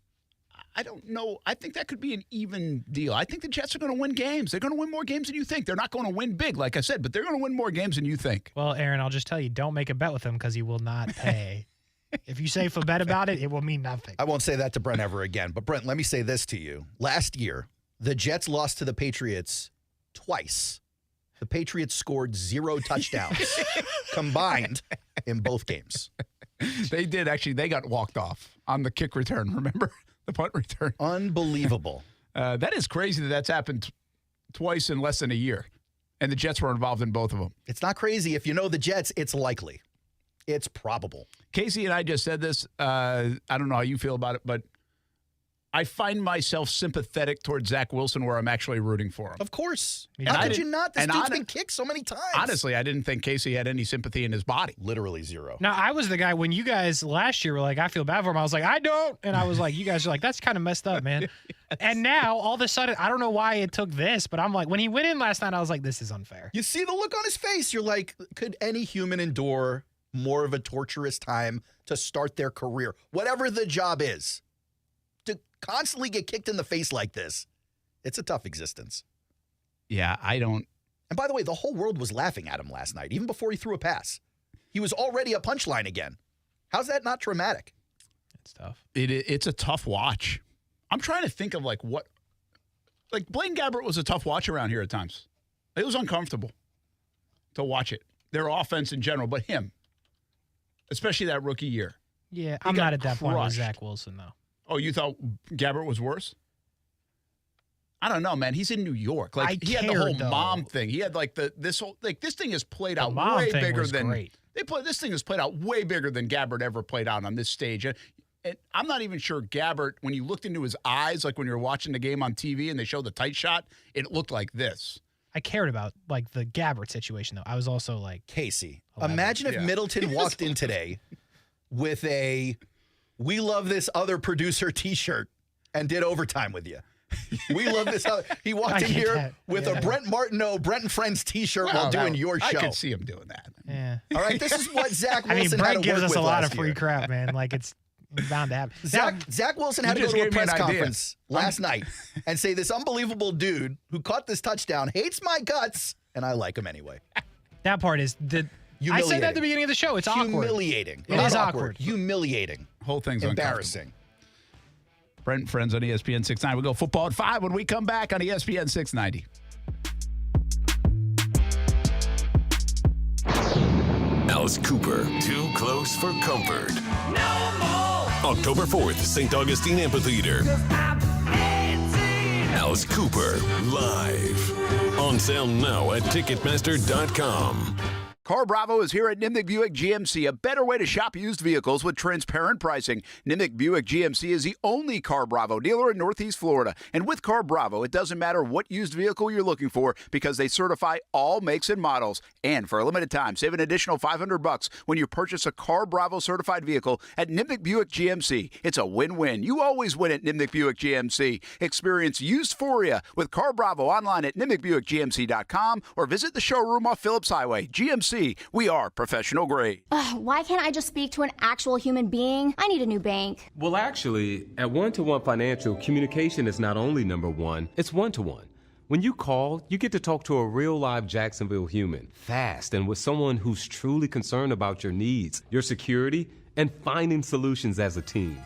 I don't know. I think that could be an even deal. I think the Jets are going to win games. They're going to win more games than you think. They're not going to win big, like I said, but they're going to win more games than you think. Well, Aaron, I'll just tell you, don't make a bet with him because he will not pay. If you say a bet about it, it will mean nothing. I won't say that to Brent ever again. But, Brent, let me say this to you. Last year, the Jets lost to the Patriots twice. The Patriots scored 0 touchdowns combined in both games. They did. Actually, they got walked off on the kick return, remember? The punt return. Unbelievable. That is crazy that's happened twice in less than a year. And the Jets were involved in both of them. It's not crazy. If you know the Jets, it's likely. It's probable. Kasey and I just said this. I don't know how you feel about it, but I find myself sympathetic towards Zach Wilson where I'm actually rooting for him. Of course. And How could you not? This dude's been kicked so many times. Honestly, I didn't think Kasey had any sympathy in his body. Literally 0. Now, I was the guy when you guys last year were like, I feel bad for him. I was like, I don't. And I was like, you guys are like, that's kind of messed up, man. And now, all of a sudden, I don't know why it took this, but I'm like, when he went in last night, I was like, this is unfair. You see the look on his face. You're like, could any human endure more of a torturous time to start their career, whatever the job is? To constantly get kicked in the face like this, it's a tough existence. Yeah, I don't. And by the way, the whole world was laughing at him last night, even before he threw a pass. He was already a punchline again. How's that not traumatic? It's tough. It's a tough watch. I'm trying to think of like Blaine Gabbert was a tough watch around here at times. It was uncomfortable to watch it. Their offense in general, but him, especially that rookie year. Yeah, I'm not at that point with Zach Wilson, though. Oh, you thought Gabbert was worse? I don't know, man. He's in New York. Like he had the whole mom thing. He had like this thing is played out way bigger than this thing is played out way bigger than Gabbert ever played out on this stage. And I'm not even sure Gabbert, when you looked into his eyes, like when you're watching the game on TV and they show the tight shot, it looked like this. I cared about like the Gabbert situation though. I was also like Kasey. Imagine if Middleton walked in today with a "We love this other producer" T-shirt and did overtime with you. We love this other. He walked in here with a Brent Martineau, Brent Friends T-shirt while doing your show. I could see him doing that. Yeah. All right, this is what Zach Wilson Brent had to gives work us with a lot of last free year. crap, man. Like it's bound to happen. Zach Wilson had to go to a press conference last night and say this unbelievable dude who caught this touchdown hates my guts, and I like him anyway. That part is I said that at the beginning of the show. It's awkward. Humiliating. It is awkward. Humiliating. Whole thing's embarrassing. Brent Friends on ESPN 690. We'll go football at 5 when we come back on ESPN 690. Alice Cooper, Too Close for Comfort. No more. October 4th, St. Augustine Amphitheater. Alice Cooper, live. On sale now at Ticketmaster.com. Car Bravo is here at Nimnik Buick GMC, a better way to shop used vehicles with transparent pricing. Nimnik Buick GMC is the only Car Bravo dealer in Northeast Florida. And with Car Bravo, it doesn't matter what used vehicle you're looking for because they certify all makes and models. And for a limited time, save an additional $500 when you purchase a Car Bravo certified vehicle at Nimnik Buick GMC. It's a win-win. You always win at Nimnik Buick GMC. Experience Used-phoria with Car Bravo online at NimnikBuickGMC.com or visit the showroom off Phillips Highway. GMC, we are professional grade. Why can't I just speak to an actual human being? I need a new bank. Well, actually, at One-to-One Financial, communication is not only number one, it's one-to-one. When you call, you get to talk to a real live Jacksonville human, fast and with someone who's truly concerned about your needs, your security, and finding solutions as a team.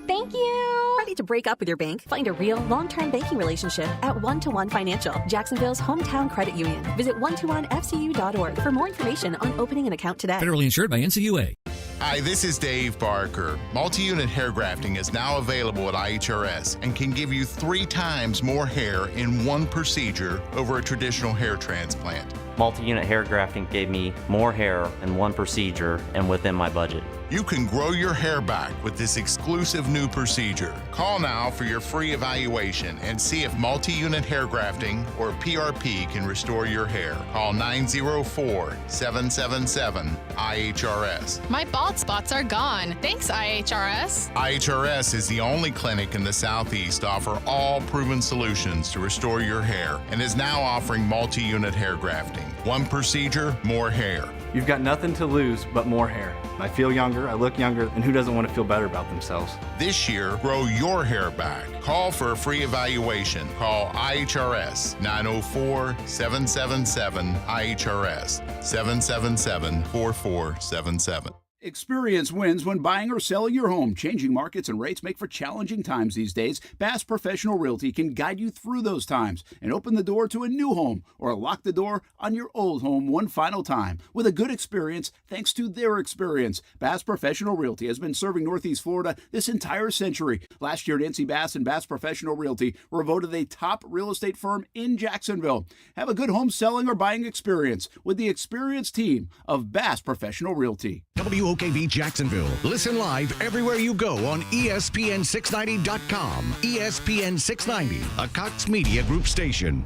Thank you. Ready to break up with your bank? Find a real long-term banking relationship at One-to-One Financial, Jacksonville's hometown credit union. Visit one-to-onefcu.org for more information on opening an account today. Federally insured by NCUA. Hi, this is Dave Barker. Multi-unit hair grafting is now available at IHRS and can give you 3 times more hair in one procedure over a traditional hair transplant. Multi-unit hair grafting gave me more hair in one procedure and within my budget. You can grow your hair back with this exclusive new procedure. Call now for your free evaluation and see if multi-unit hair grafting or PRP can restore your hair. Call 904-777-IHRS. My bald spots are gone. Thanks, IHRS. IHRS is the only clinic in the Southeast to offer all proven solutions to restore your hair and is now offering multi-unit hair grafting. One procedure, more hair. You've got nothing to lose but more hair. I feel younger, I look younger, and who doesn't want to feel better about themselves? This year, grow your hair back. Call for a free evaluation. Call IHRS 904-777-IHRS 777-4477. Experience wins when buying or selling your home. Changing markets and rates make for challenging times these days. Bass Professional Realty can guide you through those times and open the door to a new home or lock the door on your old home one final time with a good experience thanks to their experience. Bass Professional Realty has been serving Northeast Florida this entire century. Last year, Nancy Bass and Bass Professional Realty were voted a top real estate firm in Jacksonville. Have a good home selling or buying experience with the experienced team of Bass Professional Realty. WOKV Jacksonville. Listen live everywhere you go on ESPN690.com. ESPN 690, a Cox Media Group station.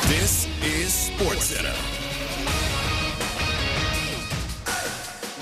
This is SportsCenter.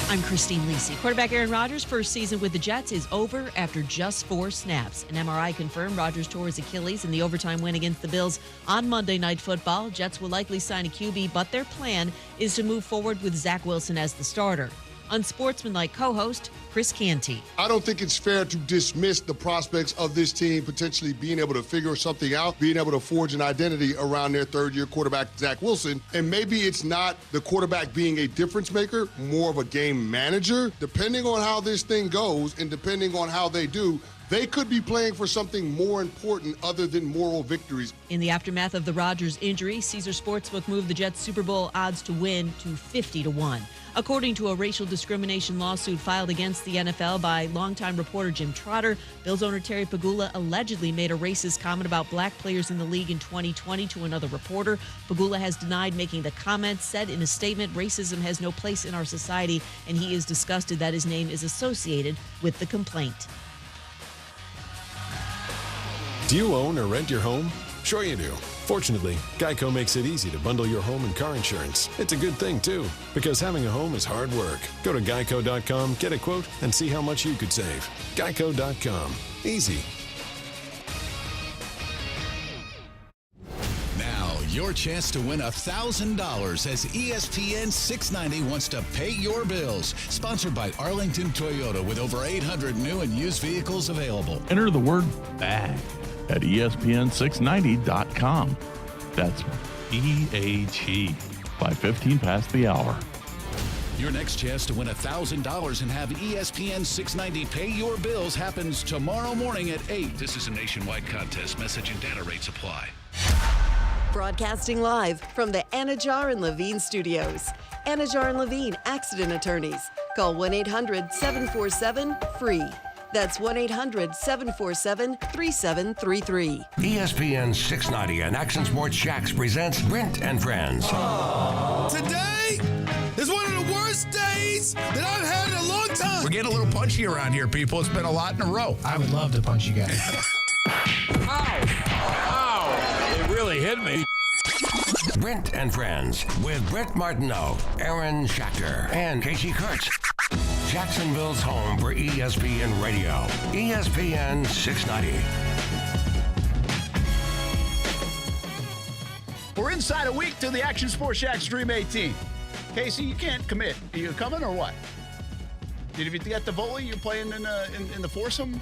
I'm Christine Lisi. Quarterback Aaron Rodgers' first season with the Jets is over after just 4 snaps. An MRI confirmed Rodgers tore his Achilles in the overtime win against the Bills on Monday Night Football. Jets will likely sign a QB, but their plan is to move forward with Zach Wilson as the starter. Unsportsmanlike co-host Chris Canty. I don't think it's fair to dismiss the prospects of this team potentially being able to figure something out, being able to forge an identity around their third-year quarterback, Zach Wilson. And maybe it's not the quarterback being a difference maker, more of a game manager. Depending on how this thing goes and depending on how they do, they could be playing for something more important other than moral victories. In the aftermath of the Rodgers injury, Caesar Sportsbook moved the Jets' Super Bowl odds to win to 50-1. According to a racial discrimination lawsuit filed against the NFL by longtime reporter Jim Trotter, Bills owner Terry Pegula allegedly made a racist comment about black players in the league in 2020 to another reporter. Pegula has denied making the comment, said in a statement, racism has no place in our society, and he is disgusted that his name is associated with the complaint. Do you own or rent your home? Sure you do. Fortunately, Geico makes it easy to bundle your home and car insurance. It's a good thing, too, because having a home is hard work. Go to geico.com, get a quote, and see how much you could save. Geico.com. Easy. Now, your chance to win $1,000 as ESPN 690 wants to pay your bills. Sponsored by Arlington Toyota with over 800 new and used vehicles available. Enter the word BAG at ESPN690.com. That's BAG by 15 past the hour. Your next chance to win $1,000 and have ESPN 690 pay your bills happens tomorrow morning at 8. This is a nationwide contest. Message and data rates apply. Broadcasting live from the Anajar and Levine studios. Anajar and Levine Accident Attorneys. Call 1-800-747-FREE. That's 1-800-747-3733. ESPN 690 and Action Sports Shacks presents Brent and Friends. Today is one of the worst days that I've had in a long time. We're getting a little punchy around here, people. It's been a lot in a row. I would love to punch you guys. Ow! It really hit me. Brent and Friends with Brent Martineau, Aaron Schachter, and Kasey Kuhrts. Jacksonville's home for ESPN Radio. ESPN 690. We're inside a week to the Action Sports Shack Stream 18. Kasey, you can't commit. Are you coming or what? Did you get the volley? You're playing in the foursome?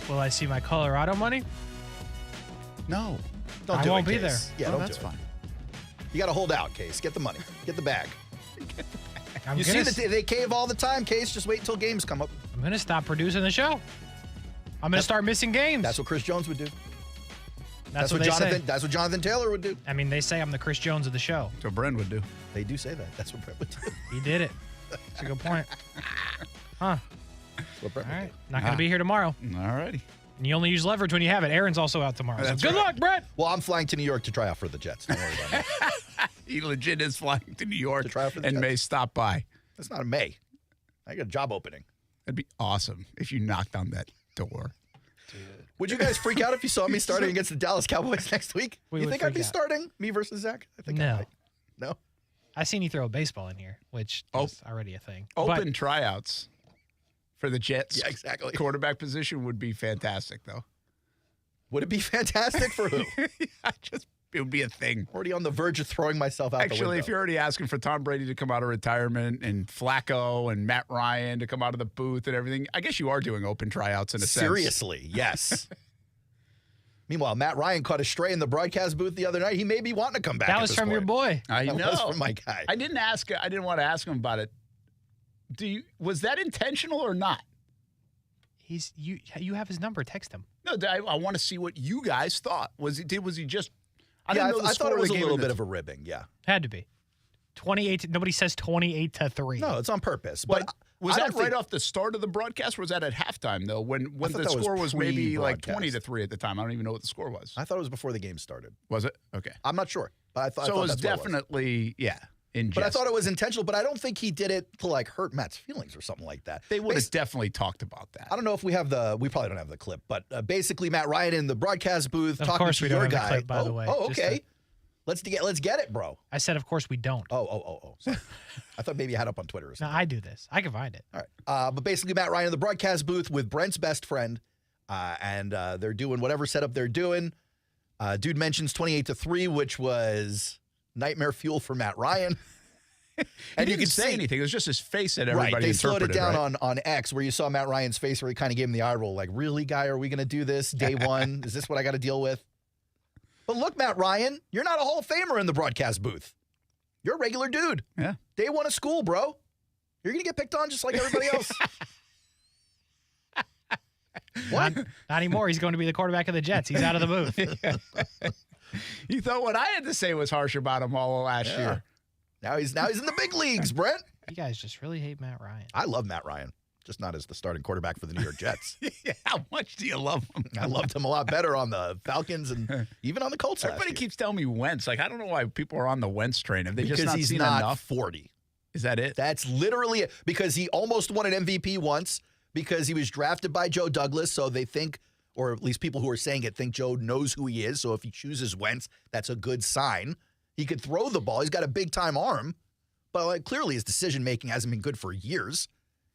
Will I see my Colorado money? No. Don't I do won't it, be Case. there. Yeah, don't that's do it. fine. You got to hold out, Case. Get the money. Get the bag. I'm You see gonna, that they cave all the time, Case. Just wait until games come up. I'm going to stop producing the show. I'm going to start missing games. That's what Chris Jones would do. That's what they Jonathan. say. That's what Jonathan Taylor would do. I mean, they say I'm the Chris Jones of the show. That's what Brent would do. They do say that. That's what Brent would do. He did it. That's a good point. Huh. That's what Brent All would right. Not going to be here tomorrow. All righty. And you only use leverage when you have it. Aaron's also out tomorrow. So That's good right. luck, Brett. Well, I'm flying to New York to try out for the Jets. Don't worry about that. He legit is flying to New York To try out for the and Jets. may stop by. That's not a May. I got a job opening. That'd be awesome if you knocked on that door. Would you guys freak out if you saw me starting against the Dallas Cowboys next week? We You would think I'd be freak out. starting me versus Zach? I think I No. might. No? I seen you throw a baseball in here, which is already a thing. Open tryouts for the Jets. Yeah, exactly. Quarterback position would be fantastic, though. Would it be fantastic for who? It would be a thing. Already on the verge of throwing myself out the Actually, window. if you're already asking for Tom Brady to come out of retirement and Flacco and Matt Ryan to come out of the booth and everything, I guess you are doing open tryouts in a sense. Seriously, yes. Meanwhile, Matt Ryan caught a stray in the broadcast booth the other night. He may be wanting to come back. That at was this from your point. boy. I That know. was from my guy. I didn't want to ask him about it. Was that intentional or not? You have his number. Text him. No, I want to see what you guys thought. Was he just? I Yeah, didn't know the I score thought it of was the a game little in bit the- of a ribbing. Yeah. Had to be. 28. Nobody says 28-3. No, it's on purpose. But But was I that don't right think- off the start of the broadcast, or was that at halftime though? When I the thought that was score was maybe like pre-broadcast. 20-3 at the time. I don't even know what the score was. I thought it was before the game started. Was it? Okay. I'm not sure, but I thought So it was that's what definitely in But I jest. thought it was intentional. But I don't think he did it to like hurt Matt's feelings or something like that. They would have definitely talked about that. I don't know if we have we probably don't have the clip, but basically Matt Ryan in the broadcast booth Of talking course to we don't your Oh, have the guy. clip, by the way. Oh, Just okay. Let's get it, bro. I said, of course we don't. Oh. Sorry. I thought maybe you had it up on Twitter or No, something. I do this. I can find it. All right. But basically Matt Ryan in the broadcast booth with Brent's best friend, and they're doing whatever setup they're doing. Dude mentions 28-3, which was nightmare fuel for Matt Ryan. And you could say anything. It was just his face that everybody right. They slowed it interpreted, down right? on X, where you saw Matt Ryan's face, where he kind of gave him the eye roll, like, "Really, guy? Are we going to do this day one? Is this what I got to deal with?" But look, Matt Ryan, you're not a Hall of Famer in the broadcast booth. You're a regular dude. Yeah. Day one of school, bro. You're going to get picked on just like everybody else. What? Not anymore. He's going to be the quarterback of the Jets. He's out of the booth. You thought what I had to say was harsh about him all last year. Now he's in the big leagues, Brent. You guys just really hate Matt Ryan. I love Matt Ryan, just not as the starting quarterback for the New York Jets. How much do you love him? I loved him a lot better on the Falcons and even on the Colts last Everybody year. keeps telling me Wentz. Like, I don't know why people are on the Wentz train. Have they Because just not he's seen not enough? 40. Is that it? That's literally it. Because he almost won an MVP once because he was drafted by Joe Douglas. So they think, or at least people who are saying it, think Joe knows who he is. So if he chooses Wentz, that's a good sign. He could throw the ball. He's got a big-time arm. But like, clearly his decision-making hasn't been good for years.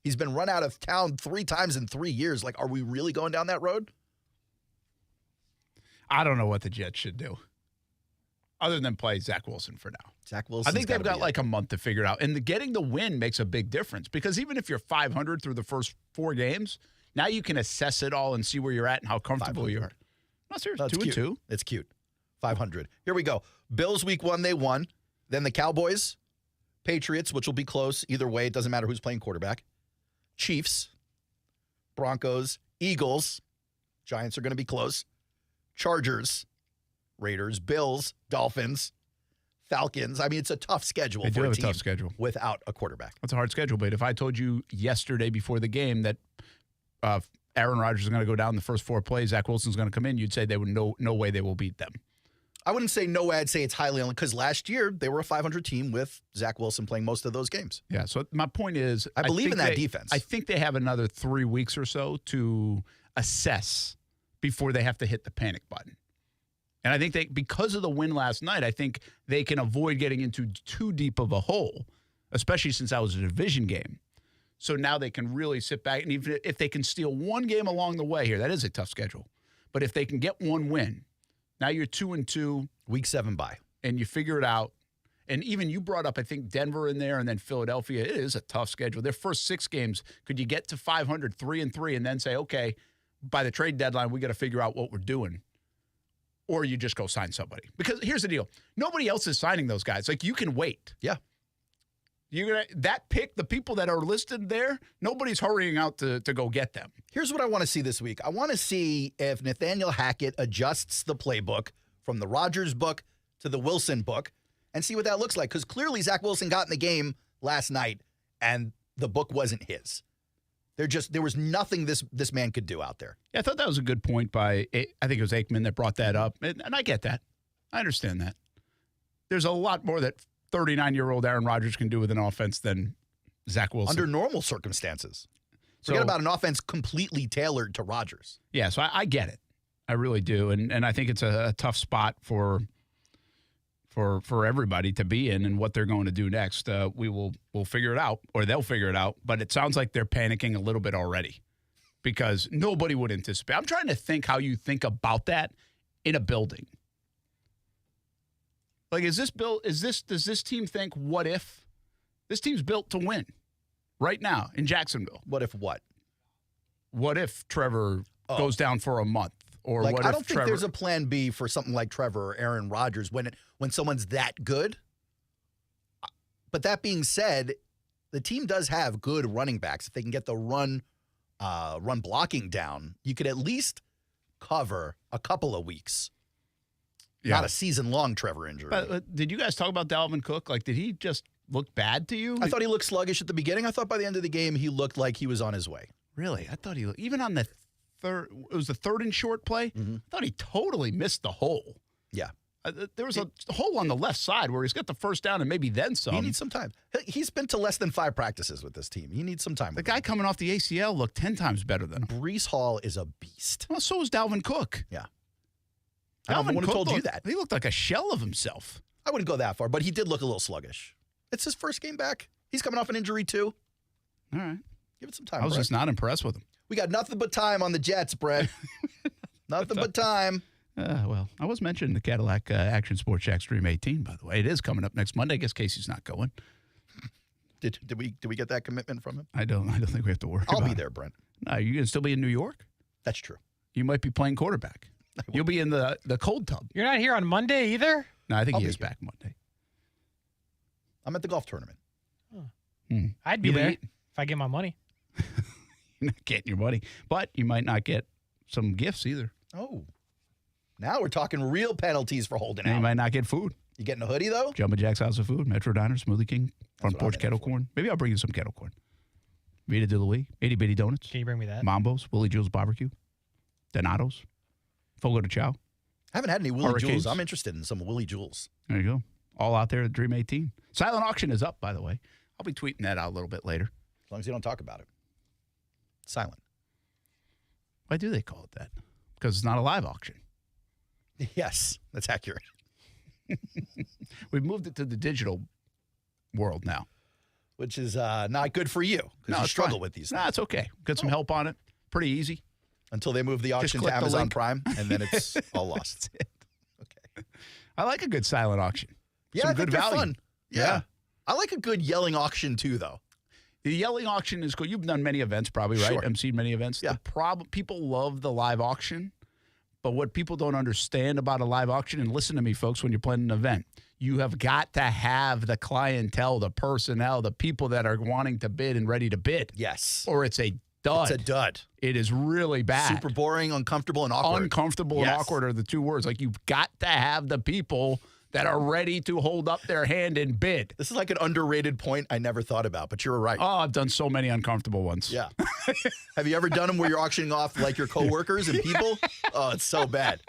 He's been run out of town 3 times in 3 years. Like, are we really going down that road? I don't know what the Jets should do other than play Zach Wilson for now. Zach Wilson. I think they've got like a month to figure it out. And getting the win makes a big difference because even if you're 500 through the first 4 games, now you can assess it all and see where you're at and how comfortable you are. No, seriously, 2-2. It's cute. 500. Here we go. Bills week 1, they won. Then the Cowboys, Patriots, which will be close. Either way, it doesn't matter who's playing quarterback. Chiefs, Broncos, Eagles. Giants are going to be close. Chargers, Raiders, Bills, Dolphins, Falcons. I mean, it's a tough schedule They for do a have a team tough schedule without a quarterback. That's a hard schedule, but if I told you yesterday before the game that Aaron Rodgers is going to go down the first 4 plays, Zach Wilson's going to come in, you'd say they would no way they will beat them. I wouldn't say no way. I'd say it's highly unlikely because last year they were a 500 team with Zach Wilson playing most of those games. Yeah, so my point is I believe in that defense. I think they have another 3 weeks or so to assess before they have to hit the panic button. And I think because of the win last night, I think they can avoid getting into too deep of a hole, especially since that was a division game. So now they can really sit back, and even if they can steal one game along the way here, that is a tough schedule. But if they can get one win, now you're 2-2. Week 7 bye. And you figure it out. And even you brought up, I think, Denver in there and then Philadelphia. It is a tough schedule. Their first 6 games, could you get to 500, 3-3, and then say, okay, by the trade deadline, we got to figure out what we're doing? Or you just go sign somebody. Because here's the deal. Nobody else is signing those guys. Like, you can wait. Yeah. That pick, the people that are listed there, nobody's hurrying out to go get them. Here's what I want to see this week. I want to see if Nathaniel Hackett adjusts the playbook from the Rodgers book to the Wilson book and see what that looks like. Because clearly Zach Wilson got in the game last night and the book wasn't his. There was nothing this man could do out there. Yeah, I thought that was a good point by, I think it was Aikman that brought that up. And I get that. I understand that. There's a lot more that 39-year-old Aaron Rodgers can do with an offense than Zach Wilson. Under normal circumstances. Forget about an offense completely tailored to Rodgers. Yeah, so I get it. I really do. And I think it's a tough spot for everybody to be in and what they're going to do next. We'll figure it out, or they'll figure it out. But it sounds like they're panicking a little bit already because nobody would anticipate. I'm trying to think how you think about that in a building. Like, does this team think, what if? This team's built to win right now in Jacksonville. What if what? What if Trevor goes down for a month? Or like, what if I don't think there's a plan B for something like Trevor or Aaron Rodgers when someone's that good. But that being said, the team does have good running backs. If they can get the run blocking down, you could at least cover a couple of weeks. Yeah. Not a season-long Trevor injury. Did you guys talk about Dalvin Cook? Like, did he just look bad to you? I thought he looked sluggish at the beginning. I thought by the end of the game, he looked like he was on his way. Really? I thought he looked, even on the third, it was the third and short play. Mm-hmm. I thought he totally missed the hole. Yeah. There was a hole on the left side where he's got the first down and maybe then some. He needs some time. He's been to less than 5 practices with this team. He needs some time. The guy coming off the ACL looked 10 times better than him. Breece Hall is a beast. Well, so is Dalvin Cook. Yeah. I would have told you that. He looked like a shell of himself. I wouldn't go that far, but he did look a little sluggish. It's his first game back. He's coming off an injury, too. All right. Give it some time, I was just not impressed with him. We got nothing but time on the Jets, Brett. Nothing but time. Well, I was mentioning the Cadillac Action Sports Jack Stream 18, by the way. It is coming up next Monday. I guess Casey's not going. Did we get that commitment from him? I don't think we have to worry about it. I'll be there, Brent. No, you're going to still be in New York? That's true. You might be playing quarterback. You'll be in the cold tub. You're not here on Monday either? No, I think he is back Monday. I'm at the golf tournament. I'd be there if I get my money. You're not getting your money. But you might not get some gifts either. Oh. Now we're talking real penalties for holding out. You might not get food. You getting a hoodie, though? Jumbo Jack's House of Food, Metro Diner, Smoothie King, Front Porch Kettle Corn. Maybe I'll bring you some kettle corn. Vita de Louis, Itty Bitty Donuts. Can you bring me that? Mambo's, Willie Jules Barbecue, Donato's, Fogo de Chao. I haven't had any Willie Jules. I'm interested in some Willie Jules. There you go. All out there at Dream 18. Silent auction is up, by the way. I'll be tweeting that out a little bit later. As long as you don't talk about it. Silent. Why do they call it that? Because it's not a live auction. Yes, that's accurate. We've moved it to the digital world now. Which is not good for you because you struggle with these things. No, it's okay. Got some help on it. Pretty easy. Until they move the auction to Amazon Prime, and then it's all lost. That's it. Okay. I like a good silent auction. Yeah, some I think good value. fun. Yeah. I like a good yelling auction too, though. The yelling auction is cool. You've done many events probably, right? Sure. MC'd many events. Yeah. People love the live auction, but what people don't understand about a live auction, and listen to me, folks, when you're planning an event, you have got to have the clientele, the personnel, the people that are wanting to bid and ready to bid. Yes. Or it's a dud. It's a dud. It is really bad. Super boring, uncomfortable, and awkward. Uncomfortable and awkward are the two words. Like, you've got to have the people that are ready to hold up their hand and bid. This is like an underrated point I never thought about, but you're right. Oh, I've done so many uncomfortable ones. Yeah. Have you ever done them where you're auctioning off like your coworkers and people? Oh, it's so bad.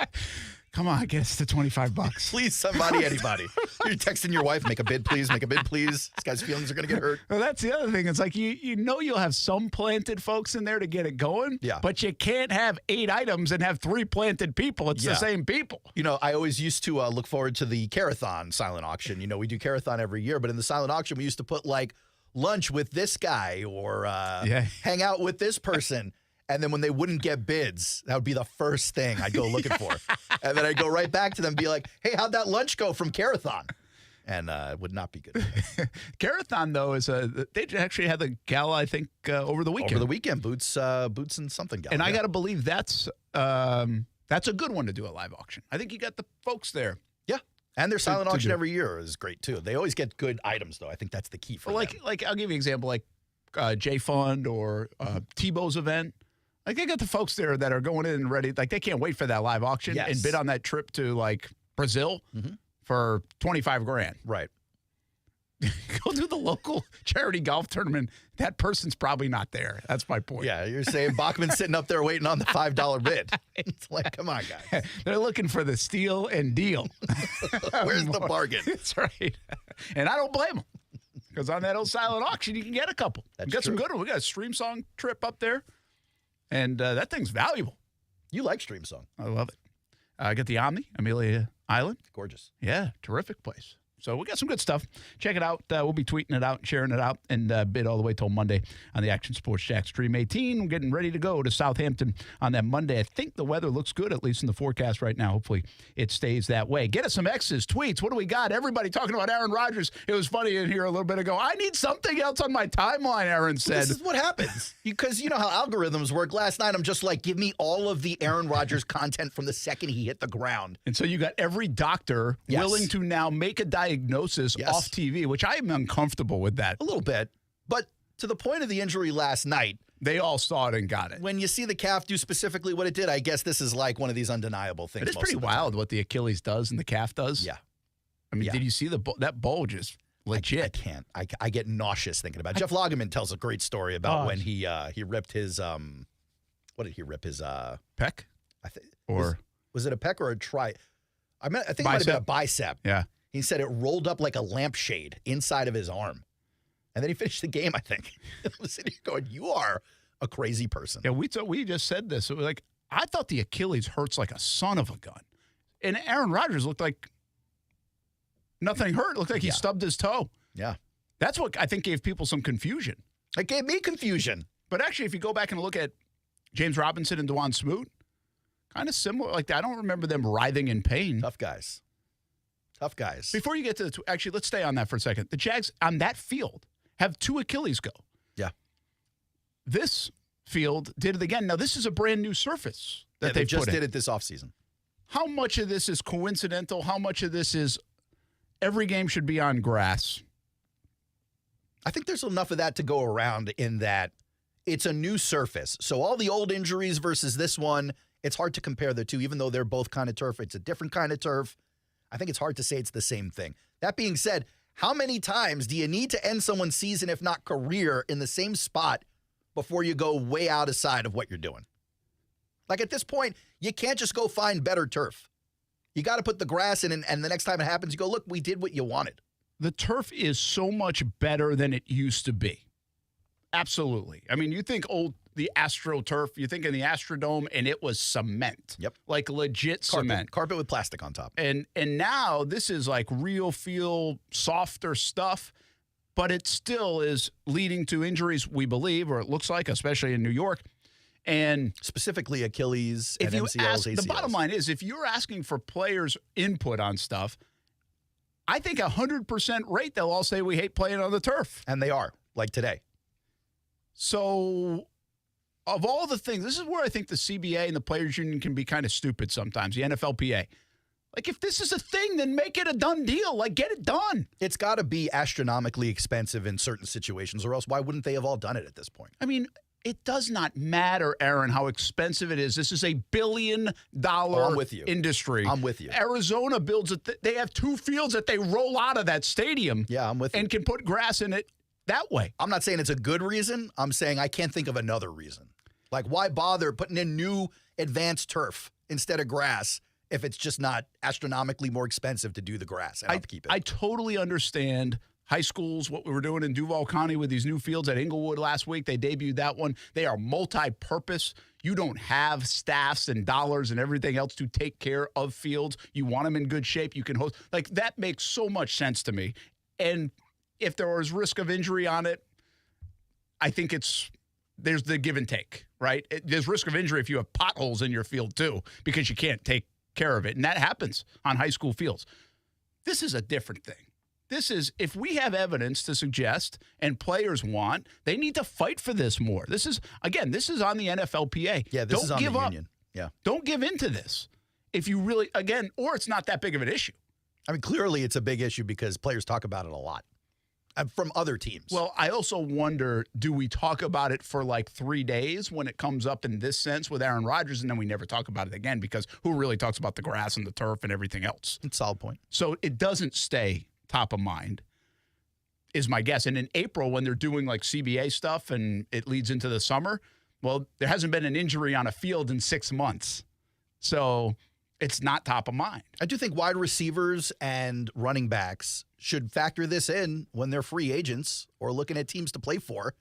Come on, get us to $25. Please, somebody, anybody. You're texting your wife, make a bid, please, make a bid, please. This guy's feelings are going to get hurt. Well, that's the other thing. It's like you know you'll have some planted folks in there to get it going, but you can't have 8 items and have 3 planted people. It's the same people. You know, I always used to look forward to the Carathon silent auction. You know, we do Carathon every year, but in the silent auction, we used to put like lunch with this guy or hang out with this person. And then when they wouldn't get bids, that would be the first thing I'd go looking for. And then I'd go right back to them and be like, hey, how'd that lunch go from Carathon? And it would not be good. Carathon, though, they actually had the gala, I think, over the weekend. Over the weekend, Boots and something gala. And I got to believe that's a good one to do a live auction. I think you got the folks there. Yeah. And their silent auction every year is great, too. They always get good items, though. I think that's the key for them. Like I'll give you an example, like J Fund or Tebow's event. Like, they got the folks there that are going in and ready. Like, they can't wait for that live auction and bid on that trip to, like, Brazil for $25,000. Right. Go do the local charity golf tournament. That person's probably not there. That's my point. Yeah, you're saying Bachman's sitting up there waiting on the $5 bid. It's like, come on, guys. They're looking for the steal and deal. Where's the bargain? That's right. And I don't blame them. Because on that old silent auction, you can get a couple. We got some good ones. We got a Stream Song trip up there. And that thing's valuable. You like Stream Song. I love it. I got the Omni, Amelia Island. Gorgeous. Yeah, terrific place. So we got some good stuff. Check it out. We'll be tweeting it out and sharing it out and bid all the way till Monday on the Action Sports Jack Stream 18. We're getting ready to go to Southampton on that Monday. I think the weather looks good, at least in the forecast right now. Hopefully it stays that way. Get us some X's, tweets. What do we got? Everybody talking about Aaron Rodgers. It was funny in here a little bit ago. I need something else on my timeline, Aaron said. This is what happens. Because you know how algorithms work. Last night, I'm just like, give me all of the Aaron Rodgers content from the second he hit the ground. And so you got every doctor willing to now make a diagnosis off TV, which I am uncomfortable with that. A little bit. But to the point of the injury last night, they all saw it and got it. When you see the calf do specifically what it did, I guess this is like one of these undeniable things. It is pretty wild what the Achilles does and the calf does. Yeah. I mean, did you see that bulge is legit? I can't. I get nauseous thinking about it. Jeff Lageman tells a great story about when he ripped his what did he rip his pec? I think was it a pec or a tri? I think it might have been a bicep. Yeah. He said it rolled up like a lampshade inside of his arm. And then he finished the game, I think. I'm sitting here going, you are a crazy person. Yeah, we just said this. It was like, I thought the Achilles hurts like a son of a gun. And Aaron Rodgers looked like nothing hurt. It looked like he stubbed his toe. Yeah. That's what I think gave people some confusion. It gave me confusion. But actually, if you go back and look at James Robinson and DeJuan Smoot, kind of similar. Like, I don't remember them writhing in pain. Tough guys. Before you get to actually, let's stay on that for a second. The Jags on that field have 2 Achilles go. Yeah. This field did it again. Now, this is a brand new surface that they just did it this offseason. How much of this is coincidental? How much of this is every game should be on grass? I think there's enough of that to go around in that it's a new surface. So all the old injuries versus this one, it's hard to compare the two, even though they're both kind of turf. It's a different kind of turf. I think it's hard to say it's the same thing. That being said, how many times do you need to end someone's season, if not career, in the same spot before you go way out of side of what you're doing? Like, at this point, you can't just go find better turf. You got to put the grass in, and the next time it happens, you go, look, we did what you wanted. The turf is so much better than it used to be. Absolutely. I mean, you think the AstroTurf, you think in the Astrodome, and it was cement. Yep. Like legit cement. Carpet with plastic on top. And now this is like real feel, softer stuff, but it still is leading to injuries, we believe, or it looks like, especially in New York. And specifically Achilles and MCLs, ACLs. The bottom line is, if you're asking for players' input on stuff, I think 100% rate, they'll all say we hate playing on the turf. And they are, like today. So, of all the things, this is where I think the CBA and the Players Union can be kind of stupid sometimes, the NFLPA. Like, if this is a thing, then make it a done deal. Like, get it done. It's got to be astronomically expensive in certain situations, or else why wouldn't they have all done it at this point? I mean, it does not matter, Aaron, how expensive it is. This is a $1 billion industry. I'm with you. Arizona builds it. They have 2 fields that they roll out of that stadium. Yeah, I'm with you. And can put grass in it that way. I'm not saying it's a good reason. I'm saying I can't think of another reason. Like, why bother putting in new advanced turf instead of grass if it's just not astronomically more expensive to do the grass and upkeep it. I totally understand high schools, what we were doing in Duval County with these new fields at Inglewood last week. They debuted that one. They are multi-purpose. You don't have staffs and dollars and everything else to take care of fields. You want them in good shape. You can host. Like, that makes so much sense to me. And if there was risk of injury on it, I think there's the give and take, right? There's risk of injury if you have potholes in your field too, because you can't take care of it. And that happens on high school fields. This is a different thing. This is, if we have evidence to suggest and players want, they need to fight for this more. This is on the NFLPA. Yeah, this is on the union. Yeah. Don't give in to this. If you really, or it's not that big of an issue. I mean, clearly it's a big issue because players talk about it a lot from other teams. Well, I also wonder, do we talk about it for like 3 days when it comes up in this sense with Aaron Rodgers, and then we never talk about it again because who really talks about the grass and the turf and everything else? It's a solid point. So it doesn't stay top of mind, is my guess. And in April, when they're doing like CBA stuff and it leads into the summer, well, there hasn't been an injury on a field in 6 months. So it's not top of mind. I do think wide receivers and running backs should factor this in when they're free agents or looking at teams to play for.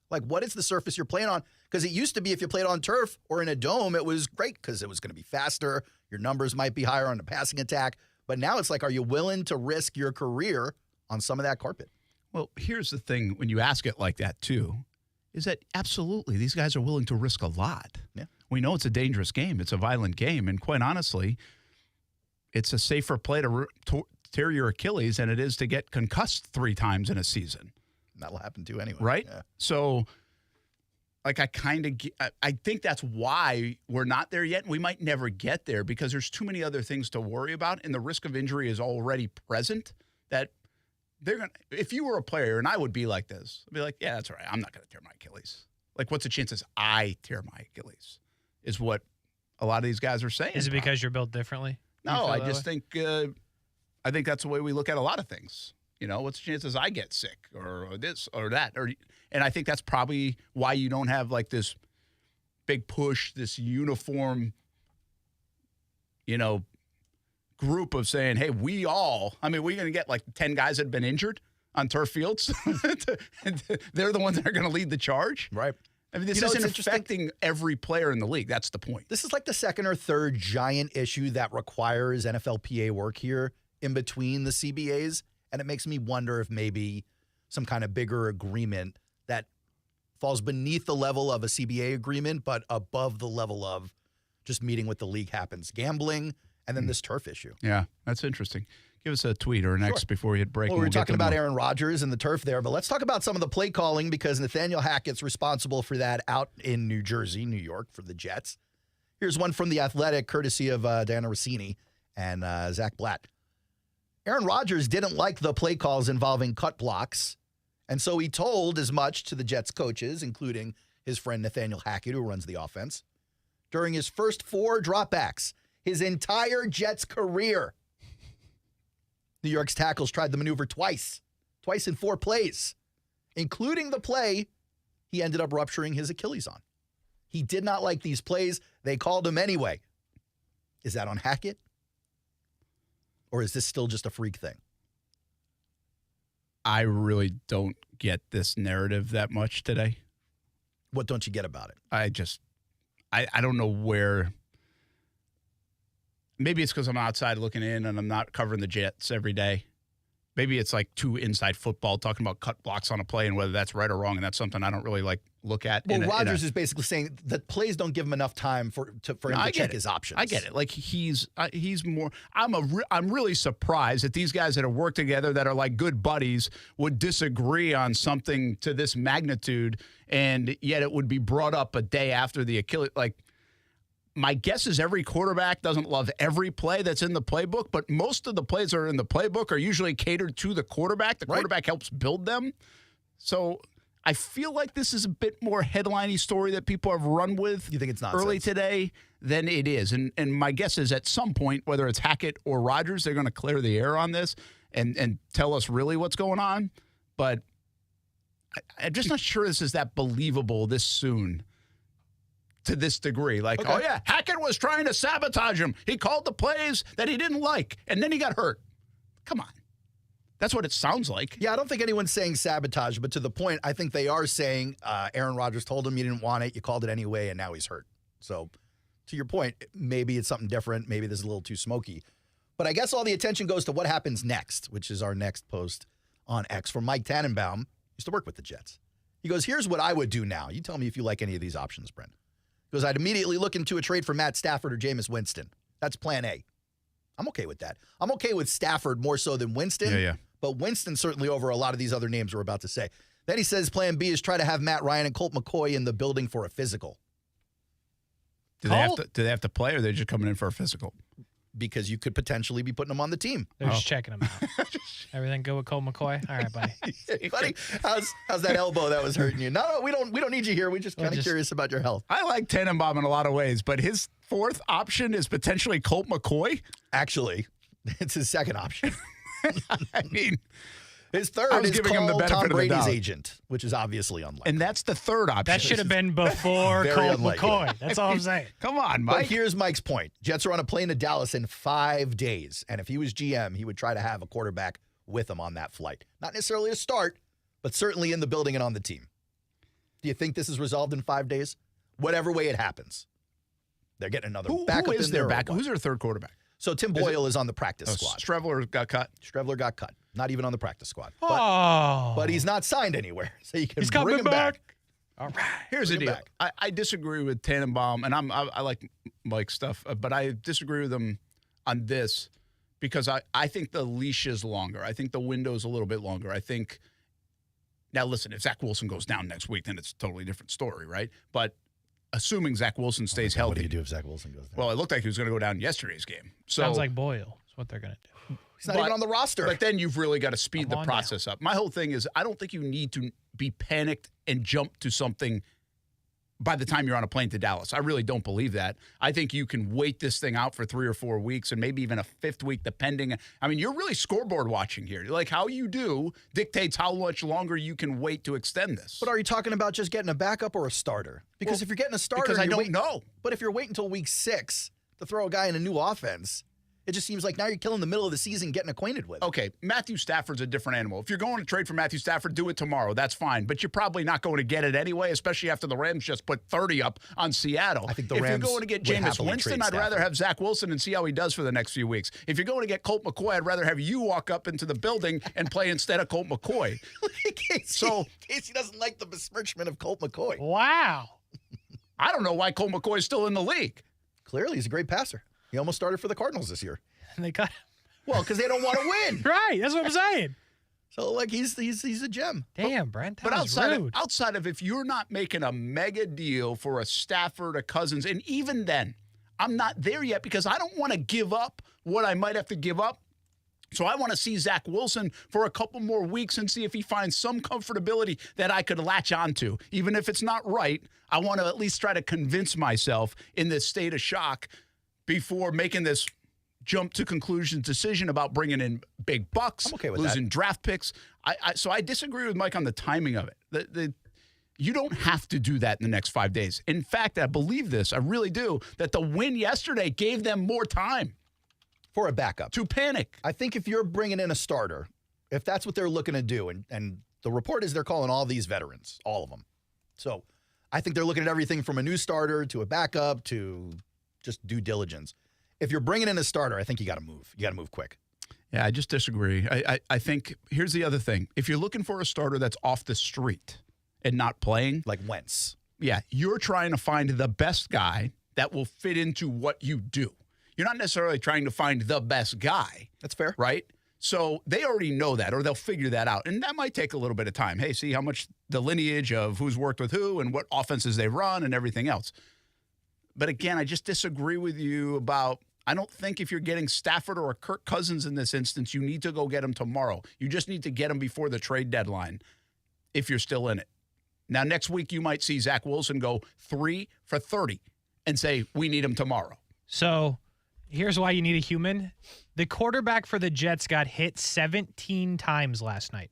Like, what is the surface you're playing on? Because it used to be if you played on turf or in a dome, it was great because it was going to be faster. Your numbers might be higher on the passing attack. But now it's like, are you willing to risk your career on some of that carpet? Well, here's the thing when you ask it like that, too, is that absolutely these guys are willing to risk a lot. Yeah. We know it's a dangerous game. It's a violent game. And quite honestly, it's a safer play to tear your Achilles than it is to get concussed 3 times in a season. That'll happen too anyway. Right? Yeah. So, like, I think that's why we're not there yet. We might never get there because there's too many other things to worry about, and the risk of injury is already present. That they're gonna. If you were a player, and I would be like this, I'd be like, yeah, that's all right. I'm not going to tear my Achilles. Like, what's the chances I tear my Achilles? Is what a lot of these guys are saying. Is it because you're built differently? No, I just think I think that's the way we look at a lot of things. You know, what's the chances I get sick or this or that? And I think that's probably why you don't have like this big push, this uniform, group of saying, hey, we're going to get like 10 guys that have been injured on turf fields. They're the ones that are going to lead the charge. Right. I mean, this isn't affecting every player in the league. That's the point. This is like the second or third giant issue that requires NFLPA work here in between the CBAs. And it makes me wonder if maybe some kind of bigger agreement that falls beneath the level of a CBA agreement, but above the level of just meeting with the league happens. Gambling, and then this turf issue. Yeah, that's interesting. Give us a tweet or an X before you hit break. Well, we're talking about Aaron Rodgers and the turf there, but let's talk about some of the play calling because Nathaniel Hackett's responsible for that out in New York for the Jets. Here's one from The Athletic, courtesy of Dana Rossini and Zach Blatt. Aaron Rodgers didn't like the play calls involving cut blocks, and so he told as much to the Jets coaches, including his friend Nathaniel Hackett, who runs the offense. During his first 4 dropbacks, his entire Jets career, New York's tackles tried the maneuver twice in 4 plays, including the play he ended up rupturing his Achilles on. He did not like these plays. They called him anyway. Is that on Hackett? Or is this still just a freak thing? I really don't get this narrative that much today. What don't you get about it? I don't know where. Maybe it's because I'm outside looking in and I'm not covering the Jets every day. Maybe it's like too inside football talking about cut blocks on a play and whether that's right or wrong, and that's something I don't really look at. Well, Rodgers is basically saying that plays don't give him enough time for him to check his options. I get it. Like he's more. I'm really surprised that these guys that have worked together that are like good buddies would disagree on something to this magnitude, and yet it would be brought up a day after the Achilles. Like, my guess is every quarterback doesn't love every play that's in the playbook, but most of the plays that are in the playbook are usually catered to the quarterback. The quarterback helps build them. So I feel like this is a bit more headline-y story that people have run with. You think it's nonsense? Early today than it is. And my guess is at some point, whether it's Hackett or Rodgers, they're going to clear the air on this and tell us really what's going on. But I'm just not sure this is that believable this soon to this degree. Like, oh, yeah, Hackett was trying to sabotage him. He called the plays that he didn't like, and then he got hurt. Come on. That's what it sounds like. Yeah, I don't think anyone's saying sabotage, but to the point, I think they are saying Aaron Rodgers told him you didn't want it, you called it anyway, and now he's hurt. So, to your point, maybe it's something different. Maybe this is a little too smoky. But I guess all the attention goes to what happens next, which is our next post on X from Mike Tannenbaum. Used to work with the Jets. He goes, here's what I would do now. You tell me if you like any of these options, Brent. He goes, I'd immediately look into a trade for Matt Stafford or Jameis Winston. That's plan A. I'm okay with that. I'm okay with Stafford more so than Winston. Yeah. But Winston certainly over a lot of these other names we're about to say. Then he says plan B is try to have Matt Ryan and Colt McCoy in the building for a physical. Do they have to play, or are they just coming in for a physical? Because you could potentially be putting them on the team. They're just checking them out. Everything good with Colt McCoy? All right, buddy. Hey, buddy, how's that elbow that was hurting you? No, we don't need you here. We're just kind of curious about your health. I like Tannenbaum in a lot of ways, but his fourth option is potentially Colt McCoy? Actually, it's his second option. I mean, his third is giving him the call benefit Tom of the Brady's doubt. agent, which is obviously unlikely. And that's the third option. That should have been before Very Colt unlikely. McCoy. That's all I'm saying. Come on, But Mike. here's Mike's point. Jets are on a plane to Dallas in 5 days. And if he was GM, he would try to have a quarterback with him on that flight. Not necessarily to start, but certainly in the building and on the team. Do you think this is resolved in 5 days? Whatever way it happens. They're getting another backup who is in their there. backup? Who's their third quarterback? So Tim Boyle is on the practice squad. Streveler got cut. Streveler got cut. Not even on the practice squad. But he's not signed anywhere, so you can He's bring coming him back. All right. Here's the Bring him deal. I disagree with Tannenbaum, and I like Mike's stuff, but I disagree with him on this because I think the leash is longer. I think the window is a little bit longer. I think now listen, if Zach Wilson goes down next week, then it's a totally different story, right? But assuming Zach Wilson stays healthy. What do you do if Zach Wilson goes down? Well, it looked like he was going to go down in yesterday's game. So, Sounds like Boyle is what they're going to do. He's not even on the roster. But then you've really got to speed the process up. My whole thing is I don't think you need to be panicked and jump to something by the time you're on a plane to Dallas. I really don't believe that. I think you can wait this thing out for 3 or 4 weeks and maybe even a 5th week, depending. I mean, you're really scoreboard watching here. Like how you do dictates how much longer you can wait to extend this. But are you talking about just getting a backup or a starter? Because if you're getting a starter, because I don't know. But if you're waiting until week 6 to throw a guy in a new offense, it just seems like now you're killing the middle of the season getting acquainted with. Okay, Matthew Stafford's a different animal. If you're going to trade for Matthew Stafford, do it tomorrow. That's fine. But you're probably not going to get it anyway, especially after the Rams just put 30 up on Seattle. I think the if Rams you're going to get would Jameis happily Winston, trade I'd rather Stafford. have Zach Wilson and see how he does for the next few weeks. If you're going to get Colt McCoy, I'd rather have you walk up into the building and play instead of Colt McCoy. Casey doesn't like the besmirchment of Colt McCoy. Wow. I don't know why Colt McCoy is still in the league. Clearly, he's a great passer. He almost started for the Cardinals this year. And they cut him. Well, because they don't want to win. Right. That's what I'm saying. So, like, he's a gem. Damn, Brent. But That was rude. outside of if you're not making a mega deal for a Stafford, a Cousins, and even then, I'm not there yet because I don't want to give up what I might have to give up. So I want to see Zach Wilson for a couple more weeks and see if he finds some comfortability that I could latch onto. Even if it's not right, I want to at least try to convince myself in this state of shock before making this jump to conclusion decision about bringing in big bucks, I'm okay with losing draft picks. So I disagree with Mike on the timing of it. You don't have to do that in the next 5 days. In fact, I believe this, I really do, that the win yesterday gave them more time. For a backup. To panic. I think if you're bringing in a starter, if that's what they're looking to do, and the report is they're calling all these veterans, all of them. So I think they're looking at everything from a new starter to a backup to just due diligence. If you're bringing in a starter, I think you got to move. You got to move quick. Yeah, I just disagree. I think here's the other thing. If you're looking for a starter that's off the street and not playing. Like Wentz. Yeah, you're trying to find the best guy that will fit into what you do. You're not necessarily trying to find the best guy. That's fair. Right? So they already know that, or they'll figure that out. And that might take a little bit of time. Hey, see how much the lineage of who's worked with who and what offenses they run and everything else. But again, I just disagree with you about, I don't think if you're getting Stafford or a Kirk Cousins in this instance, you need to go get him tomorrow. You just need to get him before the trade deadline if you're still in it. Now, next week, you might see Zach Wilson go 3 for 30 and say, we need him tomorrow. So here's why you need a human. The quarterback for the Jets got hit 17 times last night.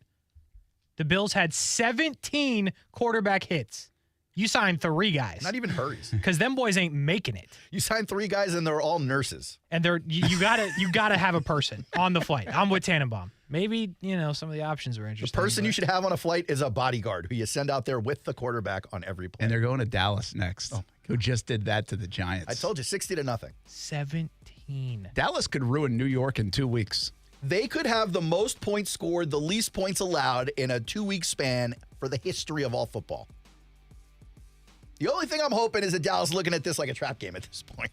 The Bills had 17 quarterback hits. You signed 3 guys. Not even hurries. Because them boys ain't making it. You signed 3 guys and they're all nurses. And you gotta have a person on the flight. I'm with Tannenbaum. Maybe, some of the options are interesting. The person you should have on a flight is a bodyguard who you send out there with the quarterback on every plane. And they're going to Dallas next. Who just did that to the Giants. I told you, 60-0. 17. Dallas could ruin New York in 2 weeks. They could have the most points scored, the least points allowed in a 2-week span for the history of all football. The only thing I'm hoping is that Dallas looking at this like a trap game at this point.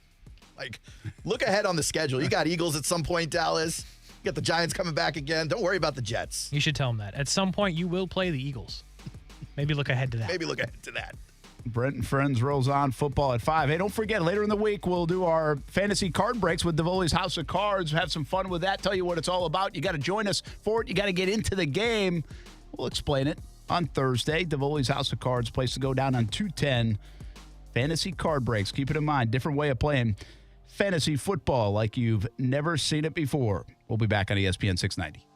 Like, look ahead on the schedule. You got Eagles at some point, Dallas. You got the Giants coming back again. Don't worry about the Jets. You should tell them that. At some point, you will play the Eagles. Maybe look ahead to that. Maybe look ahead to that. Brent and Friends rolls on football at 5. Hey, don't forget, later in the week, we'll do our fantasy card breaks with Davoli's House of Cards. Have some fun with that. Tell you what it's all about. You got to join us for it. You got to get into the game. We'll explain it on Thursday. Davoli's House of Cards, place to go down on 210. Fantasy card breaks. Keep it in mind. Different way of playing fantasy football like you've never seen it before. We'll be back on ESPN 690.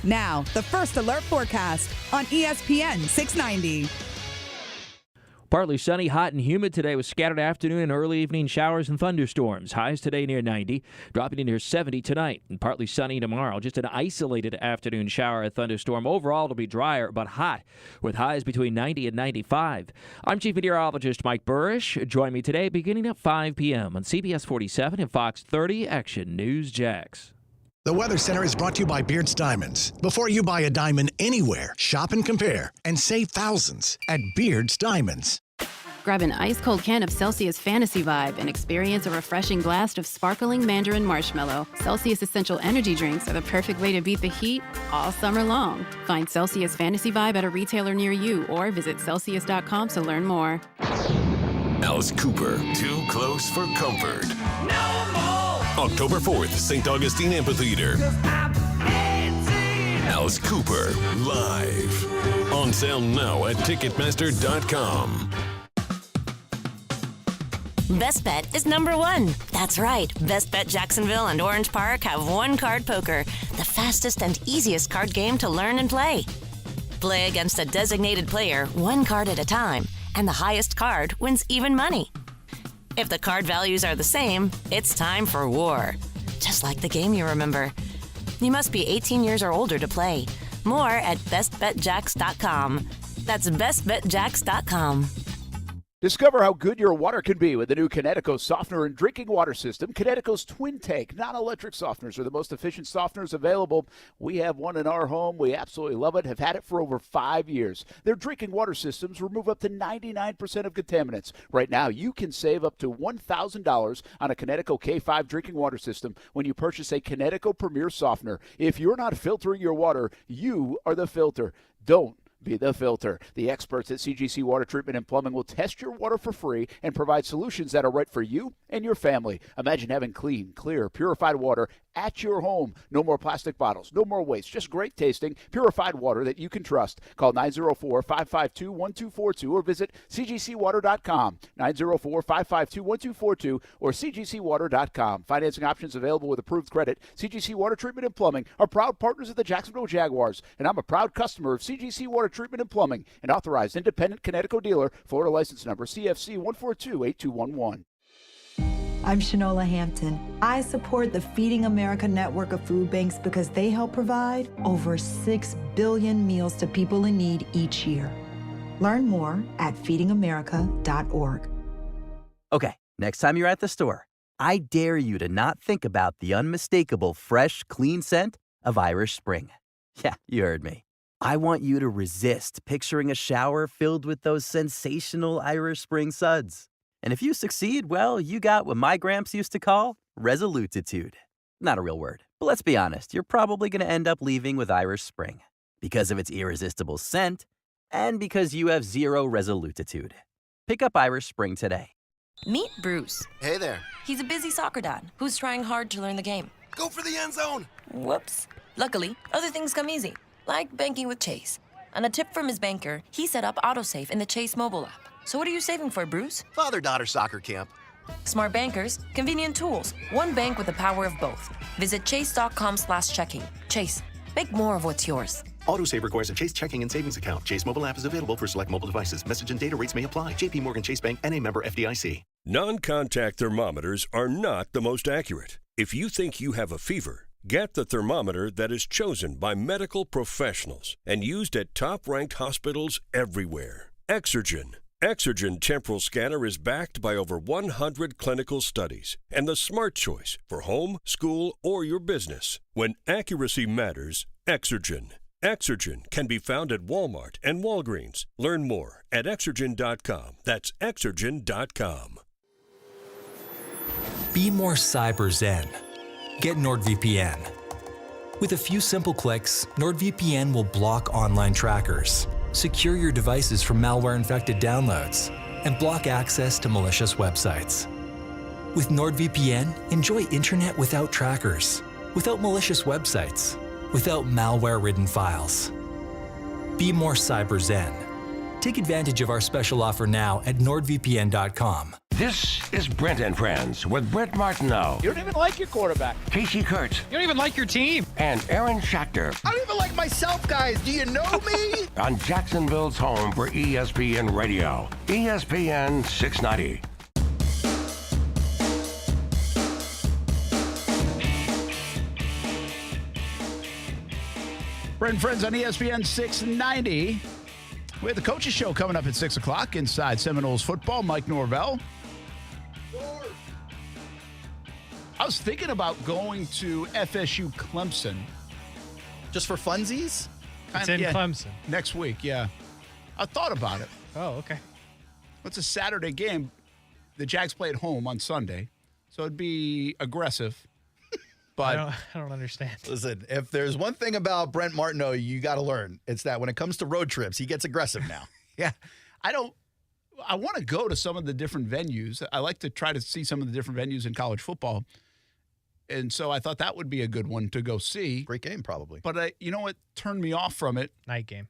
Now, the first alert forecast on ESPN 690. Partly sunny, hot, and humid today with scattered afternoon and early evening showers and thunderstorms. Highs today near 90, dropping to near 70 tonight. And partly sunny tomorrow. Just an isolated afternoon shower or thunderstorm. Overall, it'll be drier but hot with highs between 90 and 95. I'm Chief Meteorologist Mike Burrish. Join me today beginning at 5 p.m. on CBS 47 and Fox 30 Action News Jax. The Weather Center is brought to you by Beard's Diamonds. Before you buy a diamond anywhere, shop and compare and save thousands at Beard's Diamonds. Grab an ice-cold can of Celsius Fantasy Vibe and experience a refreshing blast of sparkling mandarin marshmallow. Celsius Essential Energy Drinks are the perfect way to beat the heat all summer long. Find Celsius Fantasy Vibe at a retailer near you or visit Celsius.com to learn more. Alice Cooper, too close for comfort. No more! October 4th, St. Augustine Amphitheater. Alice Cooper, live. On sale now at Ticketmaster.com. Best Bet is number 1. That's right. Best Bet Jacksonville and Orange Park have one-card poker, the fastest and easiest card game to learn and play. Play against a designated player, one card at a time, and the highest card wins even money. If the card values are the same, it's time for war. Just like the game you remember. You must be 18 years or older to play. More at bestbetjacks.com. That's bestbetjacks.com. Discover how good your water can be with the new Connecticut softener and drinking water system. Connecticut's Twin Tank non-electric softeners are the most efficient softeners available. We have one in our home. We absolutely love it, have had it for over 5 years. Their drinking water systems remove up to 99% of contaminants. Right now, you can save up to $1,000 on a Connecticut K5 drinking water system when you purchase a Connecticut Premier Softener. If you're not filtering your water, you are the filter. Don't be the filter. The experts at CGC Water Treatment and Plumbing will test your water for free and provide solutions that are right for you and your family. Imagine having clean, clear, purified water at your home. No more plastic bottles, no more waste, just great tasting, purified water that you can trust. Call 904-552-1242 or visit cgcwater.com. 904-552-1242 or cgcwater.com. Financing options available with approved credit. CGC Water Treatment and Plumbing are proud partners of the Jacksonville Jaguars, and I'm a proud customer of CGC Water Treatment and Plumbing, an authorized independent Connecticut dealer. Florida license number CFC 1428211. I'm Shanola Hampton. I support the Feeding America network of food banks because they help provide over 6 billion meals to people in need each year. Learn more at feedingamerica.org. Okay, next time you're at the store, I dare you to not think about the unmistakable fresh, clean scent of Irish Spring. Yeah, you heard me. I want you to resist picturing a shower filled with those sensational Irish Spring suds. And if you succeed, well, you got what my gramps used to call resolutitude. Not a real word, but let's be honest, you're probably going to end up leaving with Irish Spring because of its irresistible scent and because you have zero resolutitude. Pick up Irish Spring today. Meet Bruce. Hey there. He's a busy soccer dad who's trying hard to learn the game. Go for the end zone. Whoops. Luckily, other things come easy, like banking with Chase. On a tip from his banker, he set up AutoSave in the Chase mobile app. So what are you saving for, Bruce? Father-daughter soccer camp. Smart bankers, convenient tools. One bank with the power of both. Visit chase.com/checking. Chase, make more of what's yours. Autosave requires a Chase checking and savings account. Chase mobile app is available for select mobile devices. Message and data rates may apply. JP Morgan Chase Bank and a member FDIC. Non-contact thermometers are not the most accurate. If you think you have a fever, get the thermometer that is chosen by medical professionals and used at top-ranked hospitals everywhere. Exergen. Exergen Temporal Scanner is backed by over 100 clinical studies and the smart choice for home, school, or your business. When accuracy matters, Exergen. Exergen can be found at Walmart and Walgreens. Learn more at Exergen.com. That's Exergen.com. Be more cyber zen. Get NordVPN. With a few simple clicks, NordVPN will block online trackers, secure your devices from malware-infected downloads, and block access to malicious websites. With NordVPN, enjoy internet without trackers, without malicious websites, without malware-ridden files. Be more cyber zen. Take advantage of our special offer now at NordVPN.com. This is Brent and Friends with Brent Martineau. You don't even like your quarterback. Kasey Kuhrts. You don't even like your team. And Aaron Schachter. I don't even like myself, guys. Do you know me? On Jacksonville's home for ESPN Radio. ESPN 690. Brent Friends on ESPN 690. We have the Coaches Show coming up at 6 o'clock inside Seminoles football. Mike Norvell. I was thinking about going to FSU Clemson. Just for funsies? It's in Clemson. Next week, yeah. I thought about it. Oh, okay. It's a Saturday game. The Jags play at home on Sunday, so it'd be aggressive. But I don't understand. Listen, if there's one thing about Brent Martineau you got to learn, it's that when it comes to road trips, he gets aggressive now. Yeah. I want to go to some of the different venues. I like to try to see some of the different venues in college football. And so I thought that would be a good one to go see. Great game, probably. But you know what turned me off from it? Night game.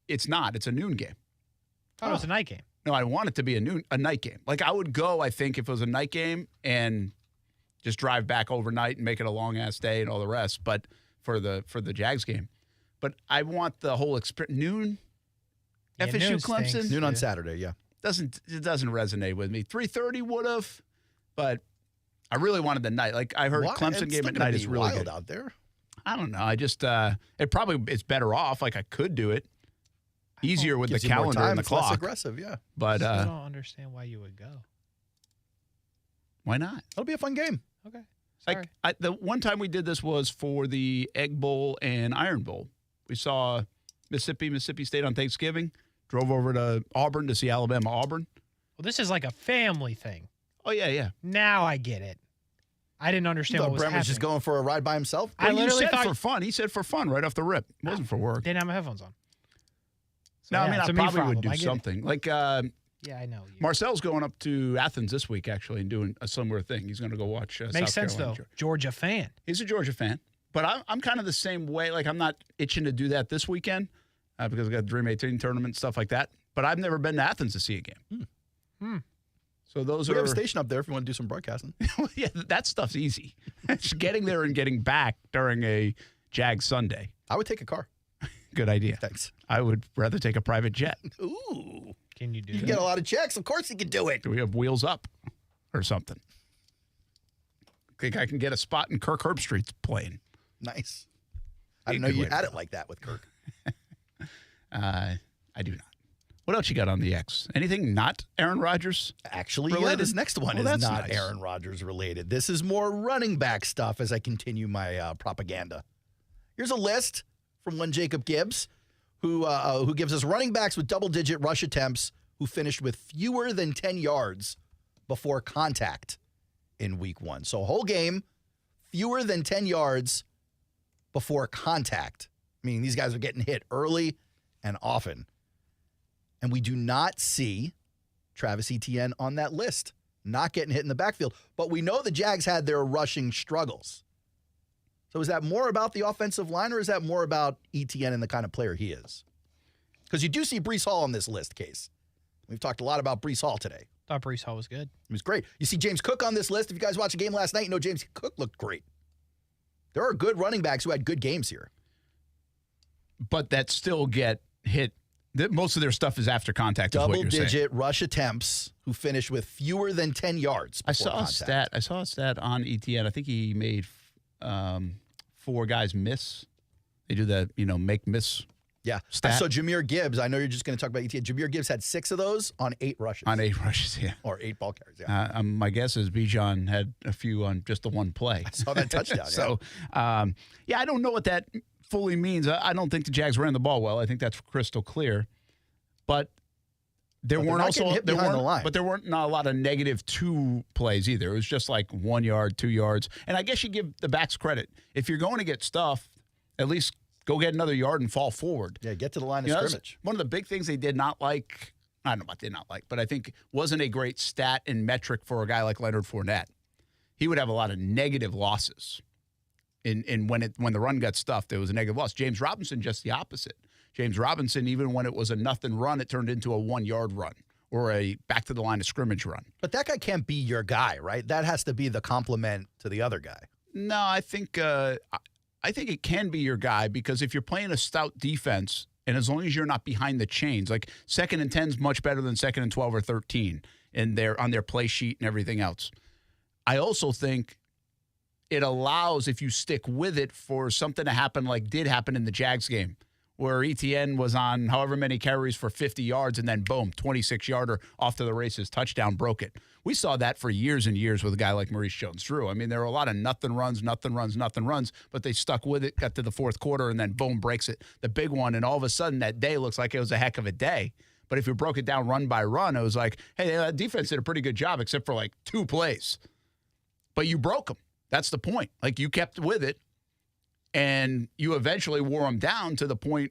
It's not. It's a noon game. Oh, it's a night game. No, I want it to be a night game. Like I would go, I think, if it was a night game and just drive back overnight and make it a long-ass day and all the rest, but for the Jags game. But I want the whole experience. Noon? Yeah, FSU noon Clemson? stinks. Noon on Saturday, yeah. It doesn't resonate with me. 3:30 would have, but I really wanted the night. Like I heard Clemson game at night is really wild good out there. I don't know. I just it's better off. Like I could do it easier with the Gives you more calendar time, and the it's less clock. aggressive, yeah. But I don't understand why you would go. Why not? It'll be a fun game. Okay. Sorry. Like the one time we did this was for the Egg Bowl and Iron Bowl. We saw Mississippi State on Thanksgiving. Drove over to Auburn to see Alabama-Auburn. Well, this is like a family thing. Oh, yeah. Now I get it. I didn't understand what was Brent happening. was just going for a ride by himself? I literally said thought for fun. He said for fun right off the rip. It wasn't for work. Didn't have my headphones on. So, No, yeah, I mean, it's I a me probably would problem. do I get it. something. Like Yeah, I know. Marcel's going up to Athens this week, actually, and doing a similar thing. He's going to go watch Makes South sense, Carolina. though. Georgia fan. He's a Georgia fan. But I'm kind of the same way. Like, I'm not itching to do that this weekend because I've got the Dream 18 tournament and stuff like that. But I've never been to Athens to see a game. So those We are have a station up there if you want to do some broadcasting. Yeah, that stuff's easy. It's getting there and getting back during a Jag Sunday. I would take a car. Good idea. Thanks. I would rather take a private jet. Ooh. Can you do You that? get a lot of checks. Of course you can do it. Do we have wheels up or something? Think I can get a spot in Kirk Herbstreit's plane. Nice. I didn't know you had it like that with Kirk. I do not. What else you got on the X? Anything not Aaron Rodgers? Actually, related? yeah, this next one is that's not nice. Aaron Rodgers related. This is more running back stuff as I continue my propaganda. Here's a list from one Jacob Gibbs, who gives us running backs with double-digit rush attempts who finished with fewer than 10 yards before contact in week one. So whole game, fewer than 10 yards before contact, meaning these guys are getting hit early and often. And we do not see Travis Etienne on that list, not getting hit in the backfield. But we know the Jags had their rushing struggles. So is that more about the offensive line, or is that more about Etienne and the kind of player he is? Because you do see Breece Hall on this list, Case. We've talked a lot about Breece Hall today. Thought Breece Hall was good. He was great. You see James Cook on this list. If you guys watched the game last night, you know James Cook looked great. There are good running backs who had good games here. but that still get hit. Most of their stuff is after contact. Double-digit rush attempts who finish with fewer than 10 yards. I saw a stat on ETN. I think he made 4 guys miss. They do that, make miss. Yeah. Stat. So Jahmyr Gibbs, I know you're just going to talk about ETN. Jahmyr Gibbs had 6 of those on 8 rushes. Yeah. Or 8 ball carries, yeah. My guess is Bijan had a few on just the one play. I saw that touchdown, So, I don't know what that fully means. I don't think the Jags ran the ball well. I think that's crystal clear. But there weren't not a lot of -2 plays either. It was just like 1 yard, 2 yards. And I guess you give the backs credit. If you're going to get stuffed, at least go get another yard and fall forward. Yeah, get to the line of scrimmage. One of the big things they did not like, I don't know about did not like, but I think wasn't a great stat and metric for a guy like Leonard Fournette. He would have a lot of negative losses. In when the run got stuffed, there was a negative loss. James Robinson, just the opposite. James Robinson, even when it was a nothing run, it turned into a 1 yard run or a back to the line of scrimmage run. But that guy can't be your guy, right? That has to be the complement to the other guy. No, I think it can be your guy because if you're playing a stout defense, and as long as you're not behind the chains, like 2nd and 10 is much better than 2nd and 12 or 13 on their play sheet and everything else. I also think it allows, if you stick with it, for something to happen like did happen in the Jags game, where ETN was on however many carries for 50 yards, and then boom, 26-yarder off to the races, touchdown, broke it. We saw that for years and years with a guy like Maurice Jones-Drew. I mean, there were a lot of nothing runs, but they stuck with it, got to the fourth quarter, and then boom, breaks it. The big one, and all of a sudden that day looks like it was a heck of a day. But if you broke it down run by run, it was like, hey, that defense did a pretty good job except for like 2 plays. But you broke them. That's the point. Like, you kept with it, and you eventually wore them down to the point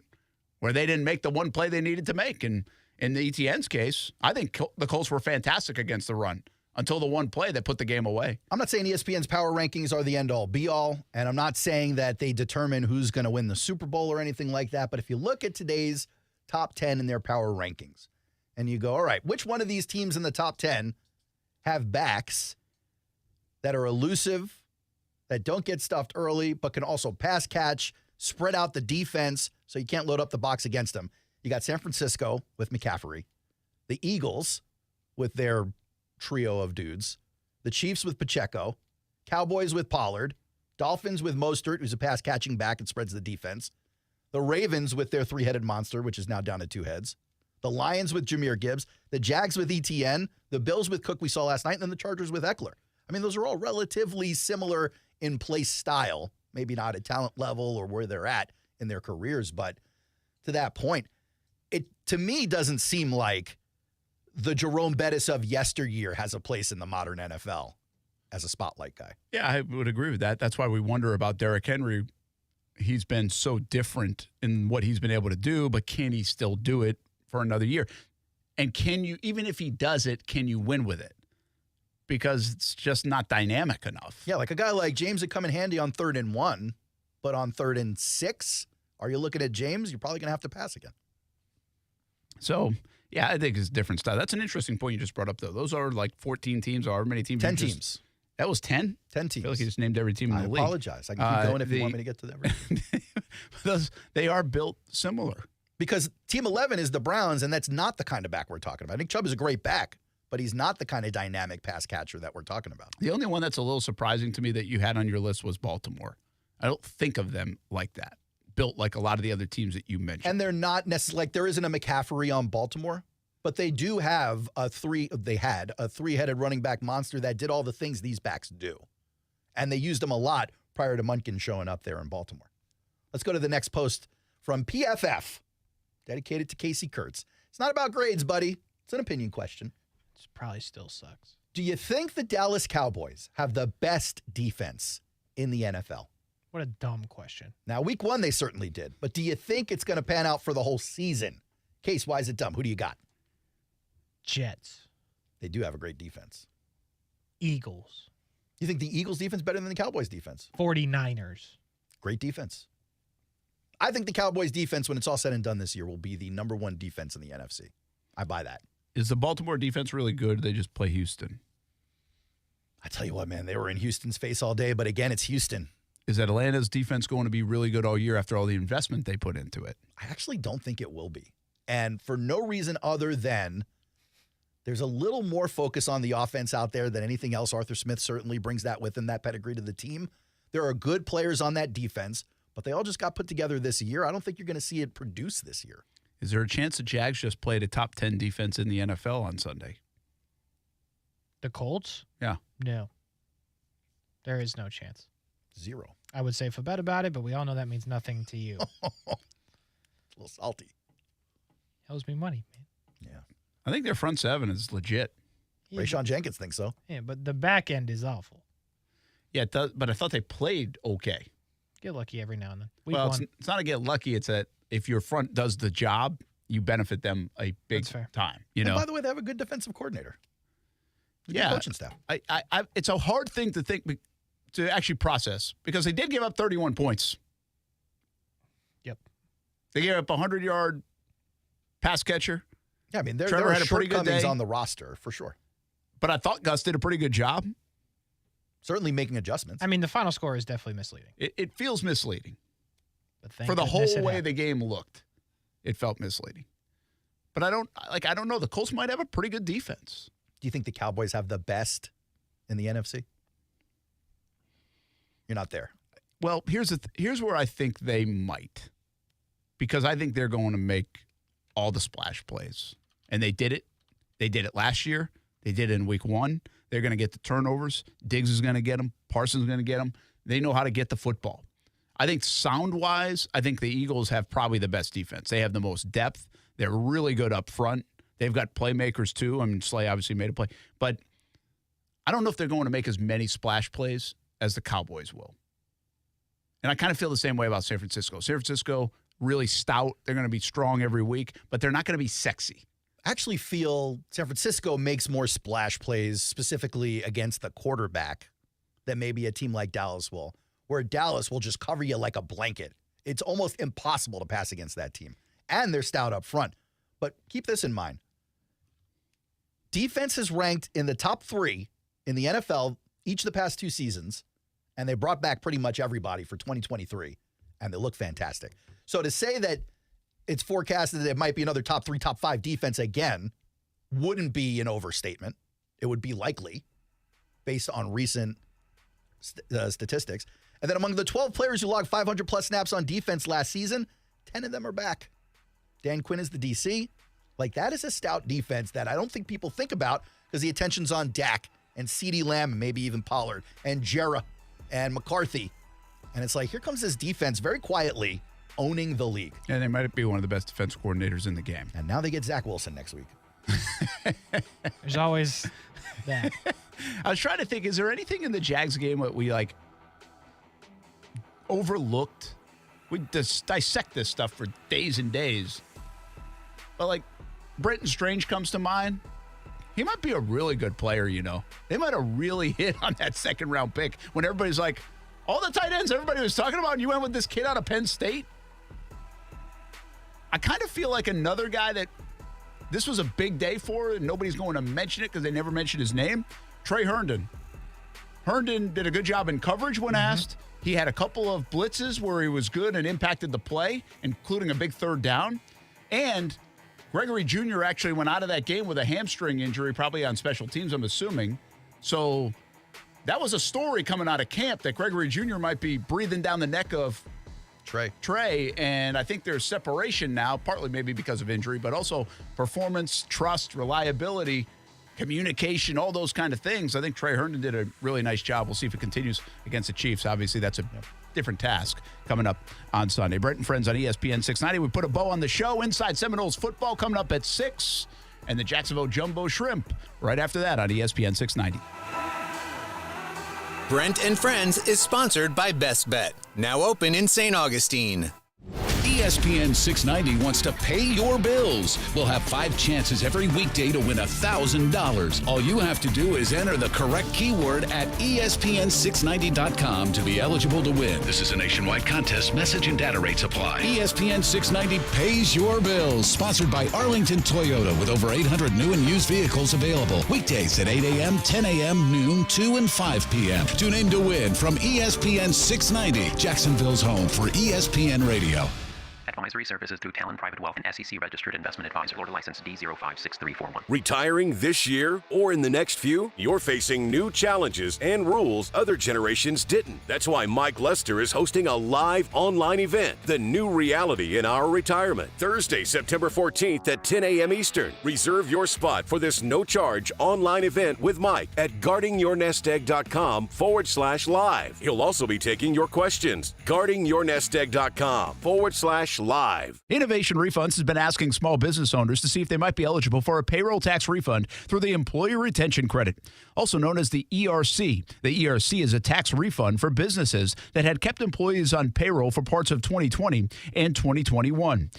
where they didn't make the one play they needed to make. And in the ETN's case, I think the Colts were fantastic against the run until the one play that put the game away. I'm not saying ESPN's power rankings are the end-all, be-all, and I'm not saying that they determine who's going to win the Super Bowl or anything like that, but if you look at today's top 10 in their power rankings, and you go, all right, which one of these teams in the top 10 have backs that are elusive, that don't get stuffed early, but can also pass catch, spread out the defense so you can't load up the box against them? You got San Francisco with McCaffrey, the Eagles with their trio of dudes, the Chiefs with Pacheco, Cowboys with Pollard, Dolphins with Mostert, who's a pass-catching back and spreads the defense, the Ravens with their 3-headed monster, which is now down to 2 heads, the Lions with Jahmyr Gibbs, the Jags with ETN, the Bills with Cook we saw last night, and then the Chargers with Eckler. I mean, those are all relatively similar in play style, maybe not at talent level or where they're at in their careers, but to that point, it to me doesn't seem like the Jerome Bettis of yesteryear has a place in the modern NFL as a spotlight guy. Yeah, I would agree with that. That's why we wonder about Derrick Henry. He's been so different in what he's been able to do, but can he still do it for another year? And can you, even if he does it, can you win with it? Because it's just not dynamic enough. Yeah, like a guy like James would come in handy on 3rd and 1, but on 3rd and 6, are you looking at James? You're probably going to have to pass again. So, yeah, I think it's a different style. That's an interesting point you just brought up, though. Those are like 14 teams, or however many teams. 10 teams. That was 10? 10 teams. I feel like you just named every team in the league. I apologize. I can keep going if you want me to get to that. They are built similar. Because Team 11 is the Browns, and that's not the kind of back we're talking about. I think Chubb is a great back, but he's not the kind of dynamic pass catcher that we're talking about. The only one that's a little surprising to me that you had on your list was Baltimore. I don't think of them like that, built like a lot of the other teams that you mentioned. And they're not necessarily, like there isn't a McCaffrey on Baltimore, but they do have they had a 3-headed running back monster that did all the things these backs do. And they used them a lot prior to Munkin showing up there in Baltimore. Let's go to the next post from PFF, dedicated to Kasey Kuhrts. It's not about grades, buddy. It's an opinion question. It probably still sucks. Do you think the Dallas Cowboys have the best defense in the NFL? What a dumb question. Now, week 1, they certainly did. But do you think it's going to pan out for the whole season? Case, why is it dumb? Who do you got? Jets. They do have a great defense. Eagles. You think the Eagles defense better than the Cowboys defense? 49ers. Great defense. I think the Cowboys defense, when it's all said and done this year, will be the number 1 defense in the NFC. I buy that. Is the Baltimore defense really good? They just play Houston. I tell you what, man, they were in Houston's face all day, but again, it's Houston. Is Atlanta's defense going to be really good all year after all the investment they put into it? I actually don't think it will be. And for no reason other than there's a little more focus on the offense out there than anything else. Arthur Smith certainly brings that with him, that pedigree to the team. There are good players on that defense, but they all just got put together this year. I don't think you're going to see it produce this year. Is there a chance the Jags just played a top 10 defense in the NFL on Sunday? The Colts? Yeah. No. There is no chance. 0. I would say if a bet about it, but we all know that means nothing to you. A little salty. Owes me money, man. Yeah. I think their front seven is legit. Yeah, Rayshawn Jenkins thinks so. Yeah, but the back end is awful. Yeah, it does, but I thought they played okay. Get lucky every now and then. It's not a get lucky. It's that if your front does the job, you benefit them a big time. You know. And by the way, they have a good defensive coordinator. Good coaching staff. It's a hard thing to think to actually process because they did give up 31 points. Yep. They gave up a 100-yard pass catcher. Yeah, I mean, there Trevor are had a pretty good shortcomings day on the roster for sure. But I thought Gus did a pretty good job. Certainly making adjustments. I mean, the final score is definitely misleading. It feels misleading. But thank for the goodness whole it way happened. the game looked, it felt misleading. But I don't know. The Colts might have a pretty good defense. Do you think the Cowboys have the best in the NFC? You're not there. Well, here's where I think they might, because I think they're going to make all the splash plays, and they did it. They did it last year. They did it in week 1. They're going to get the turnovers. Diggs is going to get them. Parsons is going to get them. They know how to get the football. I think sound-wise, I think the Eagles have probably the best defense. They have the most depth. They're really good up front. They've got playmakers, too. I mean, Slay obviously made a play. But I don't know if they're going to make as many splash plays as the Cowboys will. And I kind of feel the same way about San Francisco. San Francisco, really stout. They're going to be strong every week, but they're not going to be sexy. I actually feel San Francisco makes more splash plays specifically against the quarterback than maybe a team like Dallas will, where Dallas will just cover you like a blanket. It's almost impossible to pass against that team. And they're stout up front. But keep this in mind. Defense is ranked in the top 3 in the NFL each of the past 2 seasons, and they brought back pretty much everybody for 2023, and they look fantastic. So to say that it's forecasted that it might be another top 3, top 5 defense again wouldn't be an overstatement. It would be likely based on recent statistics. And then among the 12 players who logged 500-plus snaps on defense last season, 10 of them are back. Dan Quinn is the DC. Like, that is a stout defense that I don't think people think about because the attention's on Dak and CeeDee Lamb and maybe even Pollard and Jarrah and McCarthy. And it's like, here comes this defense very quietly owning the league. And they might be one of the best defense coordinators in the game. And now they get Zach Wilson next week. There's always that. I was trying to think, is there anything in the Jags game that we, overlooked? We just dissect this stuff for days and days. But, Brenton Strange comes to mind. He might be a really good player, you know. They might have really hit on that second-round pick when everybody's like, all the tight ends everybody was talking about, and you went with this kid out of Penn State? I kind of feel like another guy that this was a big day for, and nobody's going to mention it because they never mentioned his name, Trey Herndon. Herndon did a good job in coverage when asked. He had a couple of blitzes where he was good and impacted the play, including a big third down. And Gregory Jr. actually went out of that game with a hamstring injury, probably on special teams, I'm assuming. So that was a story coming out of camp that Gregory Jr. might be breathing down the neck of Trey, and I think there's separation now, partly maybe because of injury, but also performance, trust, reliability, communication, all those kind of things. I think Trey Herndon did a really nice job. We'll see if it continues against the Chiefs. Obviously, that's a different task coming up on Sunday. Brent Friends on ESPN 690. We put a bow on the show. Inside Seminoles football coming up at 6, and the Jacksonville Jumbo Shrimp right after that on ESPN 690. Brent and Friends is sponsored by Best Bet, now open in St. Augustine. ESPN 690 wants to pay your bills. We'll have 5 chances every weekday to win $1,000. All you have to do is enter the correct keyword at ESPN690.com to be eligible to win. This is a nationwide contest. Message and data rates apply. ESPN 690 pays your bills. Sponsored by Arlington Toyota with over 800 new and used vehicles available. Weekdays at 8 a.m., 10 a.m., noon, 2 and 5 p.m. Tune in to win from ESPN 690, Jacksonville's home for ESPN Radio. Advisory services through Talon Private Wealth and SEC registered investment advisor. Florida license D056341. Retiring this year or in the next few? You're facing new challenges and rules other generations didn't. That's why Mike Lester is hosting a live online event, The New Reality in Our Retirement, Thursday, September 14th at 10 a.m. Eastern. Reserve your spot for this no-charge online event with Mike at guardingyournestegg.com/live. He'll also be taking your questions. guardingyournestegg.com/live. Innovation Refunds has been asking small business owners to see if they might be eligible for a payroll tax refund through the Employee Retention Credit, also known as the ERC. The ERC is a tax refund for businesses that had kept employees on payroll for parts of 2020 and 2021.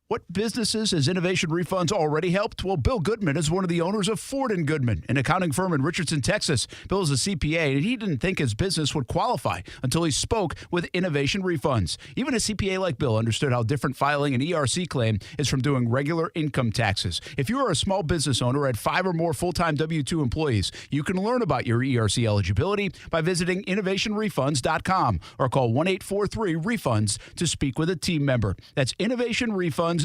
What businesses has Innovation Refunds already helped? Well, Bill Goodman is one of the owners of Ford & Goodman, an accounting firm in Richardson, Texas. Bill is a CPA, and he didn't think his business would qualify until he spoke with Innovation Refunds. Even a CPA like Bill understood how different filing an ERC claim is from doing regular income taxes. If you are a small business owner at 5 or more full-time W-2 employees, you can learn about your ERC eligibility by visiting innovationrefunds.com or call 1-843-REFUNDS to speak with a team member. That's innovationrefunds.com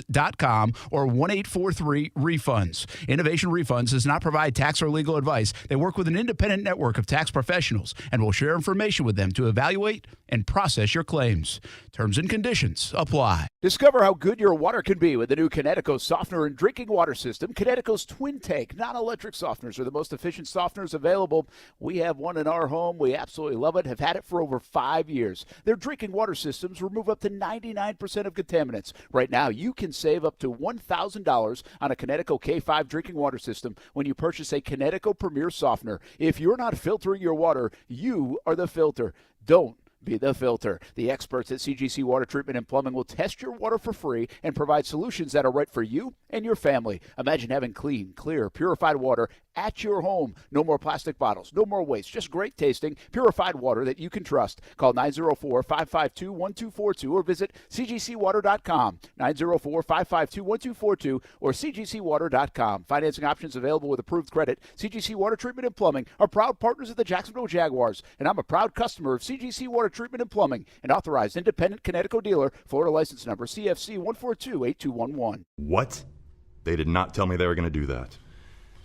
or 1-843-REFUNDS. Innovation Refunds does not provide tax or legal advice. They work with an independent network of tax professionals and will share information with them to evaluate and process your claims. Terms and conditions apply. Discover how good your water can be with the new Connecticut softener and drinking water system. Connecticut's Twin Tank non-electric softeners are the most efficient softeners available. We have one in our home. We absolutely love it, have had it for over 5 years. Their drinking water systems remove up to 99% of contaminants. Right now, you can save up to $1,000 on a Connecticut K5 drinking water system when you purchase a Connecticut Premier softener. If you're not filtering your water, you are the filter. Don't be the filter. The experts at CGC Water Treatment and Plumbing will test your water for free and provide solutions that are right for you and your family. Imagine having clean, clear, purified water at your home. No more plastic bottles, no more waste, just great tasting, purified water that you can trust. Call 904-552-1242 or visit cgcwater.com, 904-552-1242 or cgcwater.com. Financing options available with approved credit. CGC Water Treatment and Plumbing are proud partners of the Jacksonville Jaguars, and I'm a proud customer of CGC Water Treatment and Plumbing, an authorized independent Connecticut dealer, Florida license number CFC 1428211. What? They did not tell me they were going to do that.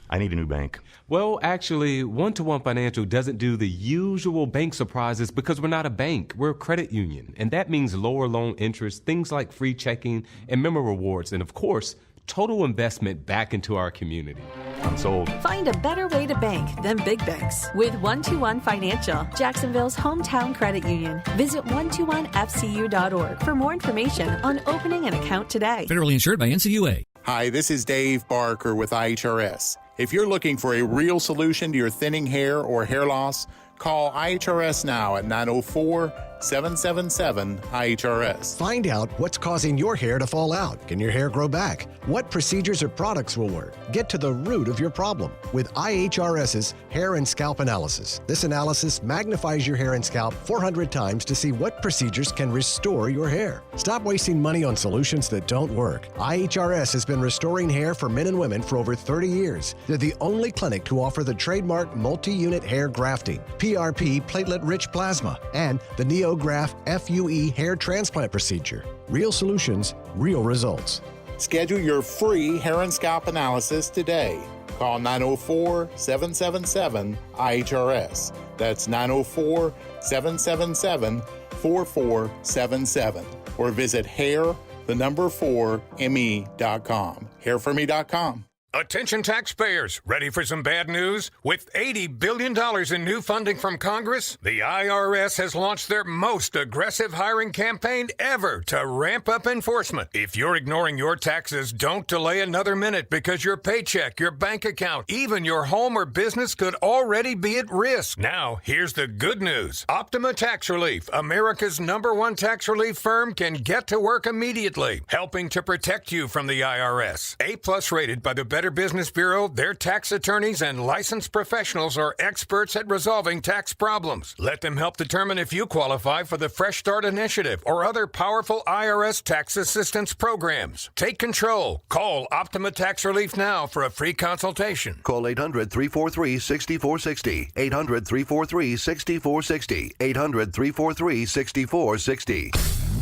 I need a new bank. Well, actually, One-to-One Financial doesn't do the usual bank surprises because we're not a bank. We're a credit union, and that means lower loan interest, things like free checking and member rewards, and of course, total investment back into our community. I'm sold. Find a better way to bank than big banks with One-to-One Financial, Jacksonville's hometown credit union. Visit 121fcu.org for more information on opening an account today. Federally insured by NCUA. Hi, this is Dave Barker with IHRS. If you're looking for a real solution to your thinning hair or hair loss, call IHRS now at 904-777-IHRS. Find out what's causing your hair to fall out. Can your hair grow back? What procedures or products will work? Get to the root of your problem with IHRS's Hair and Scalp Analysis. This analysis magnifies your hair and scalp 400 times to see what procedures can restore your hair. Stop wasting money on solutions that don't work. IHRS has been restoring hair for men and women for over 30 years. They're the only clinic to offer the trademark multi-unit hair grafting, PRP platelet-rich plasma, and the NeoGraft FUE hair transplant procedure. Real solutions, real results. Schedule your free hair and scalp analysis today. Call 904-777-IHRS. That's 904-777-4477. Or visit hair4me.com. Hairforme.com. Attention taxpayers, ready for some bad news? With $80 billion in new funding from Congress, the IRS has launched their most aggressive hiring campaign ever to ramp up enforcement. If you're ignoring your taxes, don't delay another minute because your paycheck, your bank account, even your home or business could already be at risk. Now, here's the good news. Optima Tax Relief, America's #1 tax relief firm, can get to work immediately, helping to protect you from the IRS. A+ rated by the Better Business Bureau, their tax attorneys and licensed professionals are experts at resolving tax problems. Let them help determine if you qualify for the Fresh Start Initiative or other powerful IRS tax assistance programs. Take control. Call Optima Tax Relief now for a free consultation. Call 800-343-6460. 800-343-6460. 800-343-6460.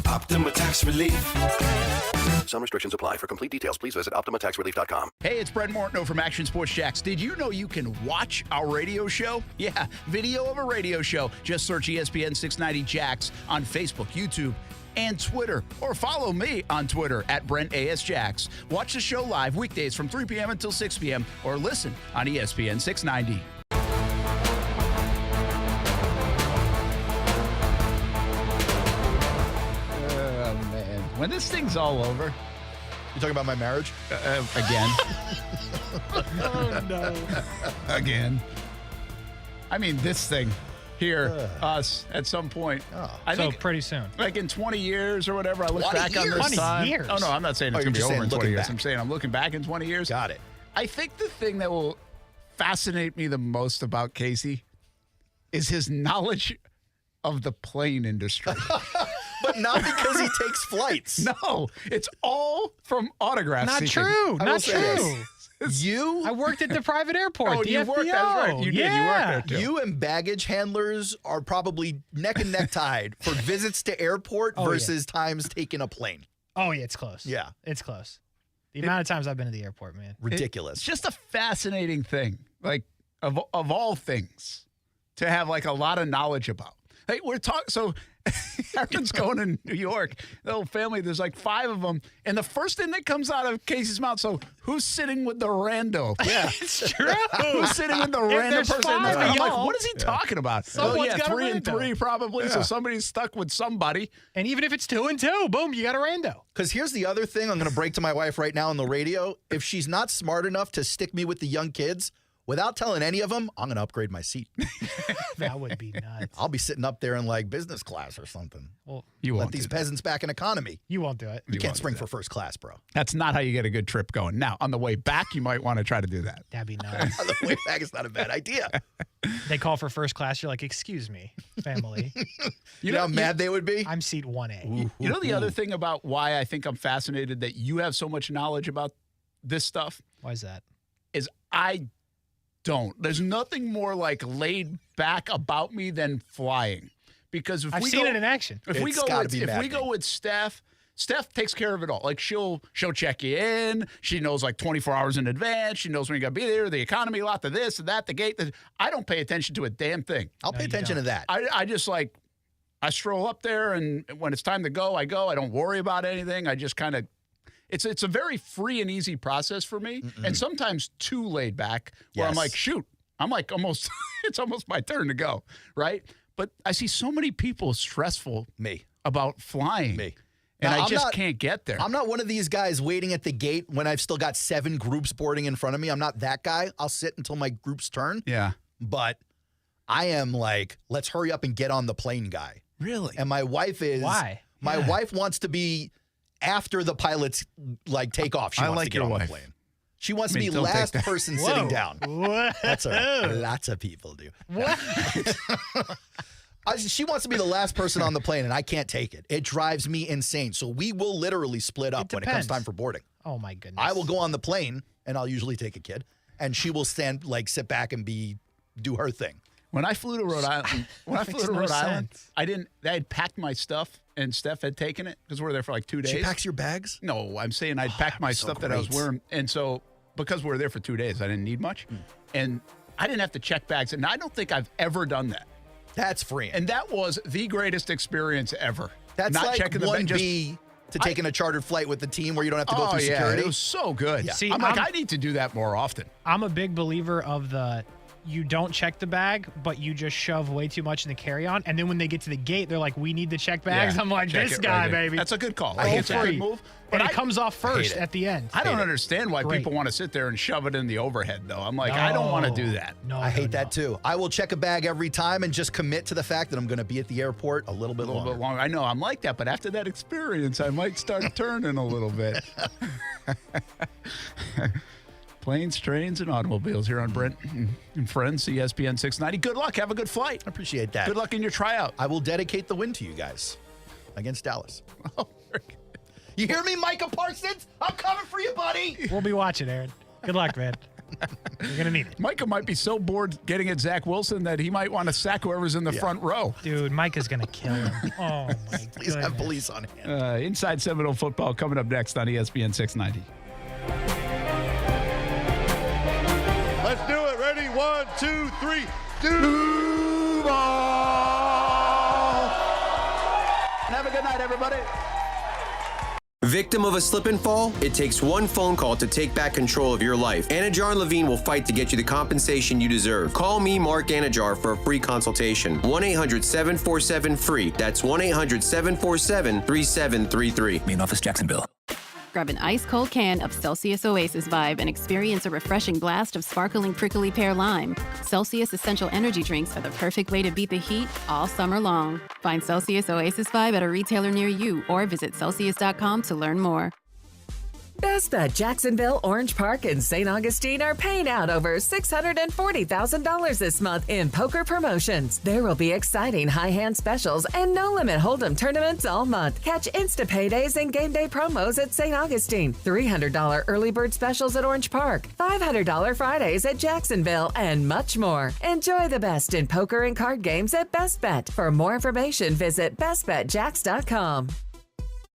Optima Tax Relief. Some restrictions apply. For complete details, please visit OptimaTaxRelief.com. Hey, it's Brent Martineau from Action Sports Jacks. Did you know you can watch our radio show? Yeah, video of a radio show. Just search ESPN 690 Jacks on Facebook, YouTube, and Twitter. Or follow me on Twitter at Brent A.S. Jacks. Watch the show live weekdays from 3 p.m. until 6 p.m. or listen on ESPN 690. When this thing's all over. You talking about my marriage? Again. Oh, no. Again. I mean, this thing here, us, at some point. I think pretty soon. Like in 20 years or whatever, I look 20 back on years? this 20 time. years? Oh, no, I'm not saying it's going to be just over in saying 20 years. looking back. I'm saying I'm looking back in 20 years. Got it. I think the thing that will fascinate me the most about Kasey is his knowledge of the plane industry. But not because he takes flights. No, it's all from autograph Not seeking. true. I will Not say true. this. You I worked at the private airport. Oh, the you FBO. worked. That's right. You did. You worked there too. You and baggage handlers are probably neck and neck tied for visits to airport versus times taking a plane. Oh, yeah, it's close. Yeah. It's close. The amount of times I've been to the airport, man. Ridiculous. It's just a fascinating thing, like of all things, to have like a lot of knowledge about. Like we're talking, so Aaron's going to New York. The whole family, there's like 5 of them, and the first thing that comes out of Casey's mouth. So who's sitting with the rando? Yeah, It's true. who's sitting with the If random there's person? 5 I'm of like, y'all, what is he talking about? Someone's got a 3 and rando. 3 probably. So somebody's stuck with somebody. And even if it's 2 and 2, boom, you got a rando. Because here's the other thing I'm going to break to my wife right now on the radio. If she's not smart enough to stick me with the young kids, without telling any of them, I'm going to upgrade my seat. That would be nuts. I'll be sitting up there in like business class or something. Well, You Let won't these do that. peasants back in economy. you won't do it. You can't spring for first class, bro. That's not how you get a good trip going. Now, on the way back, you might want to try to do that. That'd be nuts. On the way back, it's not a bad idea. They call for first class. You're like, excuse me, family. You know how mad they would be? I'm seat 1A. You know the other thing about why I think I'm fascinated that you have so much knowledge about this stuff Why is that? is I don't. There's nothing more like laid back about me than flying. Because if I've we seen go, it in action. If we It's go gotta with be if we maddening. go with Steph takes care of it all. Like she'll check you in. She knows like 24 hours in advance. She knows when you got to be there. The economy lot, the this, the that, the gate. I don't pay attention to a damn thing. I'll pay attention to that. I just like I stroll up there, and when it's time to go, I go. I don't worry about anything. I just kind of it's a very free and easy process for me, and sometimes too laid back. Where I'm Yes. like, shoot, I'm like almost it's almost my turn to go, right? But I see so many people stressful about flying. And Now, I I'm just not- can't get there. I'm not one of these guys waiting at the gate when I've still got 7 groups boarding in front of me. I'm not that guy. I'll sit until my group's turn. Yeah. But I am like, let's hurry up and get on the plane guy. Really? And my wife is. Why? My wife wants to be after the pilots like take off. She I wants like to get your on wife. the plane. She wants I mean, to be don't take last that. person sitting down. What? That's all right. Lots of people do. What? She wants to be the last person on the plane, and I can't take it. It drives me insane. So we will literally split up when it comes depends. time for boarding. Oh, my goodness. I will go on the plane, and I'll usually take a kid, and she will sit back and do her thing. When I flew to Rhode Island, I had packed my stuff, and Steph had taken it because we were there for like 2 days. She packs your bags? No, I'm saying I'd packed my so stuff that I was great. wearing, and so because we were there for 2 days, I didn't need much, and I didn't have to check bags, and I don't think I've ever done that. That's freeing. And that was the greatest experience ever. That's Not like checking the bag, just 1B to taking a chartered flight with the team where you don't have to go through security. It was so good. Yeah. See, I need to do that more often. I'm a big believer of you don't check the bag, but you just shove way too much in the carry-on. And then when they get to the gate, they're like, we need to check bags. Yeah, I'm like, check this it guy, right in. baby. That's a good call. I hate It's a good move. And it comes off first at the end. I don't understand why people want to sit there and shove it in the overhead, though. I'm like, I don't want to do that. I hate that too. I will check a bag every time and just commit to the fact that I'm going to be at the airport a little bit longer. I know I'm like that, but after that experience, I might start turning a little bit. Planes, trains, and automobiles here on Brent and Friends, ESPN 690. Good luck. Have a good flight. I appreciate that. Good luck in your tryout. I will dedicate the win to you guys against Dallas. You hear me, Micah Parsons? I'm coming for you, buddy. We'll be watching, Aaron. Good luck, man. You're going to need it. Micah might be so bored getting at Zach Wilson that he might want to sack whoever's in the front row. Dude, Micah's going to kill him. Oh, my Please have police on hand. Inside Seminole Football coming up next on ESPN 690. Let's do it. Ready? 1, 2, 3. Do ball. Have a good night, everybody. Victim of a slip and fall? It takes one phone call to take back control of your life. Anajar and Levine will fight to get you the compensation you deserve. Call me, Mark Anajar, for a free consultation. 1-800-747-FREE. That's 1-800-747-3733. Main office, Jacksonville. Grab an ice-cold can of Celsius Oasis Vibe and experience a refreshing blast of sparkling prickly pear lime. Celsius Essential Energy Drinks are the perfect way to beat the heat all summer long. Find Celsius Oasis Vibe at a retailer near you or visit Celsius.com to learn more. Best Bet Jacksonville, Orange Park, and St. Augustine are paying out over $640,000 this month in poker promotions. There will be exciting high-hand specials and no-limit hold'em tournaments all month. Catch Insta Paydays and game day promos at St. Augustine, $300 early bird specials at Orange Park, $500 Fridays at Jacksonville, and much more. Enjoy the best in poker and card games at Best Bet. For more information, visit bestbetjacks.com.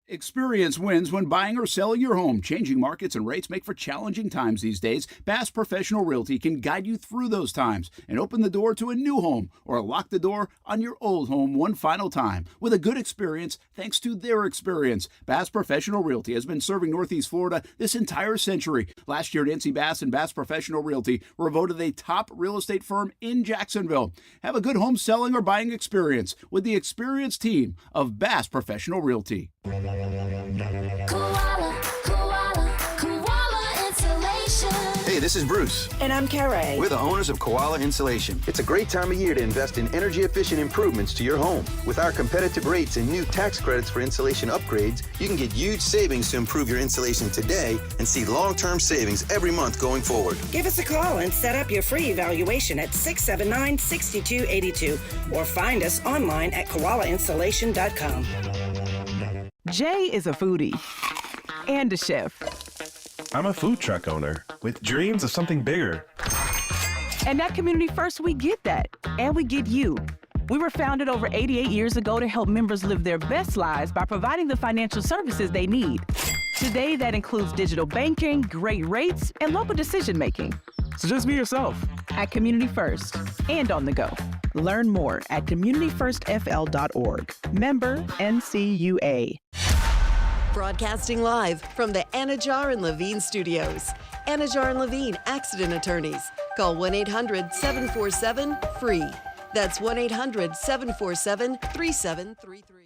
Experience wins when buying or selling your home. Changing markets and rates make for challenging times these days. Bass Professional Realty can guide you through those times and open the door to a new home or lock the door on your old home one final time with a good experience thanks to their experience. Bass Professional Realty has been serving Northeast Florida this entire century. Last year, Nancy Bass and Bass Professional Realty were voted a top real estate firm in Jacksonville. Have a good home selling or buying experience with the experienced team of Bass Professional Realty. Koala Insulation. Hey, this is Bruce. And I'm Carrie. We're the owners of Koala Insulation. It's a great time of year to invest in energy-efficient improvements to your home. With our competitive rates and new tax credits for insulation upgrades, you can get huge savings to improve your insulation today and see long-term savings every month going forward. Give us a call and set up your free evaluation at 679-6282 or find us online at koalainsulation.com. Jay is a foodie and a chef. I'm a food truck owner with dreams of something bigger. And at Community First, we get that. And we get you. We were founded over 88 years ago to help members live their best lives by providing the financial services they need. Today, that includes digital banking, great rates, and local decision-making. So just be yourself. At Community First and on the go. Learn more at communityfirstfl.org. Member NCUA. Broadcasting live from the Anajar and Levine studios. Anajar and Levine Accident Attorneys. Call 1-800-747-FREE. That's 1-800-747-3733.